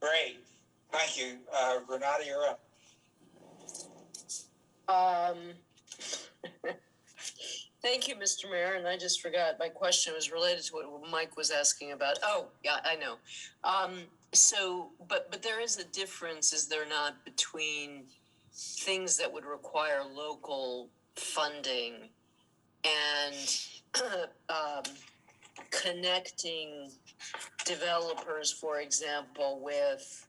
Great. Thank you. Renata, you're up. Thank you, Mr. Mayor, and I just forgot, my question was related to what Mike was asking about. Oh, yeah, I know. But there is a difference, is there not, between things that would require local funding and connecting developers, for example, with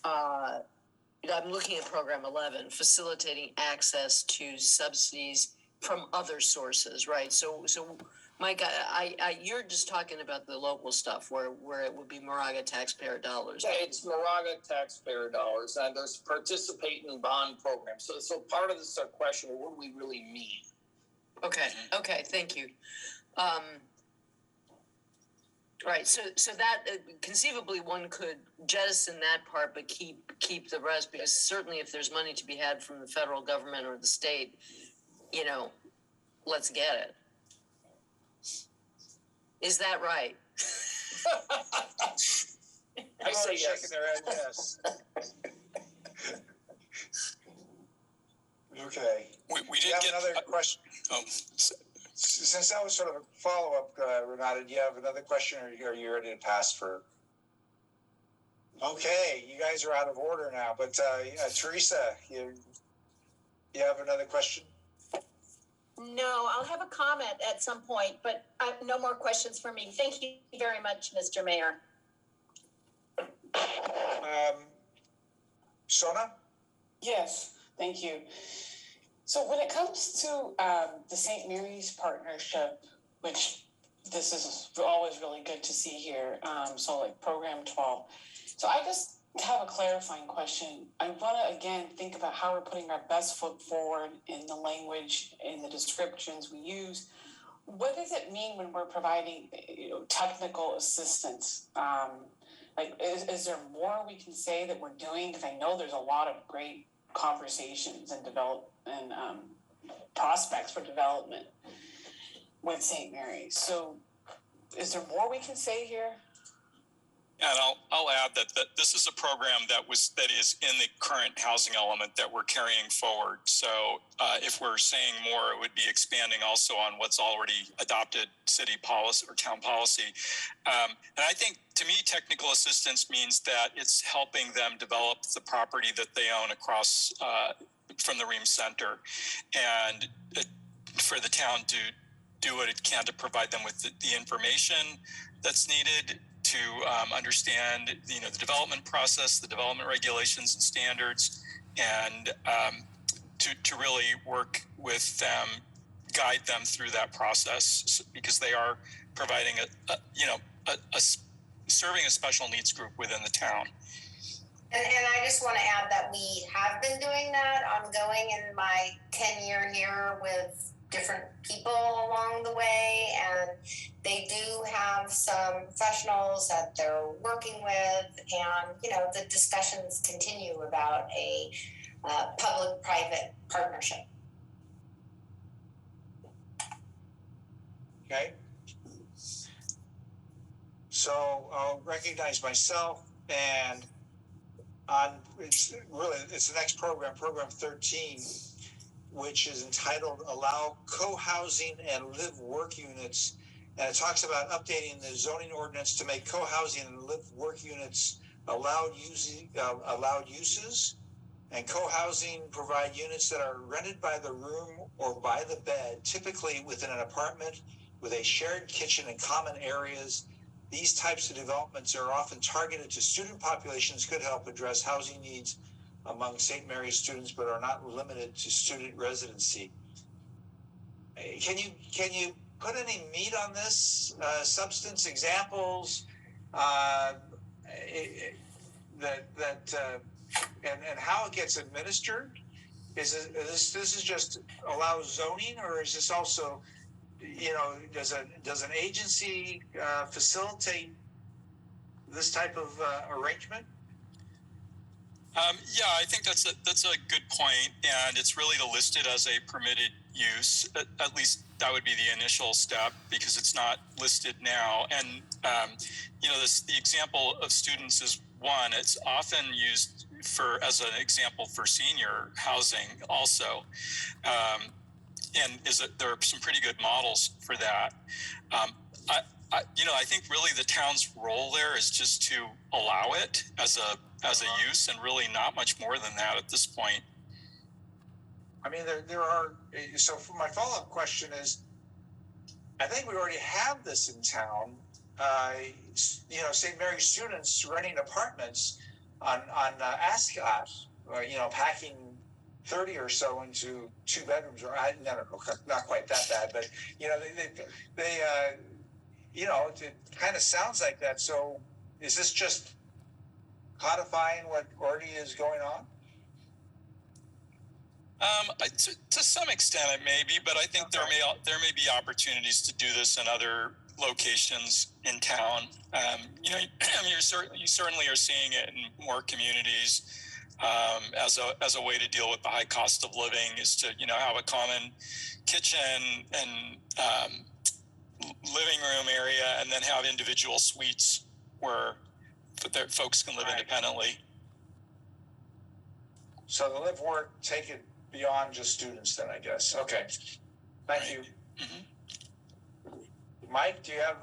I'm looking at program 11, facilitating access to subsidies from other sources, right? So Mike, you're just talking about the local stuff where it would be Moraga taxpayer dollars. Yeah, it's Moraga taxpayer dollars, and there's participating bond programs. So part of this is our question: what do we really mean? Okay, thank you. Right, so that conceivably one could jettison that part, but keep the rest, because certainly if there's money to be had from the federal government or the state, let's get it. Is that right? I say yes. Shaking their head yes. Okay. We Do did you have get another question? Since that was sort of a follow-up, Renata, do you have another question, or are you ready to pass for? Okay, you guys are out of order now, but Teresa, you have another question? No, I'll have a comment at some point, but no more questions for me. Thank you very much, Mr. Mayor. Sona? Yes, thank you. So when it comes to the St. Mary's partnership, which this is always really good to see here, so like Program 12. So I just have a clarifying question. I want to again think about how we're putting our best foot forward in the language, in the descriptions we use. What does it mean when we're providing technical assistance? Is there more we can say that we're doing? Because I know there's a lot of great conversations and prospects for development with St. Mary's. So is there more we can say here? And I'll add that this is a program that is in the current housing element that we're carrying forward. So if we're saying more, it would be expanding also on what's already adopted city policy or town policy. And I think, to me, technical assistance means that it's helping them develop the property that they own across from the Ream Center, and for the town to do what it can to provide them with the information that's needed to understand, the development process, the development regulations and standards, and to really work with them, guide them through that process, because they are providing serving a special needs group within the town. And I just want to add that we have been doing that ongoing in my tenure here with different people along the way, and they do have some professionals that they're working with, and the discussions continue about a public-private partnership. Okay. So I'll recognize myself, and it's the next program 13, which is entitled Allow Co-Housing and Live-Work Units. And it talks about updating the zoning ordinance to make co-housing and live-work units allowed uses. And co-housing provide units that are rented by the room or by the bed, typically within an apartment with a shared kitchen and common areas. These types of developments are often targeted to student populations, could help address housing needs among St. Mary's students, but are not limited to student residency. Can you put any meat on this? Substance examples, and how it gets administered? This is just allow zoning, or is this also, does an agency facilitate this type of arrangement? Yeah, I think that's a good point, and it's really listed as a permitted use. At least that would be the initial step, because it's not listed now. And the example of students is one. It's often used as an example for senior housing also, and there are some pretty good models for that. I think really the town's role there is just to allow it as a use, and really not much more than that at this point. I mean, there are. So for my follow-up question is, I think we already have this in town. St. Mary's students renting apartments on Ascot, packing 30 or so into 2 bedrooms, or not quite that bad, but it kind of sounds like that. So is this just codifying what already is going on? To some extent, it may be, but I think there may be opportunities to do this in other locations in town. You certainly are seeing it in more communities. as a way to deal with the high cost of living is to, have a common kitchen and living room area, and then have individual suites where folks can live independently. So the live work, take it beyond just students then, I guess. Okay. Thank you. Mm-hmm. Mike, do you have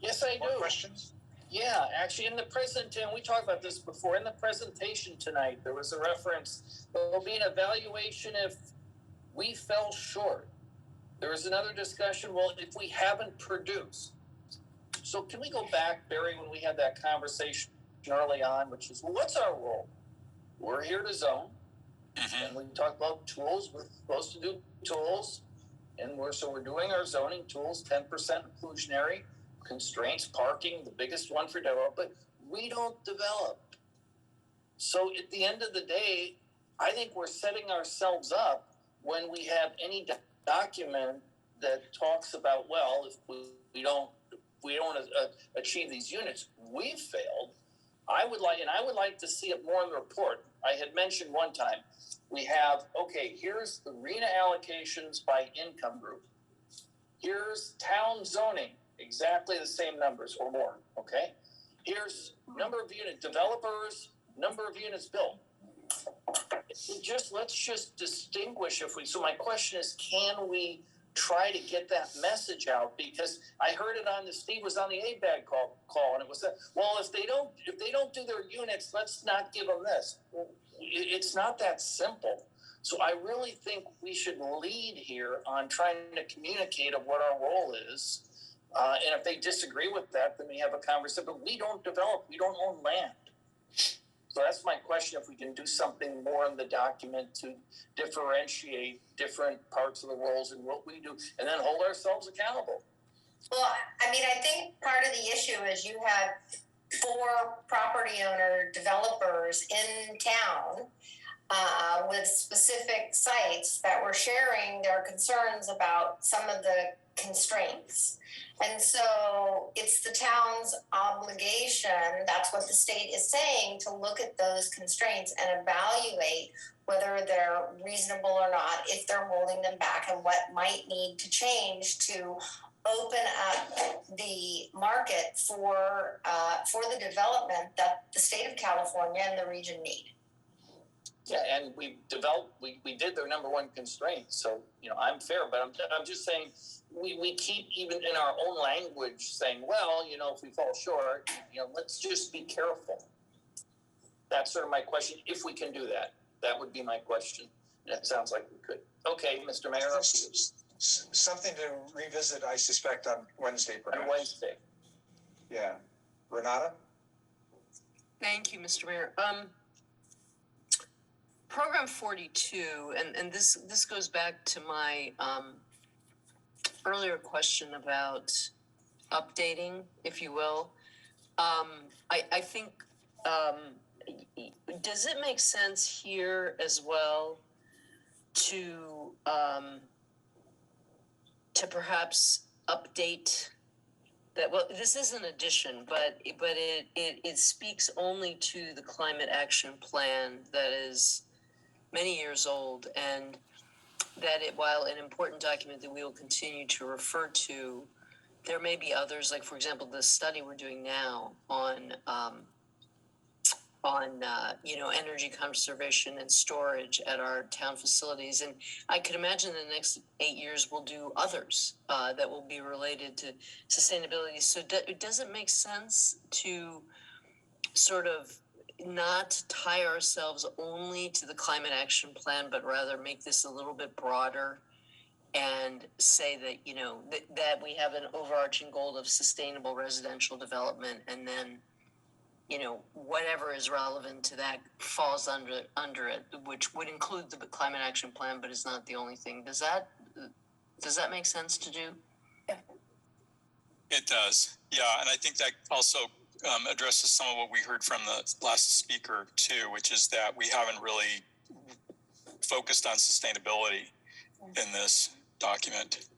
Yes, I more do. questions? Yeah, actually, in the presentation, we talked about this before. In the presentation tonight, there was a reference. There will be an evaluation if we fell short. There was another discussion. Well, if we haven't produced. So can we go back, Barry, when we had that conversation early on, which is, well, what's our role? We're here to zone, and we talk about tools. We're supposed to do tools, and we're doing our zoning tools, 10% inclusionary. Constraints, parking, the biggest one for development. We don't develop. So at the end of the day, I think we're setting ourselves up when we have any document that talks about, well, if we don't achieve these units, we've failed. I would like to see it more in the report. I had mentioned one time, we have, okay, here's the RENA allocations by income group. Here's town zoning. Exactly the same numbers or more, okay? Here's number of unit developers, number of units built. Let's just distinguish so my question is, can we try to get that message out? Because I heard it Steve was on the ABAG call, and it was well, if they don't do their units, let's not give them this. Well, it's not that simple. So I really think we should lead here on trying to communicate of what our role is. And if they disagree with that, then we have a conversation. But we don't develop. We don't own land. So that's my question, if we can do something more in the document to differentiate different parts of the roles and what we do, and then hold ourselves accountable. Well, I think part of the issue is you have 4 property owner developers in town with specific sites that were sharing their concerns about some of the constraints. And so it's the town's obligation, that's what the state is saying, to look at those constraints and evaluate whether they're reasonable or not, if they're holding them back, and what might need to change to open up the market for the development that the state of California and the region need. Yeah, and we did their number one constraint. So, I'm fair, but I'm just saying we keep, even in our own language, saying, well, if we fall short, let's just be careful. That's sort of my question. If we can do that, that would be my question. And it sounds like we could. Okay, Mr. Mayor. Something to revisit, I suspect, on Wednesday, perhaps. On Wednesday. Yeah. Renata? Thank you, Mr. Mayor. Program 42, and this goes back to my earlier question about updating, if you will. I think, does it make sense here as well to perhaps update that? Well, this is an addition, but it speaks only to the climate action plan that is many years old, and that while an important document that we will continue to refer to, there may be others, like, for example, the study we're doing now on energy conservation and storage at our town facilities. And I could imagine in the next 8 years we'll do others that will be related to sustainability. So does it make sense to sort of not tie ourselves only to the climate action plan, but rather make this a little bit broader and say that, that we have an overarching goal of sustainable residential development, and then, whatever is relevant to that falls under it, which would include the climate action plan, but is not the only thing. Does that make sense to do? It does. Yeah. And I think that also addresses some of what we heard from the last speaker too, which is that we haven't really focused on sustainability in this document.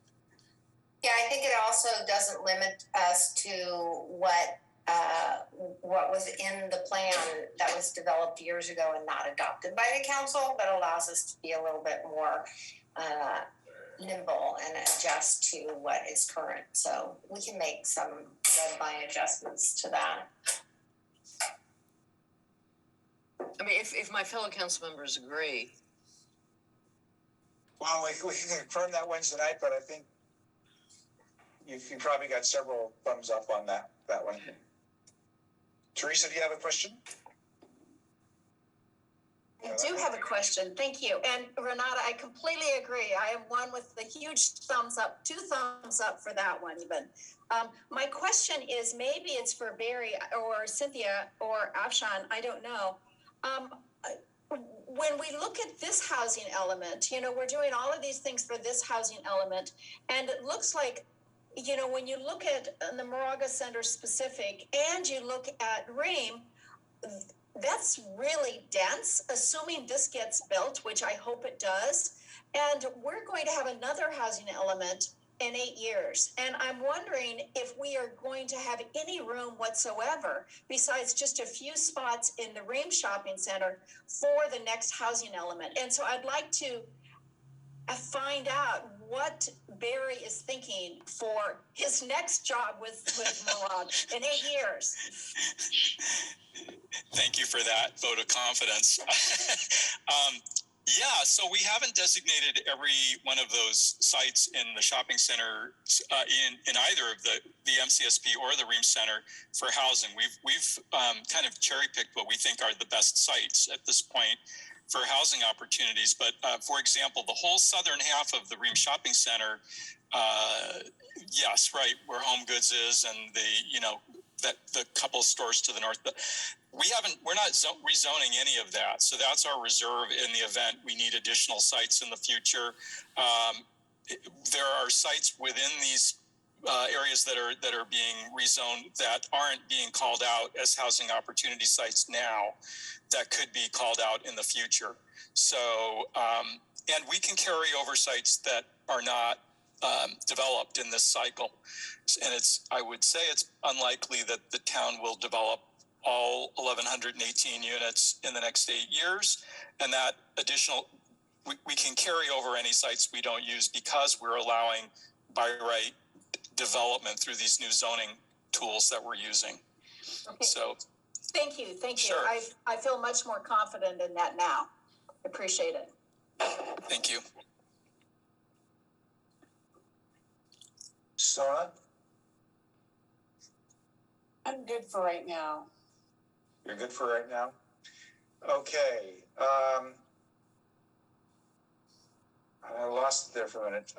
Yeah, I think it also doesn't limit us to what what was in the plan that was developed years ago and not adopted by the council, but allows us to be a little bit more nimble and adjust to what is current. So we can make some red line adjustments to that. I mean, if my fellow council members agree. Well, we can confirm that Wednesday night, but I think you probably got several thumbs up on that one. Teresa, do you have a question? I do have a question. Thank you. And Renata, I completely agree. I am one with the huge thumbs up, 2 thumbs up for that one even. My question is, maybe it's for Barry or Cynthia or Afshan, I don't know. When we look at this housing element, you know, we're doing all of these things for this housing element, and it looks like, you know, when you look at the Moraga Center specific and you look at Ream, that's really dense, assuming this gets built, which I hope it does. And we're going to have another housing element in 8 years. And I'm wondering if we are going to have any room whatsoever, besides just a few spots in the Ream Shopping Center, for the next housing element. And so I'd like to find out what Barry is thinking for his next job with Moraga in 8 years. Thank you for that vote of confidence. Yeah, so we haven't designated every one of those sites in the shopping center in either of the MCSP or the Ream Center for housing. We've kind of cherry picked what we think are the best sites at this point for housing opportunities. But for example, the whole southern half of the Ream Shopping Center, yes, right, where Home Goods is, and the couple of stores to the north. But we're not rezoning any of that. So that's our reserve in the event we need additional sites in the future. There are sites within these areas that are being rezoned that aren't being called out as housing opportunity sites now that could be called out in the future. So, and we can carry over sites that are not developed in this cycle. And I would say it's unlikely that the town will develop all 1,118 units in the next 8 years. And that additional, we can carry over any sites we don't use because we're allowing by right development through these new zoning tools that we're using. Okay. So Thank you. Sure. I feel much more confident in that now. Appreciate it. Thank you. Sona? I'm good for right now. You're good for right now? Okay. I lost it there for a minute.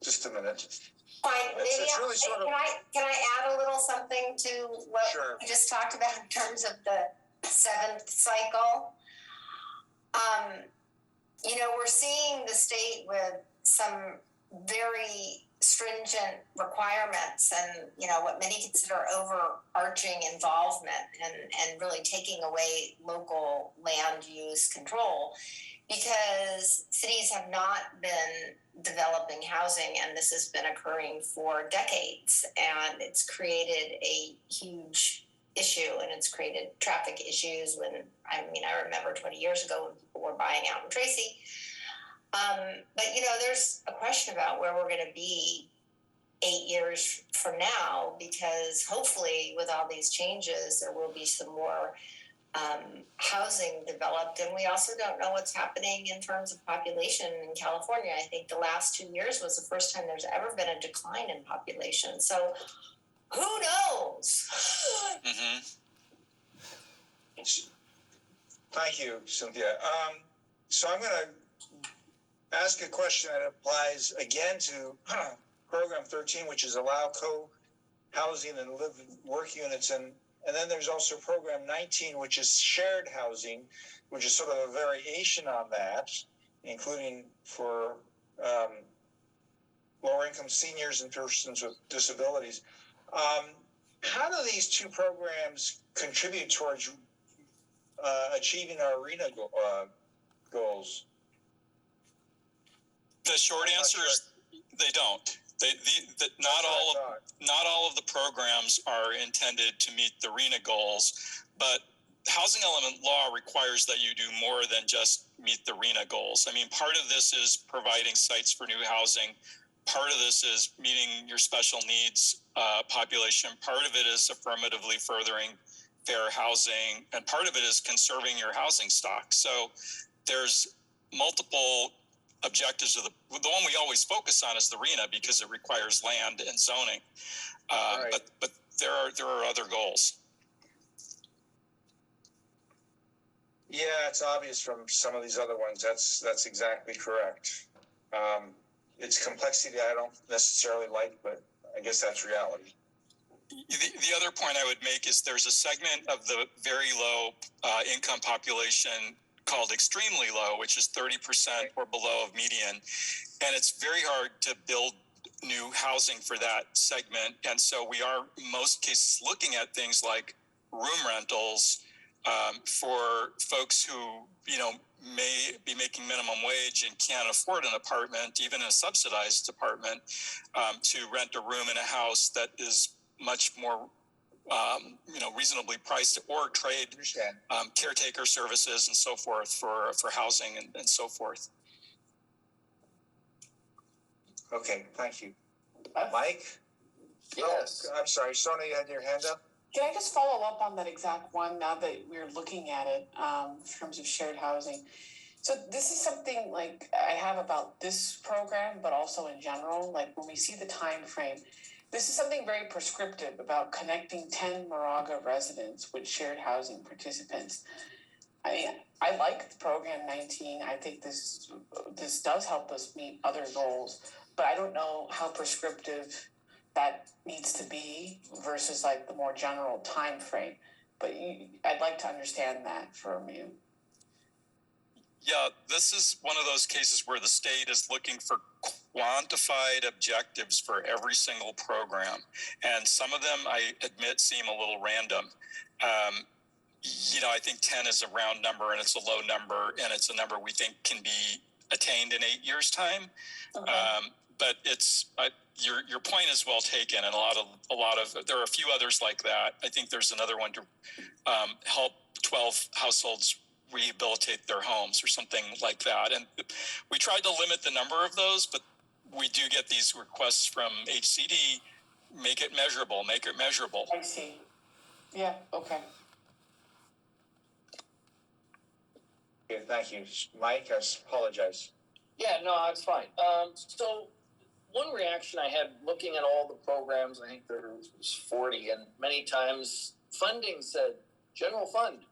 Just a minute. Fine, It's maybe really sort of- can I add a little something to what Sure. we just talked about in terms of the 7th cycle? You know, we're seeing the state with some very stringent requirements and, you know, what many consider overarching involvement and really taking away local land use control, because cities have not been developing housing, and this has been occurring for decades, and it's created a huge issue, and it's created traffic issues I remember 20 years ago when people were buying out in Tracy. But, you know, there's a question about where we're going to be 8 years from now, because hopefully with all these changes, there will be some more housing developed. And we also don't know what's happening in terms of population in California. I think the last 2 years was the first time there's ever been a decline in population. So who knows? Mm-hmm. Thank you, Cynthia. So I'm going to ask a question that applies again to Program 13, which is allow co-housing and live-work units. And then there's also Program 19, which is shared housing, which is sort of a variation on that, including for lower-income seniors and persons with disabilities. How do these two programs contribute towards achieving our arena goals? The short answer is they don't. Not all of the programs are intended to meet the RENA goals, but housing element law requires that you do more than just meet the RENA goals. I mean, part of this is providing sites for new housing. Part of this is meeting your special needs population. Part of it is affirmatively furthering fair housing, and part of it is conserving your housing stock. So there's multiple objectives of the one we always focus on is the RENA because it requires land and zoning. Right. But there are other goals. Yeah, it's obvious from some of these other ones. That's exactly correct. It's complexity I don't necessarily like, but I guess that's reality. The other point I would make is there's a segment of the very low income population called extremely low, which is 30% or below of median. And it's very hard to build new housing for that segment. And so we are, in most cases, looking at things like room rentals for folks who, may be making minimum wage and can't afford an apartment, even a subsidized apartment, to rent a room in a house that is much more reasonably priced, or trade caretaker services and so forth for housing and so forth. Okay, thank you. Mike? Yes. Oh, I'm sorry, Sona, you had your hand up? Can I just follow up on that exact one now that we're looking at it in terms of shared housing? So this is something like I have about this program, but also in general, like when we see the time frame, this is something very prescriptive about connecting 10 Moraga residents with shared housing participants. I mean, I like the program 19. I think this does help us meet other goals, but I don't know how prescriptive that needs to be versus like the more general time frame. But I'd like to understand that from you. Yeah, this is one of those cases where the state is looking for quantified objectives for every single program. And some of them, I admit, seem a little random. I think 10 is a round number and it's a low number, and it's a number we think can be attained in 8 years' time. Okay. But your point is well taken, and a lot of there are a few others like that. I think there's another one to help 12 households rehabilitate their homes or something like that. And we tried to limit the number of those, but we do get these requests from HCD. Make it measurable. I see. Yeah. Okay. Okay, thank you. Mike, I apologize. Yeah, no, it's fine. So one reaction I had looking at all the programs, I think there was 40, and many times funding said general fund.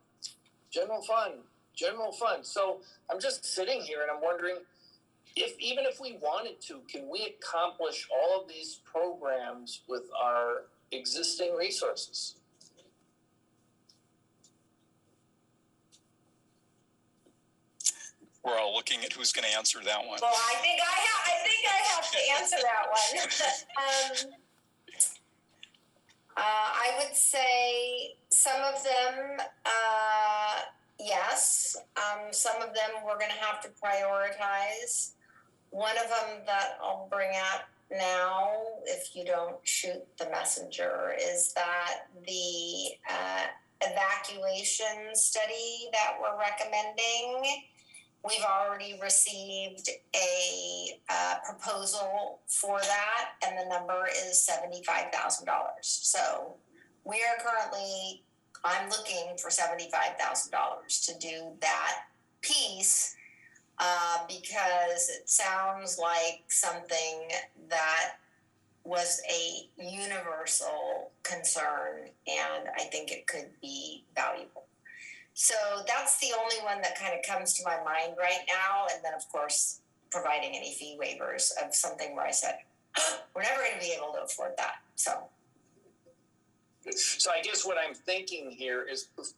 So I'm just sitting here and I'm wondering even if we wanted to, can we accomplish all of these programs with our existing resources? We're all looking at who's going to answer that one. Well, I think I have to answer that one. I would say some of them, yes. Some of them we're going to have to prioritize. One of them that I'll bring up now, if you don't shoot the messenger, is that the evacuation study that we're recommending. We've already received a proposal for that, and the number is $75,000. So we are currently, I'm looking for $75,000 to do that piece because it sounds like something that was a universal concern, and I think it could be valuable. So that's the only one that kind of comes to my mind right now. And then, of course, providing any fee waivers of something where I said, we're never going to be able to afford that. So I guess what I'm thinking here is if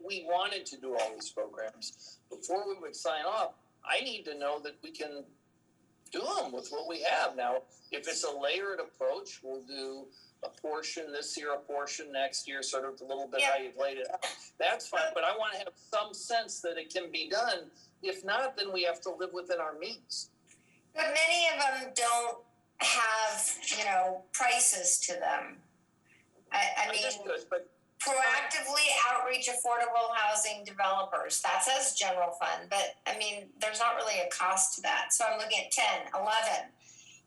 we wanted to do all these programs, before we would sign up, I need to know that we can do them with what we have. Now, if it's a layered approach, we'll do a portion this year, a portion next year, sort of a little bit how you've laid it out. That's fine, but I want to have some sense that it can be done. If not, then we have to live within our means. But many of them don't have, prices to them. I mean, Understood, but proactively outreach affordable housing developers, that says general fund, but I mean, there's not really a cost to that. So I'm looking at 10, 11.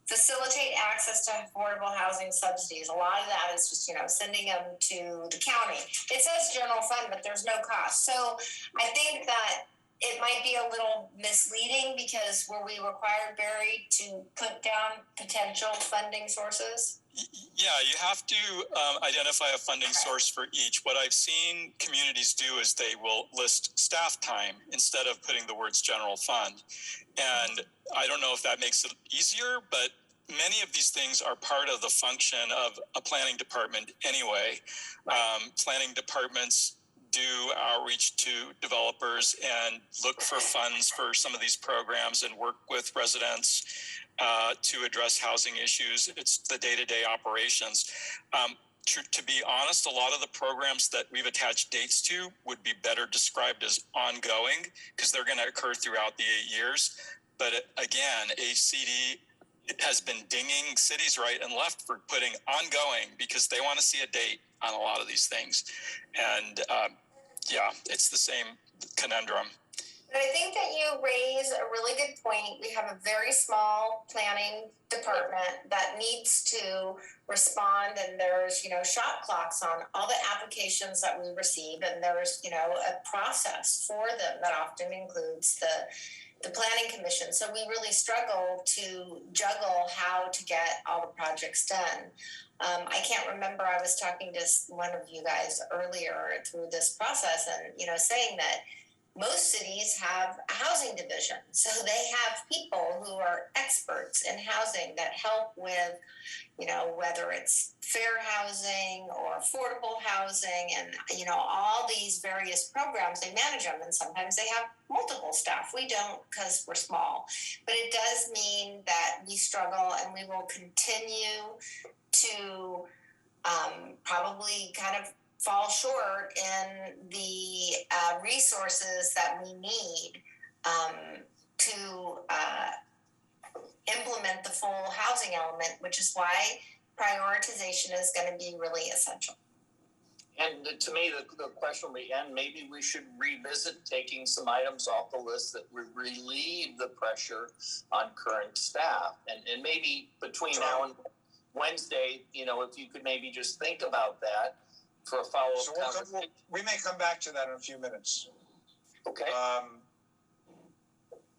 Facilitate access to affordable housing subsidies. A lot of that is just, sending them to the county. It says general fund, but there's no cost. So I think that it might be a little misleading because were we required, Barry, to put down potential funding sources? Yeah, you have to identify a funding source for each. What I've seen communities do is they will list staff time instead of putting the words general fund. And I don't know if that makes it easier, but many of these things are part of the function of a planning department anyway. Planning departments do outreach to developers and look for funds for some of these programs and work with residents to address housing issues. It's the day-to-day operations. To be honest, a lot of the programs that we've attached dates to would be better described as ongoing because they're going to occur throughout the 8 years. But again, HCD has been dinging cities right and left for putting ongoing because they want to see a date on a lot of these things. And it's the same conundrum. But I think that you raise a really good point. We have a very small planning department that needs to respond, and there's, shot clocks on all the applications that we receive, and there's, a process for them that often includes the planning commission. So we really struggle to juggle how to get all the projects done. I can't remember, I was talking to one of you guys earlier through this process and, saying that most cities have a housing division. So they have people who are experts in housing that help with, whether it's fair housing or affordable housing and, all these various programs, they manage them. And sometimes they have multiple staff. We don't because we're small. But it does mean that we struggle and we will continue to probably kind of fall short in the resources that we need to implement the full housing element, which is why prioritization is going to be really essential. And to me, the question will be, and maybe we should revisit taking some items off the list that would relieve the pressure on current staff. And maybe between now and Wednesday, if you could maybe just think about that for a follow-up conversation. We may come back to that in a few minutes. Okay.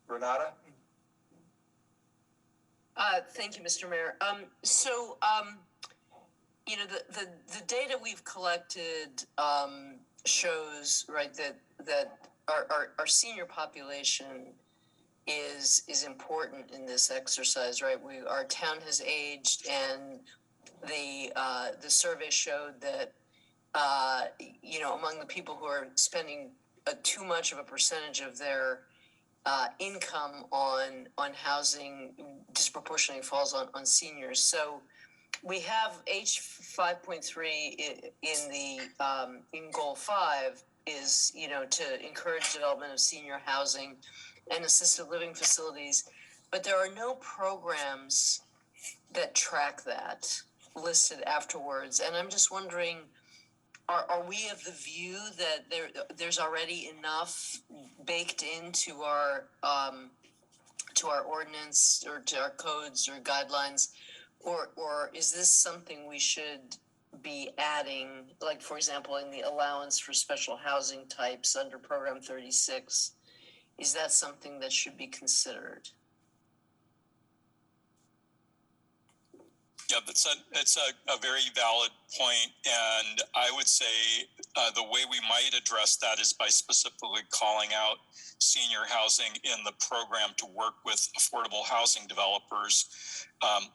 Renata? Thank you, Mr. Mayor. The data we've collected shows, right, that our senior population is important in this exercise, right? Our town has aged, and the survey showed that among the people who are spending too much of a percentage of their income on housing disproportionately falls on seniors. So we have H5.3 in goal 5 is to encourage development of senior housing and assisted living facilities, but there are no programs that track that listed afterwards. And I'm just wondering, are we of the view that there's already enough baked into our ordinance or to our codes or guidelines, or is this something we should be adding, like, for example, in the allowance for special housing types under program 36? Is that something that should be considered? Yeah, it's a very valid point, and I would say the way we might address that is by specifically calling out senior housing in the program to work with affordable housing developers,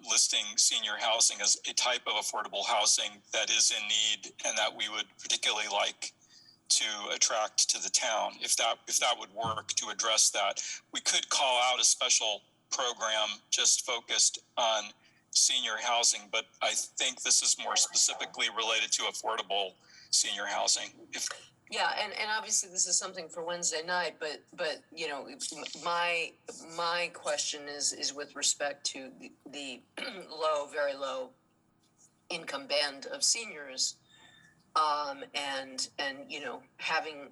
listing senior housing as a type of affordable housing that is in need and that we would particularly like to attract to the town. If that would work to address that, we could call out a special program just focused on senior housing, but I think this is more specifically related to affordable senior housing. Yeah, and obviously this is something for Wednesday night, but you know, my question is with respect to the low, very low income band of seniors, and you know, having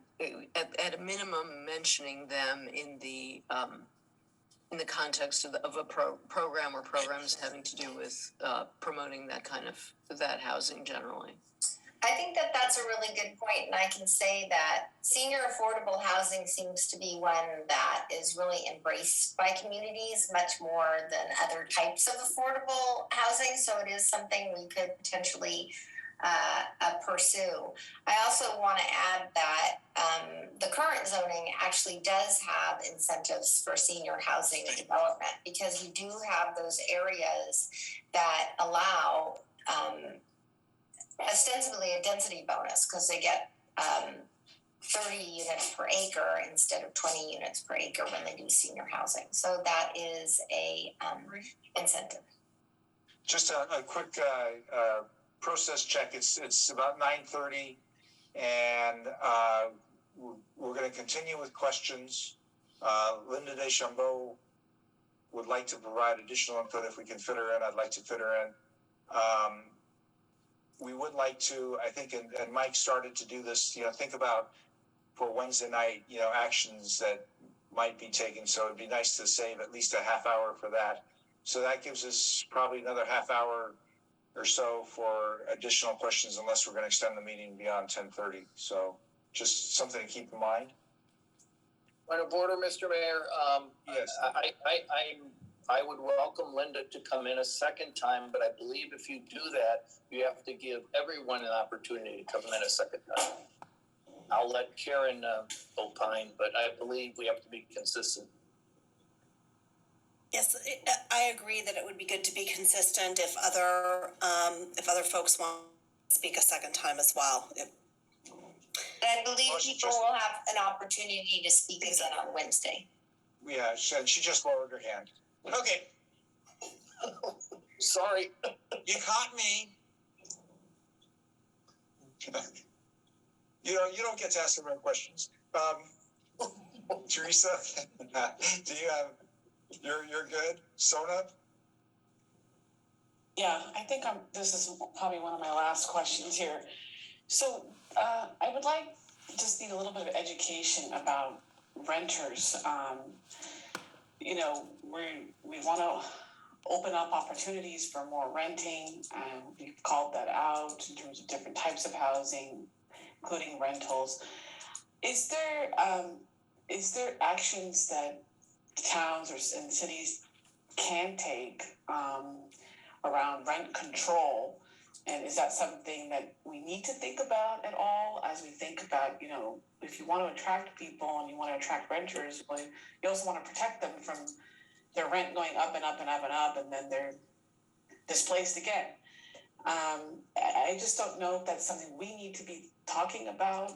at a minimum mentioning them in the context of a program or programs having to do with promoting that housing generally. I think that that's a really good point, and I can say that senior affordable housing seems to be one that is really embraced by communities much more than other types of affordable housing. So it is something we could potentially pursue. I also want to add that the current zoning actually does have incentives for senior housing development, because you do have those areas that allow ostensibly a density bonus, because they get 30 units per acre instead of 20 units per acre when they do senior housing. So that is a incentive. Just a quick process check. It's about 9:30, and we're going to continue with questions. Linda Deschambault would like to provide additional input if we can fit her in. I'd like to fit her in. We would like to, I think, and Mike started to do this, you know, think about for Wednesday night, you know, actions that might be taken. So it'd be nice to save at least a half hour for that. So that gives us probably another half hour or so for additional questions, unless we're going to extend the meeting beyond 10:30. So just something to keep in mind. Point of order, Mr. Mayor. Yes. I would welcome Linda to come in a second time, but I believe if you do that, you have to give everyone an opportunity to come in a second time. I'll let Karen opine, but I believe we have to be consistent. Yes, I agree that it would be good to be consistent if other folks want to speak a second time as well. And I believe people will have an opportunity to speak again on Wednesday. Yeah, she just lowered her hand. Okay. Sorry. You caught me. You know, you don't get to ask the right questions. Teresa, do you have, you're good? Sona? Yeah, I think this is probably one of my last questions here. So I would like just need a little bit of education about renters. You know, we want to open up opportunities for more renting, and we've called that out in terms of different types of housing, including rentals. Is there actions that towns and cities can take around rent control? And is that something that we need to think about at all as we think about, you know, if you want to attract people and you want to attract renters, well, you also want to protect them from their rent going up and up and up and up, and then they're displaced again. I just don't know if that's something we need to be talking about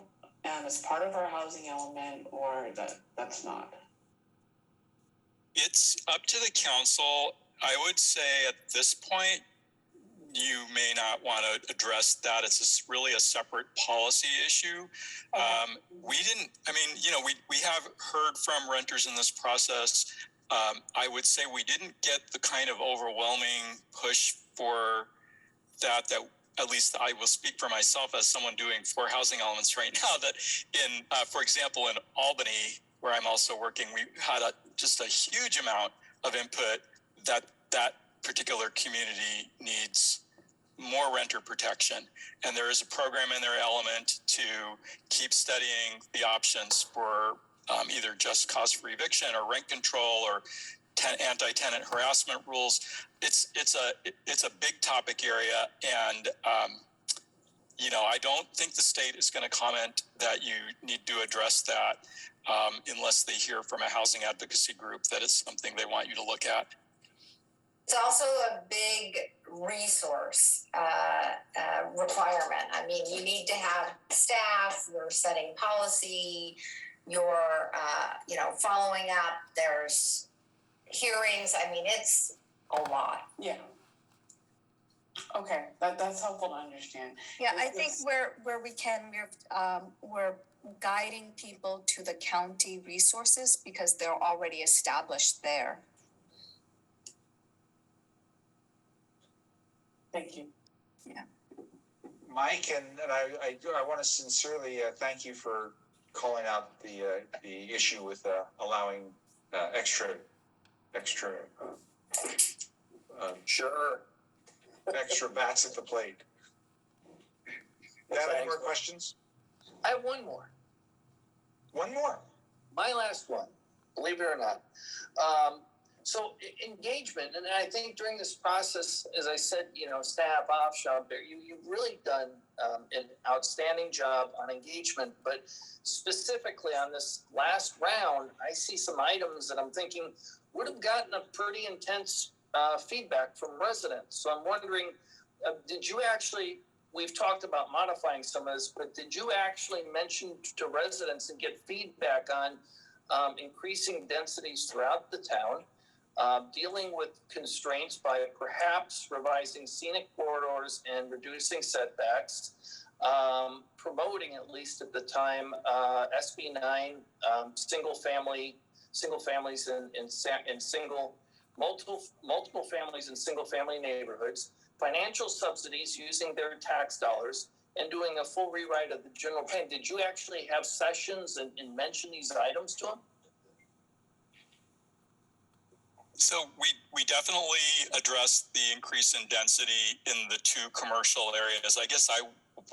as part of our housing element, or that's not. It's up to the council. I would say at this point, you may not want to address that. It's really a separate policy issue. Okay. We have heard from renters in this process. I would say we didn't get the kind of overwhelming push for that at least I will speak for myself as someone doing 4 housing elements right now, that in, for example, in Albany, where I'm also working, we had just a huge amount of input that particular community needs more renter protection. And there is a program in their element to keep studying the options for either just cause for eviction or rent control or anti-tenant harassment rules. It's a big topic area, and I don't think the state is going to comment that you need to address that unless they hear from a housing advocacy group that it's something they want you to look at. It's also a big resource requirement. I mean, you need to have staff, you're setting policy, you're following up, there's hearings. I mean, it's a lot. Yeah. Okay, that's helpful to understand. Yeah, I think where we can, where guiding people to the county resources because they're already established there. Thank you. Mike, and I want to sincerely thank you for calling out the issue with allowing extra Sure. extra bats at the plate. Do you have any more questions? I have one more. One more. My last one, believe it or not. Engagement, and I think during this process, as I said, staff, off shop there, you've really done an outstanding job on engagement, but specifically on this last round, I see some items that I'm thinking would have gotten a pretty intense feedback from residents. So I'm wondering, did you actually, we've talked about modifying some of this, but did you actually mention to residents and get feedback on increasing densities throughout the town, dealing with constraints by perhaps revising scenic corridors and reducing setbacks, promoting, at least at the time, SB 9, single families in multiple families in single family neighborhoods, financial subsidies using their tax dollars, and doing a full rewrite of the general plan. Did you actually have sessions and mention these items to them? So we definitely addressed the increase in density in the two commercial areas. I guess I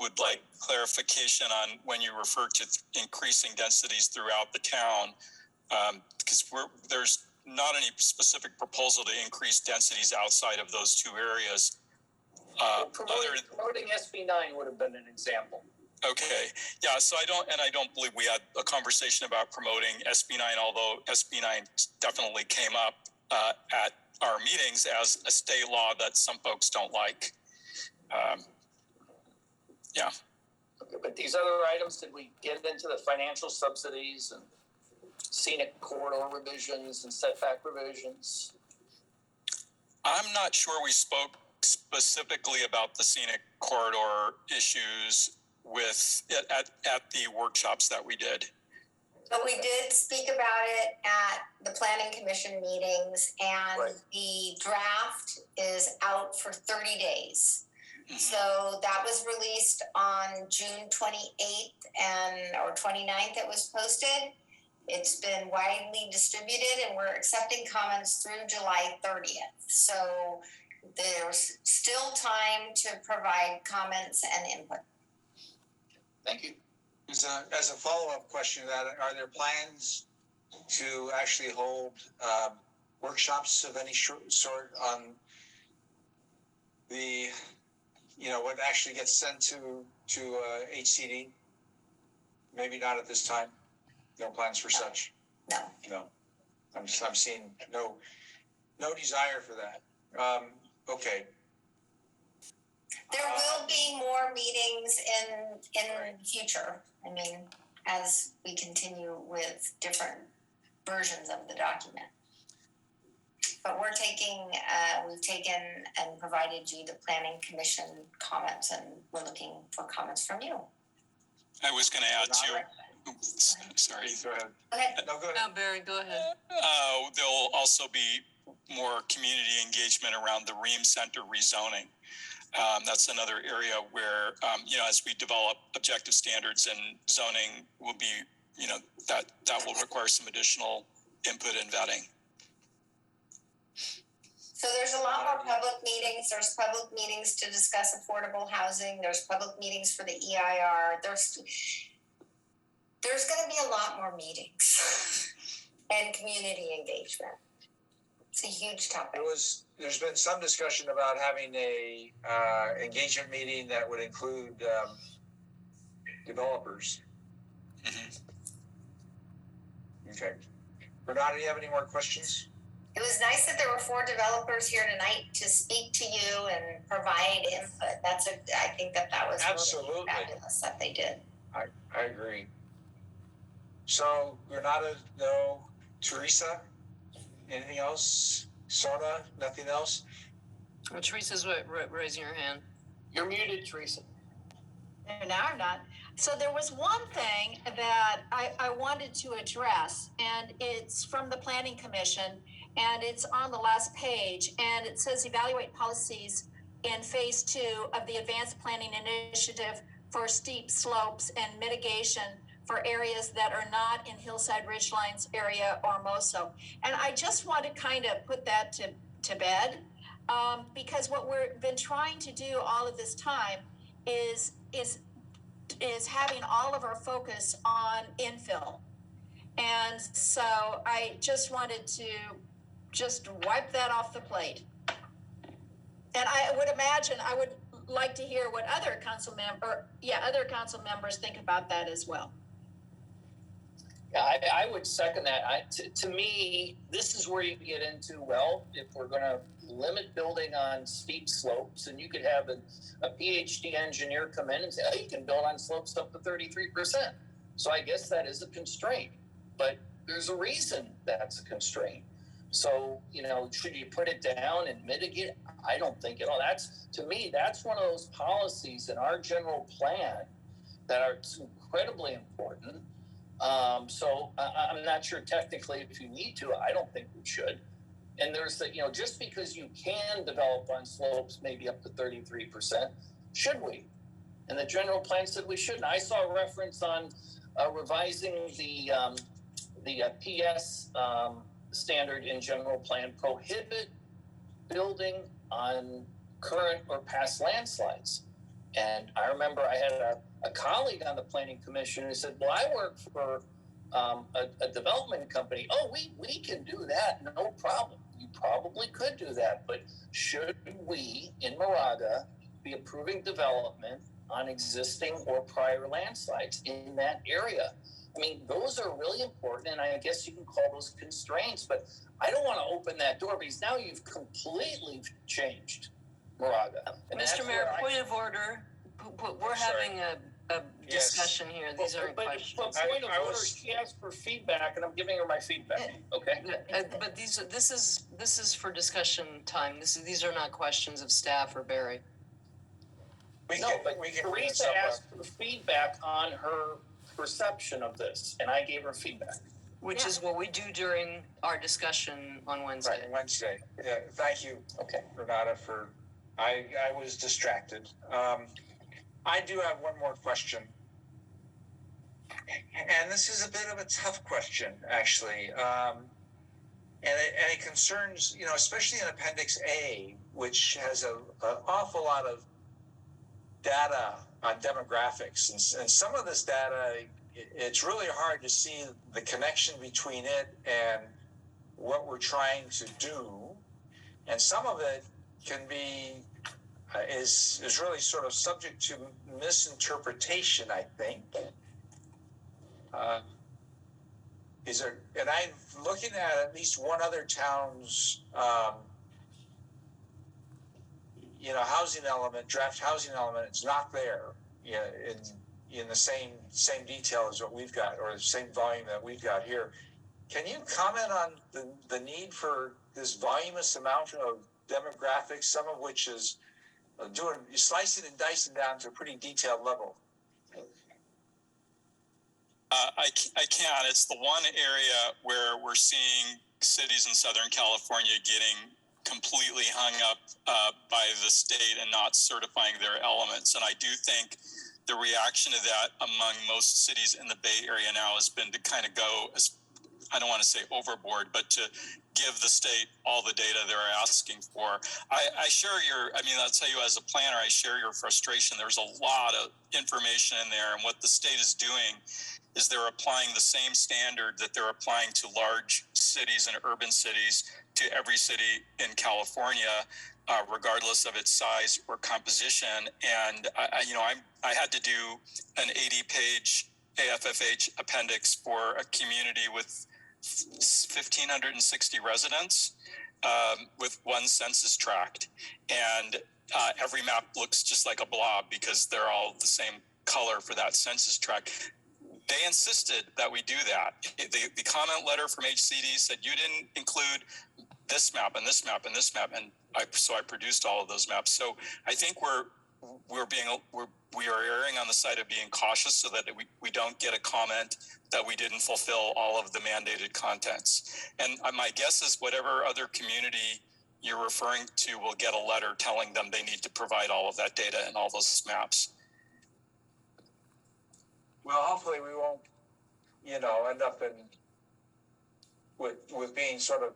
would like clarification on when you refer to increasing densities throughout the town, because there's not any specific proposal to increase densities outside of those two areas. Promoting SB 9 would have been an example. Okay, yeah. So I don't believe we had a conversation about promoting SB 9, although SB 9 definitely came up at our meetings as a state law that some folks don't like. Yeah. Okay, but these other items, did we get into the financial subsidies and scenic corridor revisions and setback revisions? I'm not sure we spoke specifically about the scenic corridor issues at the workshops that we did. But we did speak about it at the planning commission meetings, and Right. the draft is out for 30 days. So that was released on June 28th or 29th it was posted. It's been widely distributed, and we're accepting comments through July 30th. So there's still time to provide comments and input. Thank you. As a follow-up question to that, are there plans to actually hold workshops of any sort on the, what actually gets sent to HCD? Maybe not at this time. No plans for such. No. I'm seeing no desire for that. Okay. There will be more meetings in the future. I mean, as we continue with different versions of the document. But we've taken and provided you the planning commission comments, and we're looking for comments from you. I was going to add too. Sorry. Go ahead. Okay. No, go ahead. No, Barry, go ahead. There'll also be more community engagement around the Ream Center rezoning. That's another area where, as we develop objective standards and zoning, will be, that will require some additional input and vetting. So there's a lot more public meetings. There's public meetings to discuss affordable housing. There's public meetings for the EIR. There's going to be a lot more meetings and community engagement. It's a huge topic. There's been some discussion about having a engagement meeting that would include developers. Okay. Bernardo, do you have any more questions? It was nice that there were 4 developers here tonight to speak to you and provide input. I think that was Absolutely really fabulous that they did. I agree. So Bernardo, no. Teresa, anything else? Sona, nothing else? Well, Teresa's raising her hand. You're muted, Teresa. Now I'm not. So there was one thing that I wanted to address, and it's from the Planning Commission, and it's on the last page, and it says evaluate policies in phase 2 of the Advanced Planning Initiative for steep slopes and mitigation for areas that are not in Hillside Ridgelines area or MOSO. And I just want to kind of put that to bed, because what we've been trying to do all of this time is having all of our focus on infill. And so I just wanted to just wipe that off the plate. And I would imagine, I would like to hear what other council members think about that as well. Yeah, I would second that. To me, this is where you get into, well, if we're going to limit building on steep slopes, and you could have a PhD engineer come in and say, oh, you can build on slopes up to 33%. So I guess that is a constraint, but there's a reason that's a constraint. So, should you put it down and mitigate? I don't think at all. To me, that's one of those policies in our general plan that are incredibly important. So I'm not sure technically if you need to. I don't think we should. And there's just because you can develop on slopes maybe up to 33%, should we? And the general plan said we shouldn't. I saw a reference on revising the PS standard in general plan, prohibit building on current or past landslides. And I remember I had a colleague on the planning commission who said, well, I work for a development company. Oh, we can do that, no problem. You probably could do that, but should we in Moraga be approving development on existing or prior landslides in that area? I mean, those are really important, and I guess you can call those constraints, but I don't want to open that door because now you've completely changed Moraga. Mr. Mayor, point of order. We're having a discussion here. These aren't questions. But point of order, she asked for feedback, and I'm giving her my feedback. Okay. But this is for discussion time. These are not questions of staff or Barry. Teresa asked for feedback on her perception of this, and I gave her feedback. Which is what we do during our discussion on Wednesday. Right, Wednesday. Yeah, thank you, Renata, I was distracted. I do have one more question. And this is a bit of a tough question, actually. And it concerns, especially in Appendix A, which has an awful lot of data on demographics. And some of this data, it's really hard to see the connection between it and what we're trying to do. And some of it can be, is really sort of subject to misinterpretation, I think. And I'm looking at least one other town's, housing element, draft housing element. It's not there in the same detail as what we've got, or the same volume that we've got here. Can you comment on the need for this voluminous amount of demographics, some of which is slicing and dicing down to a pretty detailed level? I can. It's the one area where we're seeing cities in Southern California getting completely hung up by the state and not certifying their elements. And I do think the reaction to that among most cities in the Bay Area now has been to kind of go, I don't want to say overboard, but to give the state all the data they're asking for. I share I'll tell you as a planner, I share your frustration. There's a lot of information in there, and what the state is doing is they're applying the same standard that they're applying to large cities and urban cities to every city in California, regardless of its size or composition. And I had to do an 80-page AFFH appendix for a community with 1,560 residents with one census tract. And every map looks just like a blob because they're all the same color for that census tract. They insisted that we do that. The comment letter from HCD said, you didn't include this map and this map and this map. And so I produced all of those maps. So I think we're we are erring on the side of being cautious so that we don't get a comment that we didn't fulfill all of the mandated contents. And my guess is whatever other community you're referring to will get a letter telling them they need to provide all of that data and all those maps. Well, hopefully we won't, end up with being sort of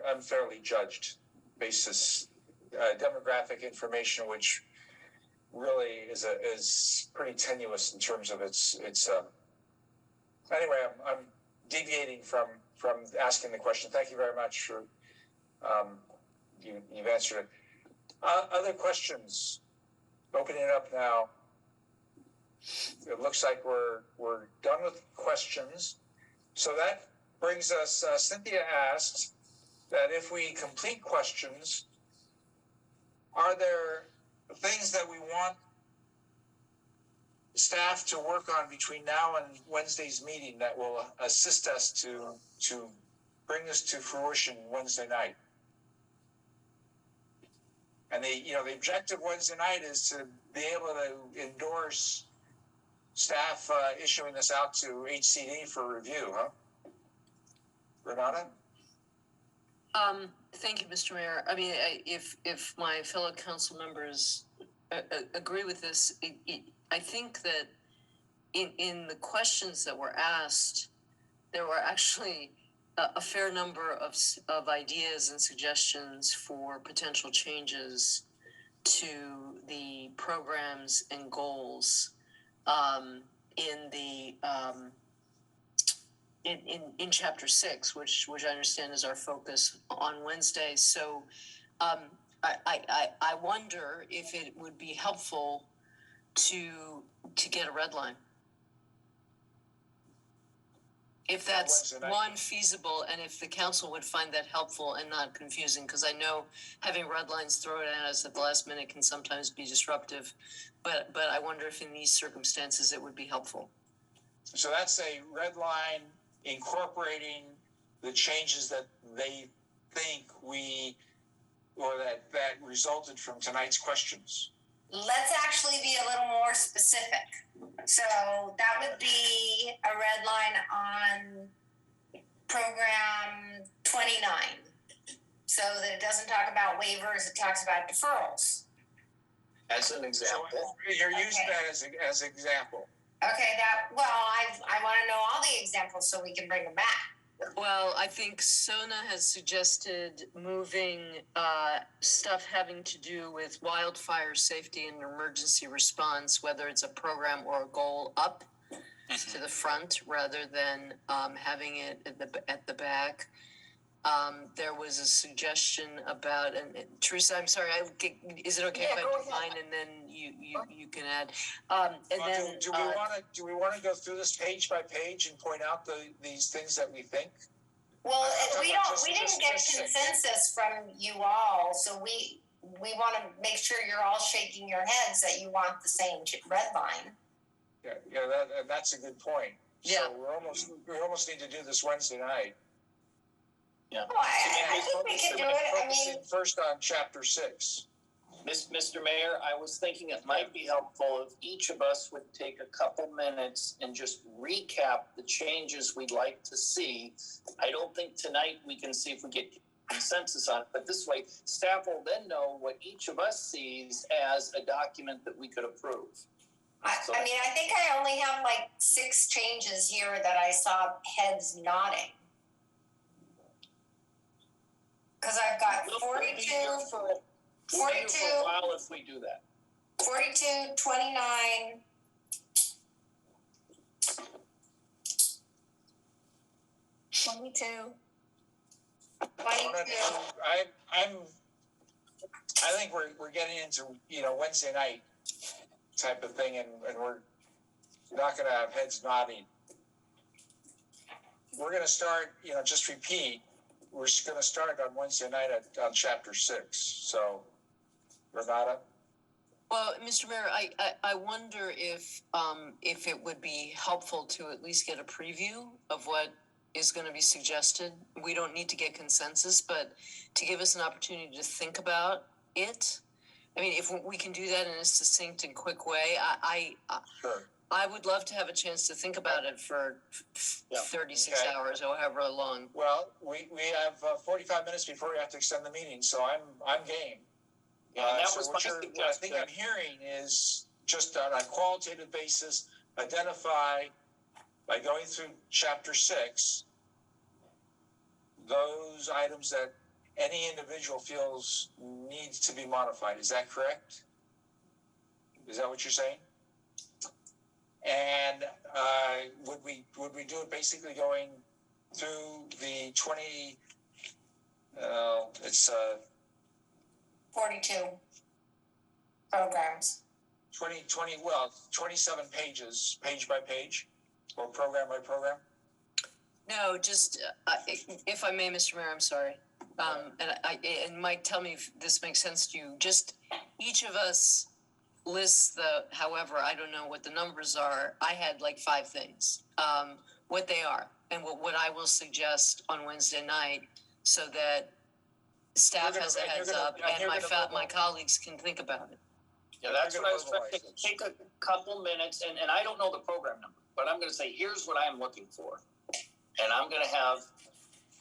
unfairly judged basis demographic information, which really is pretty tenuous in terms of its. Anyway, I'm deviating from asking the question. Thank you very much for you've answered it. Other questions? Opening it up now. It looks like we're done with questions. So that brings us, Cynthia asked that if we complete questions, are there things that we want staff to work on between now and Wednesday's meeting that will assist us to bring this to fruition Wednesday night? And the objective Wednesday night is to be able to endorse staff issuing this out to HCD for review, huh? Renata? Thank you, Mr. Mayor. I mean, if my fellow council members agree with this, I think that in the questions that were asked, there were actually a fair number of ideas and suggestions for potential changes to the programs and goals in chapter 6, which I understand is our focus on Wednesday. So I wonder if it would be helpful to get a red line. If that's one feasible, and if the council would find that helpful and not confusing, because I know having red lines thrown at us at the last minute can sometimes be disruptive, but I wonder if in these circumstances it would be helpful. So that's a red line incorporating the changes that they think that resulted from tonight's questions. Let's actually be a little more specific. So that would be a red line on program 29. So that it doesn't talk about waivers, it talks about deferrals. As an example. So you're using that as an example. Okay, I want to know all the examples so we can bring them back. Well, I think Sona has suggested moving stuff having to do with wildfire safety and emergency response, whether it's a program or a goal, up to the front rather than having it at the back. There was a suggestion about, and Teresa, I'm sorry, is it okay if I define and then you can add? Do we want to go through this page by page and point out these things that we think? Well, we didn't get consensus from you all, so we want to make sure you're all shaking your heads that you want the same red line. Yeah, that's a good point. Yeah. So we almost need to do this Wednesday night. Yeah. Oh, I think we can do it. I mean, first on chapter 6. Mr. Mayor, I was thinking it might be helpful if each of us would take a couple minutes and just recap the changes we'd like to see. I don't think tonight we can see if we get consensus on it, but this way staff will then know what each of us sees as a document that we could approve. I mean, I think I only have like 6 changes here that I saw heads nodding. Because I've got 42 for 42 for a while if we do that. 42, 29. I think we're getting into Wednesday night type of thing, and we're not going to have heads nodding. We're going to start, just repeat. We're going to start on Wednesday night on chapter 6. So, Renata? Well, Mr. Mayor, I wonder if it would be helpful to at least get a preview of what is going to be suggested. We don't need to get consensus, but to give us an opportunity to think about it. I mean, if we can do that in a succinct and quick way, Sure. I would love to have a chance to think about it for 36 Okay. hours or however long. Well, we have 45 minutes before we have to extend the meeting, so I'm game. Yeah, and that So was my what I think I'm suggestion. hearing is just on a qualitative basis, identify by going through chapter 6, those items that any individual feels needs to be modified. Is that correct? Is that what you're saying? And would we do it basically going through the 20? It's 42 programs. 27 pages, page by page, or program by program. No, just, if I may, Mr. Mayor, I'm sorry. And Mike, tell me if this makes sense to you. Just each of us lists however, I don't know what the numbers are. I had like 5 things, what they are and what I will suggest on Wednesday night so that staff has a heads up and my colleagues can think about it. Yeah, that's what I was trying to take a couple minutes, and I don't know the program number, but I'm gonna say, here's what I'm looking for. And I'm gonna have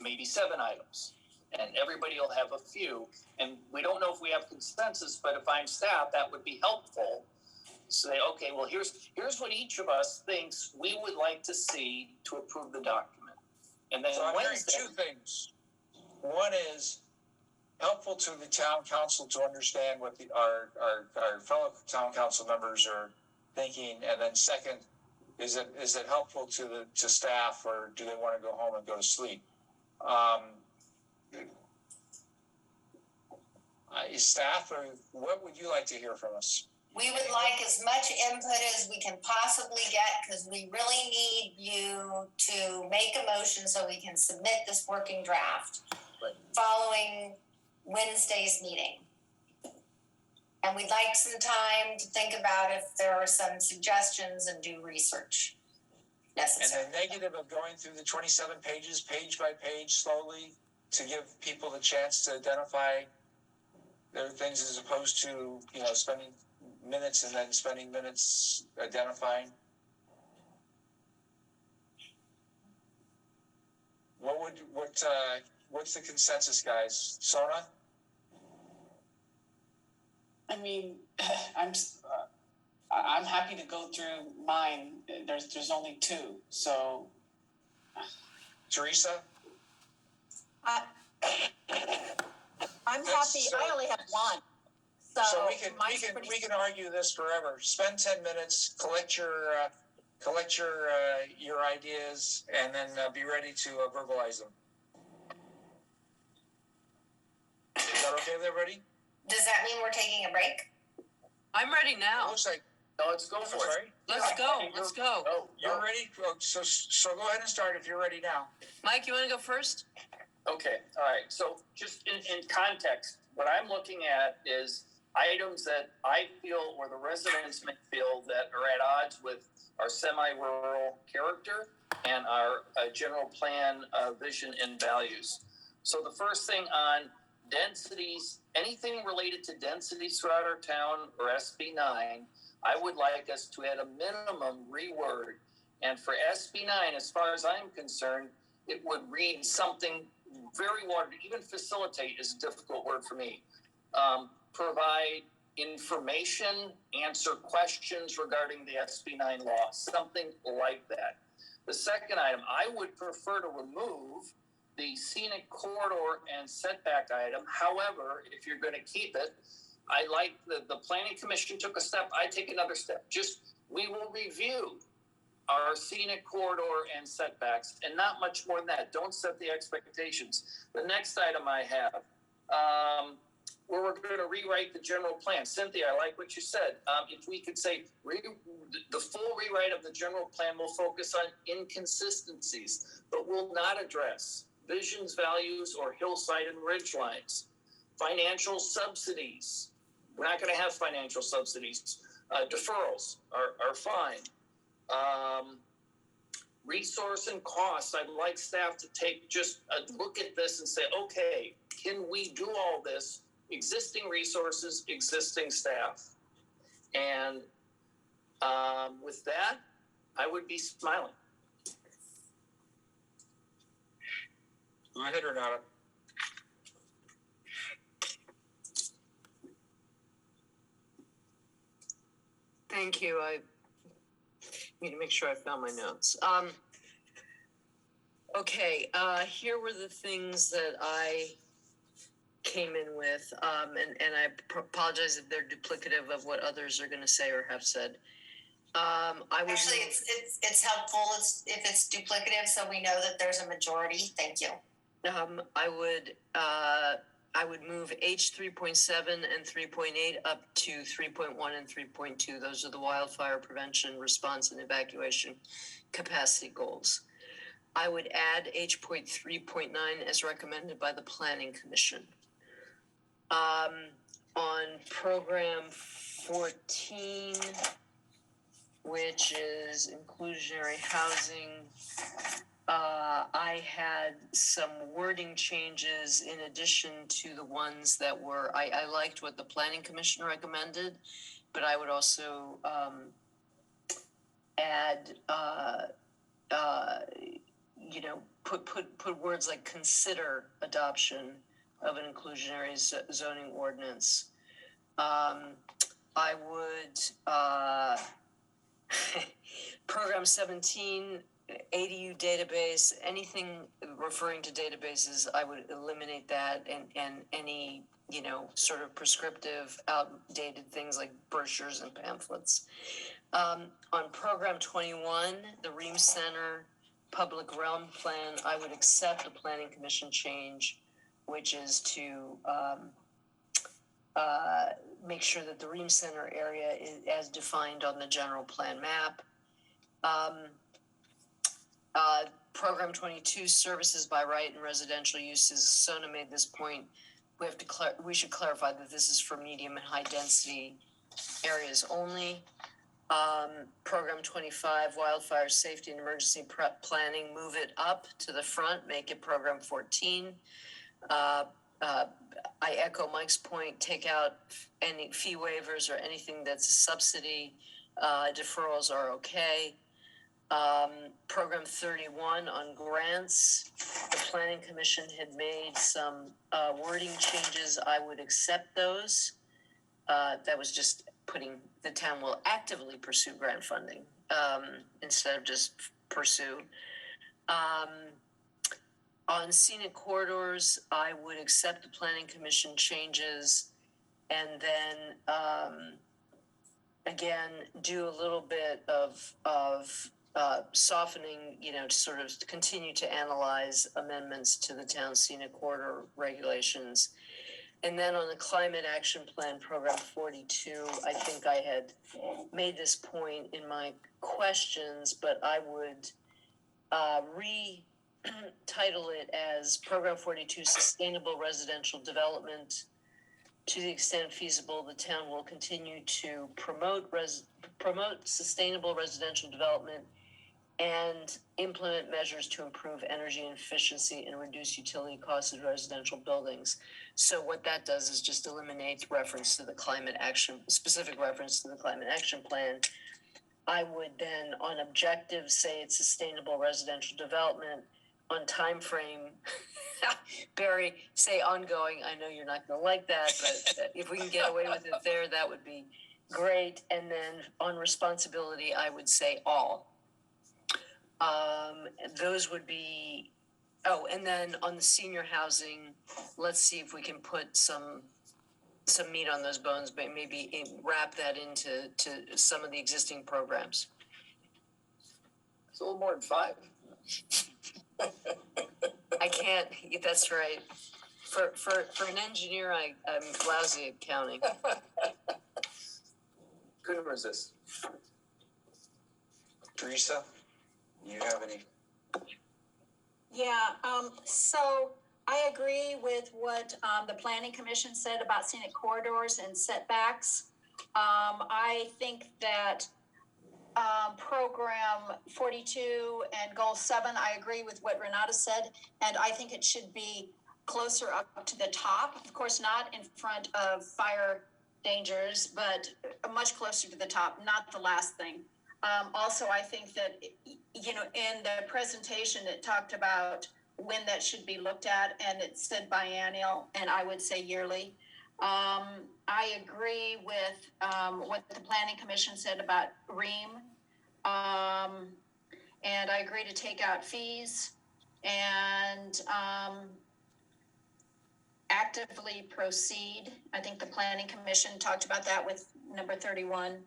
maybe 7 items, and everybody will have a few, and we don't know if we have consensus, but if I'm staff, that would be helpful. Say, okay, well, here's what each of us thinks we would like to see to approve the document. And then So I'm hearing Wednesday, 2 things. One is helpful to the town council to understand what our fellow town council members are thinking, and then second, is it helpful to staff, or do they want to go home and go to sleep? Staff, or what would you like to hear from us? We would like as much input as we can possibly get, because we really need you to make a motion so we can submit this working draft following Wednesday's meeting. And we'd like some time to think about if there are some suggestions and do research necessary. And the negative of going through the 27 pages, page by page, slowly, to give people the chance to identify their things, as opposed to, spending minutes and then spending minutes identifying. What's the consensus, guys? Sona? I mean, I'm happy to go through mine. There's only 2, so. Teresa? I'm happy, I only have 1. So we can argue this forever. Spend 10 minutes, collect your ideas, and then be ready to verbalize them. Is that okay with everybody? Does that mean we're taking a break? I'm ready now. Looks like. no, let's go for it. Let's go. Oh, You're ready? So go ahead and start if you're ready now. Mike, you want to go first? Okay, all right. So just in context, what I'm looking at is items that I feel, or the residents may feel, that are at odds with our semi-rural character and our general plan vision and values. So the first thing on densities, anything related to densities throughout our town, or SB 9, I would like us to at a minimum reword. And for SB 9, as far as I'm concerned, it would read something very wonderful. Even facilitate is a difficult word for me. Provide information, answer questions regarding the SB 9 law, something like that. The second item, I would prefer to remove the scenic corridor and setback item. However, if you're going to keep it, I like the planning commission took a step, I take another step. We will review our scenic corridor and setbacks, and not much more than that. Don't set the expectations. The next item I have, where we're going to rewrite the general plan. Cynthia, I like what you said. If we could say the full rewrite of the general plan will focus on inconsistencies, but will not address visions, values, or hillside and ridge lines. Financial subsidies. We're not going to have financial subsidies. Deferrals are fine. Resource and costs. I'd like staff to take just a look at this and say, okay, can we do all this existing resources, existing staff. And with that, I would be smiling. Go ahead, Renata. Thank you. I need to make sure I found my notes. Okay, here were the things that I came in with, and I apologize if they're duplicative of what others are going to say or have said. I would Actually, it's helpful if it's duplicative, so we know that there's a majority. Thank you. I would move H 3.7 and 3.8 up to 3.1 and 3.2. Those are the wildfire prevention, response, and evacuation capacity goals. I would add H.3.9 as recommended by the Planning Commission. On program 14, which is inclusionary housing, I had some wording changes in addition to the ones that were, I liked what the Planning Commission recommended, but I would also add, put words like consider adoption of an inclusionary zoning ordinance. I would, program 17, ADU database, anything referring to databases, I would eliminate that, and any, sort of prescriptive, outdated things like brochures and pamphlets. On program 21, the Reams Center Public Realm Plan, I would accept the Planning Commission change, which is to make sure that the Reams Center area is as defined on the general plan map. Program 22, services by right and residential uses. Sona made this point. We should clarify that this is for medium and high density areas only. Program 25, wildfire safety and emergency planning, move it up to the front, make it program 14. I echo Mike's point, take out any fee waivers or anything that's a subsidy. Deferrals are okay. Program 31 on grants, the Planning Commission had made some wording changes. I would accept those. That was just putting the town will actively pursue grant funding instead of just pursue. On scenic corridors, I would accept the Planning Commission changes and then again do a little bit of softening, to sort of continue to analyze amendments to the town scenic corridor regulations. And then on the Climate Action Plan Program 42, I think I had made this point in my questions, but I would retitle it as Program 42 Sustainable Residential Development. To the extent feasible, the town will continue to promote sustainable residential development and implement measures to improve energy efficiency and reduce utility costs of residential buildings. So what that does is just eliminate reference to the specific reference to the Climate Action Plan. I would then, on objective, say it's sustainable residential development. On time frame, Barry, say ongoing. I know you're not going to like that, but if we can get away with it there, that would be great. And then on responsibility, I would say all. Those would be, and then on the senior housing, let's see if we can put some meat on those bones, but maybe wrap that into some of the existing programs. It's a little more than 5. I can't, that's right. For an engineer, I'm lousy at counting. Couldn't resist. Teresa, you have any? Yeah, so I agree with what the Planning Commission said about scenic corridors and setbacks. I think that program 42 and goal 7, I agree with what Renata said, and I think it should be closer up to the top, of course, not in front of fire dangers, but much closer to the top, not the last thing. Also, I think that, you know, in the presentation, it talked about when that should be looked at, and it said biennial, and I would say yearly. I agree with what the Planning Commission said about REAM. And I agree to take out fees and actively proceed. I think the Planning Commission talked about that with number 31.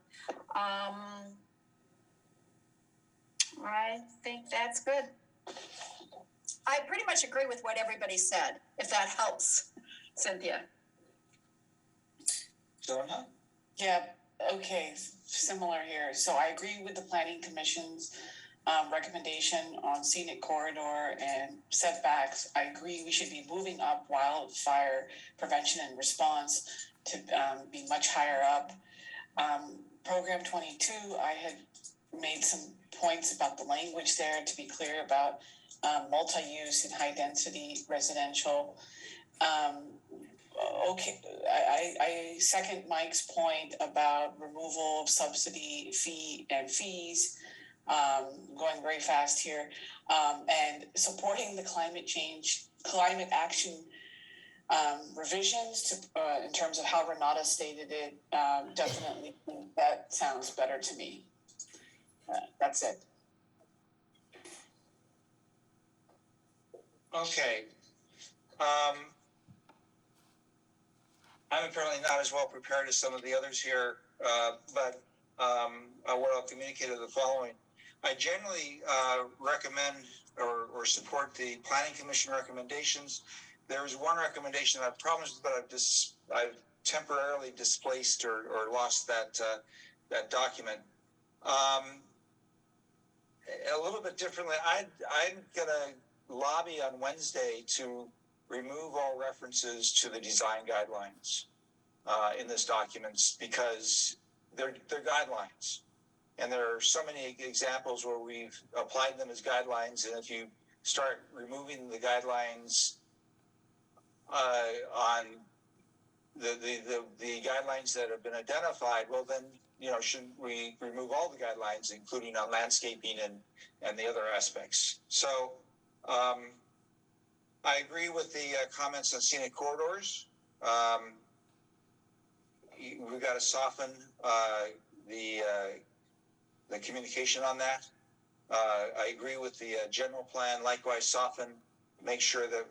I think that's good. I pretty much agree with what everybody said, if that helps, Cynthia. Donna? Yeah, okay, similar here. So I agree with the Planning Commission's recommendation on scenic corridor and setbacks. I agree we should be moving up wildfire prevention and response to be much higher up. Program 22, I had made some points about the language there to be clear about multi-use and high-density residential. Okay, I second Mike's point about removal of subsidy fee and fees, going very fast here, and supporting the climate action revisions to, in terms of how Renata stated it. Definitely, that sounds better to me. That's it. Okay. I'm apparently not as well prepared as some of the others here, but what I'll communicate are the following. I generally recommend or support the Planning Commission recommendations. There is one recommendation I've promised, but I've temporarily displaced or lost that document. A little bit differently, I'm gonna lobby on Wednesday to remove all references to the design guidelines in this document because they're guidelines. And there are so many examples where we've applied them as guidelines, and if you start removing the guidelines on the guidelines that have been identified, well then, you know, should we remove all the guidelines, including on landscaping and the other aspects? So I agree with the comments on scenic corridors. We've got to soften the communication on that. I agree with the general plan. Likewise, soften. Make sure that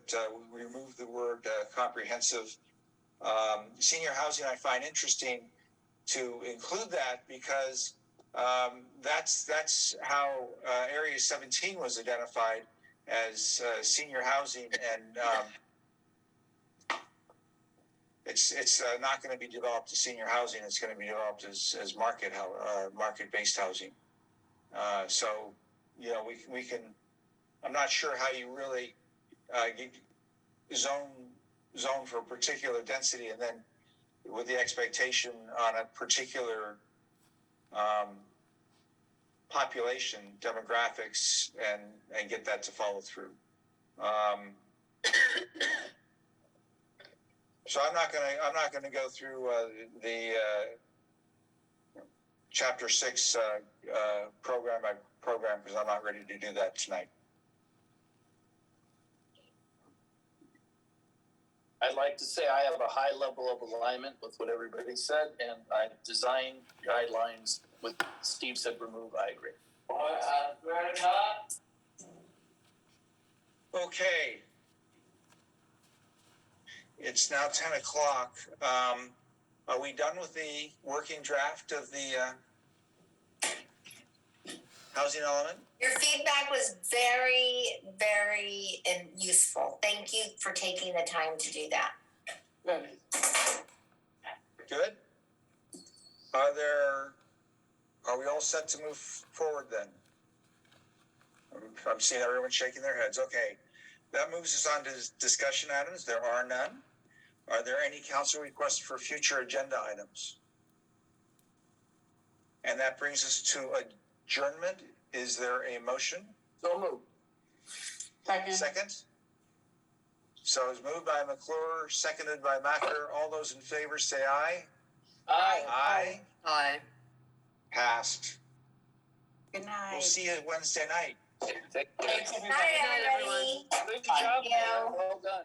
we remove the word comprehensive. Senior housing, I find interesting to include that because that's how Area 17 was identified as senior housing, and it's not going to be developed as senior housing. It's going to be developed as market-based housing. So, you know, we can. I'm not sure how you really zone for a particular density, and then with the expectation on a particular population demographics and get that to follow through. So I'm not gonna go through the chapter 6 program by program because I'm not ready to do that tonight. I'd like to say I have a high level of alignment with what everybody said, and I design guidelines with Steve said remove. I agree. Okay. It's now 10 o'clock. Are we done with the working draft of the housing element? Your feedback was very, very useful. Thank you for taking the time to do that. Good. Good. Are we all set to move forward then? I'm seeing everyone shaking their heads. Okay. That moves us on to discussion items. There are none. Are there any council requests for future agenda items? And that brings us to adjournment. Is there a motion? So moved. Second. Second? So it's moved by McClure, seconded by Macker. All those in favor say aye. Aye. Aye. Passed. Good night. We'll see you Wednesday night. Thank you. Thanks, everybody. Night, everybody. Good job. Thank you. Well done.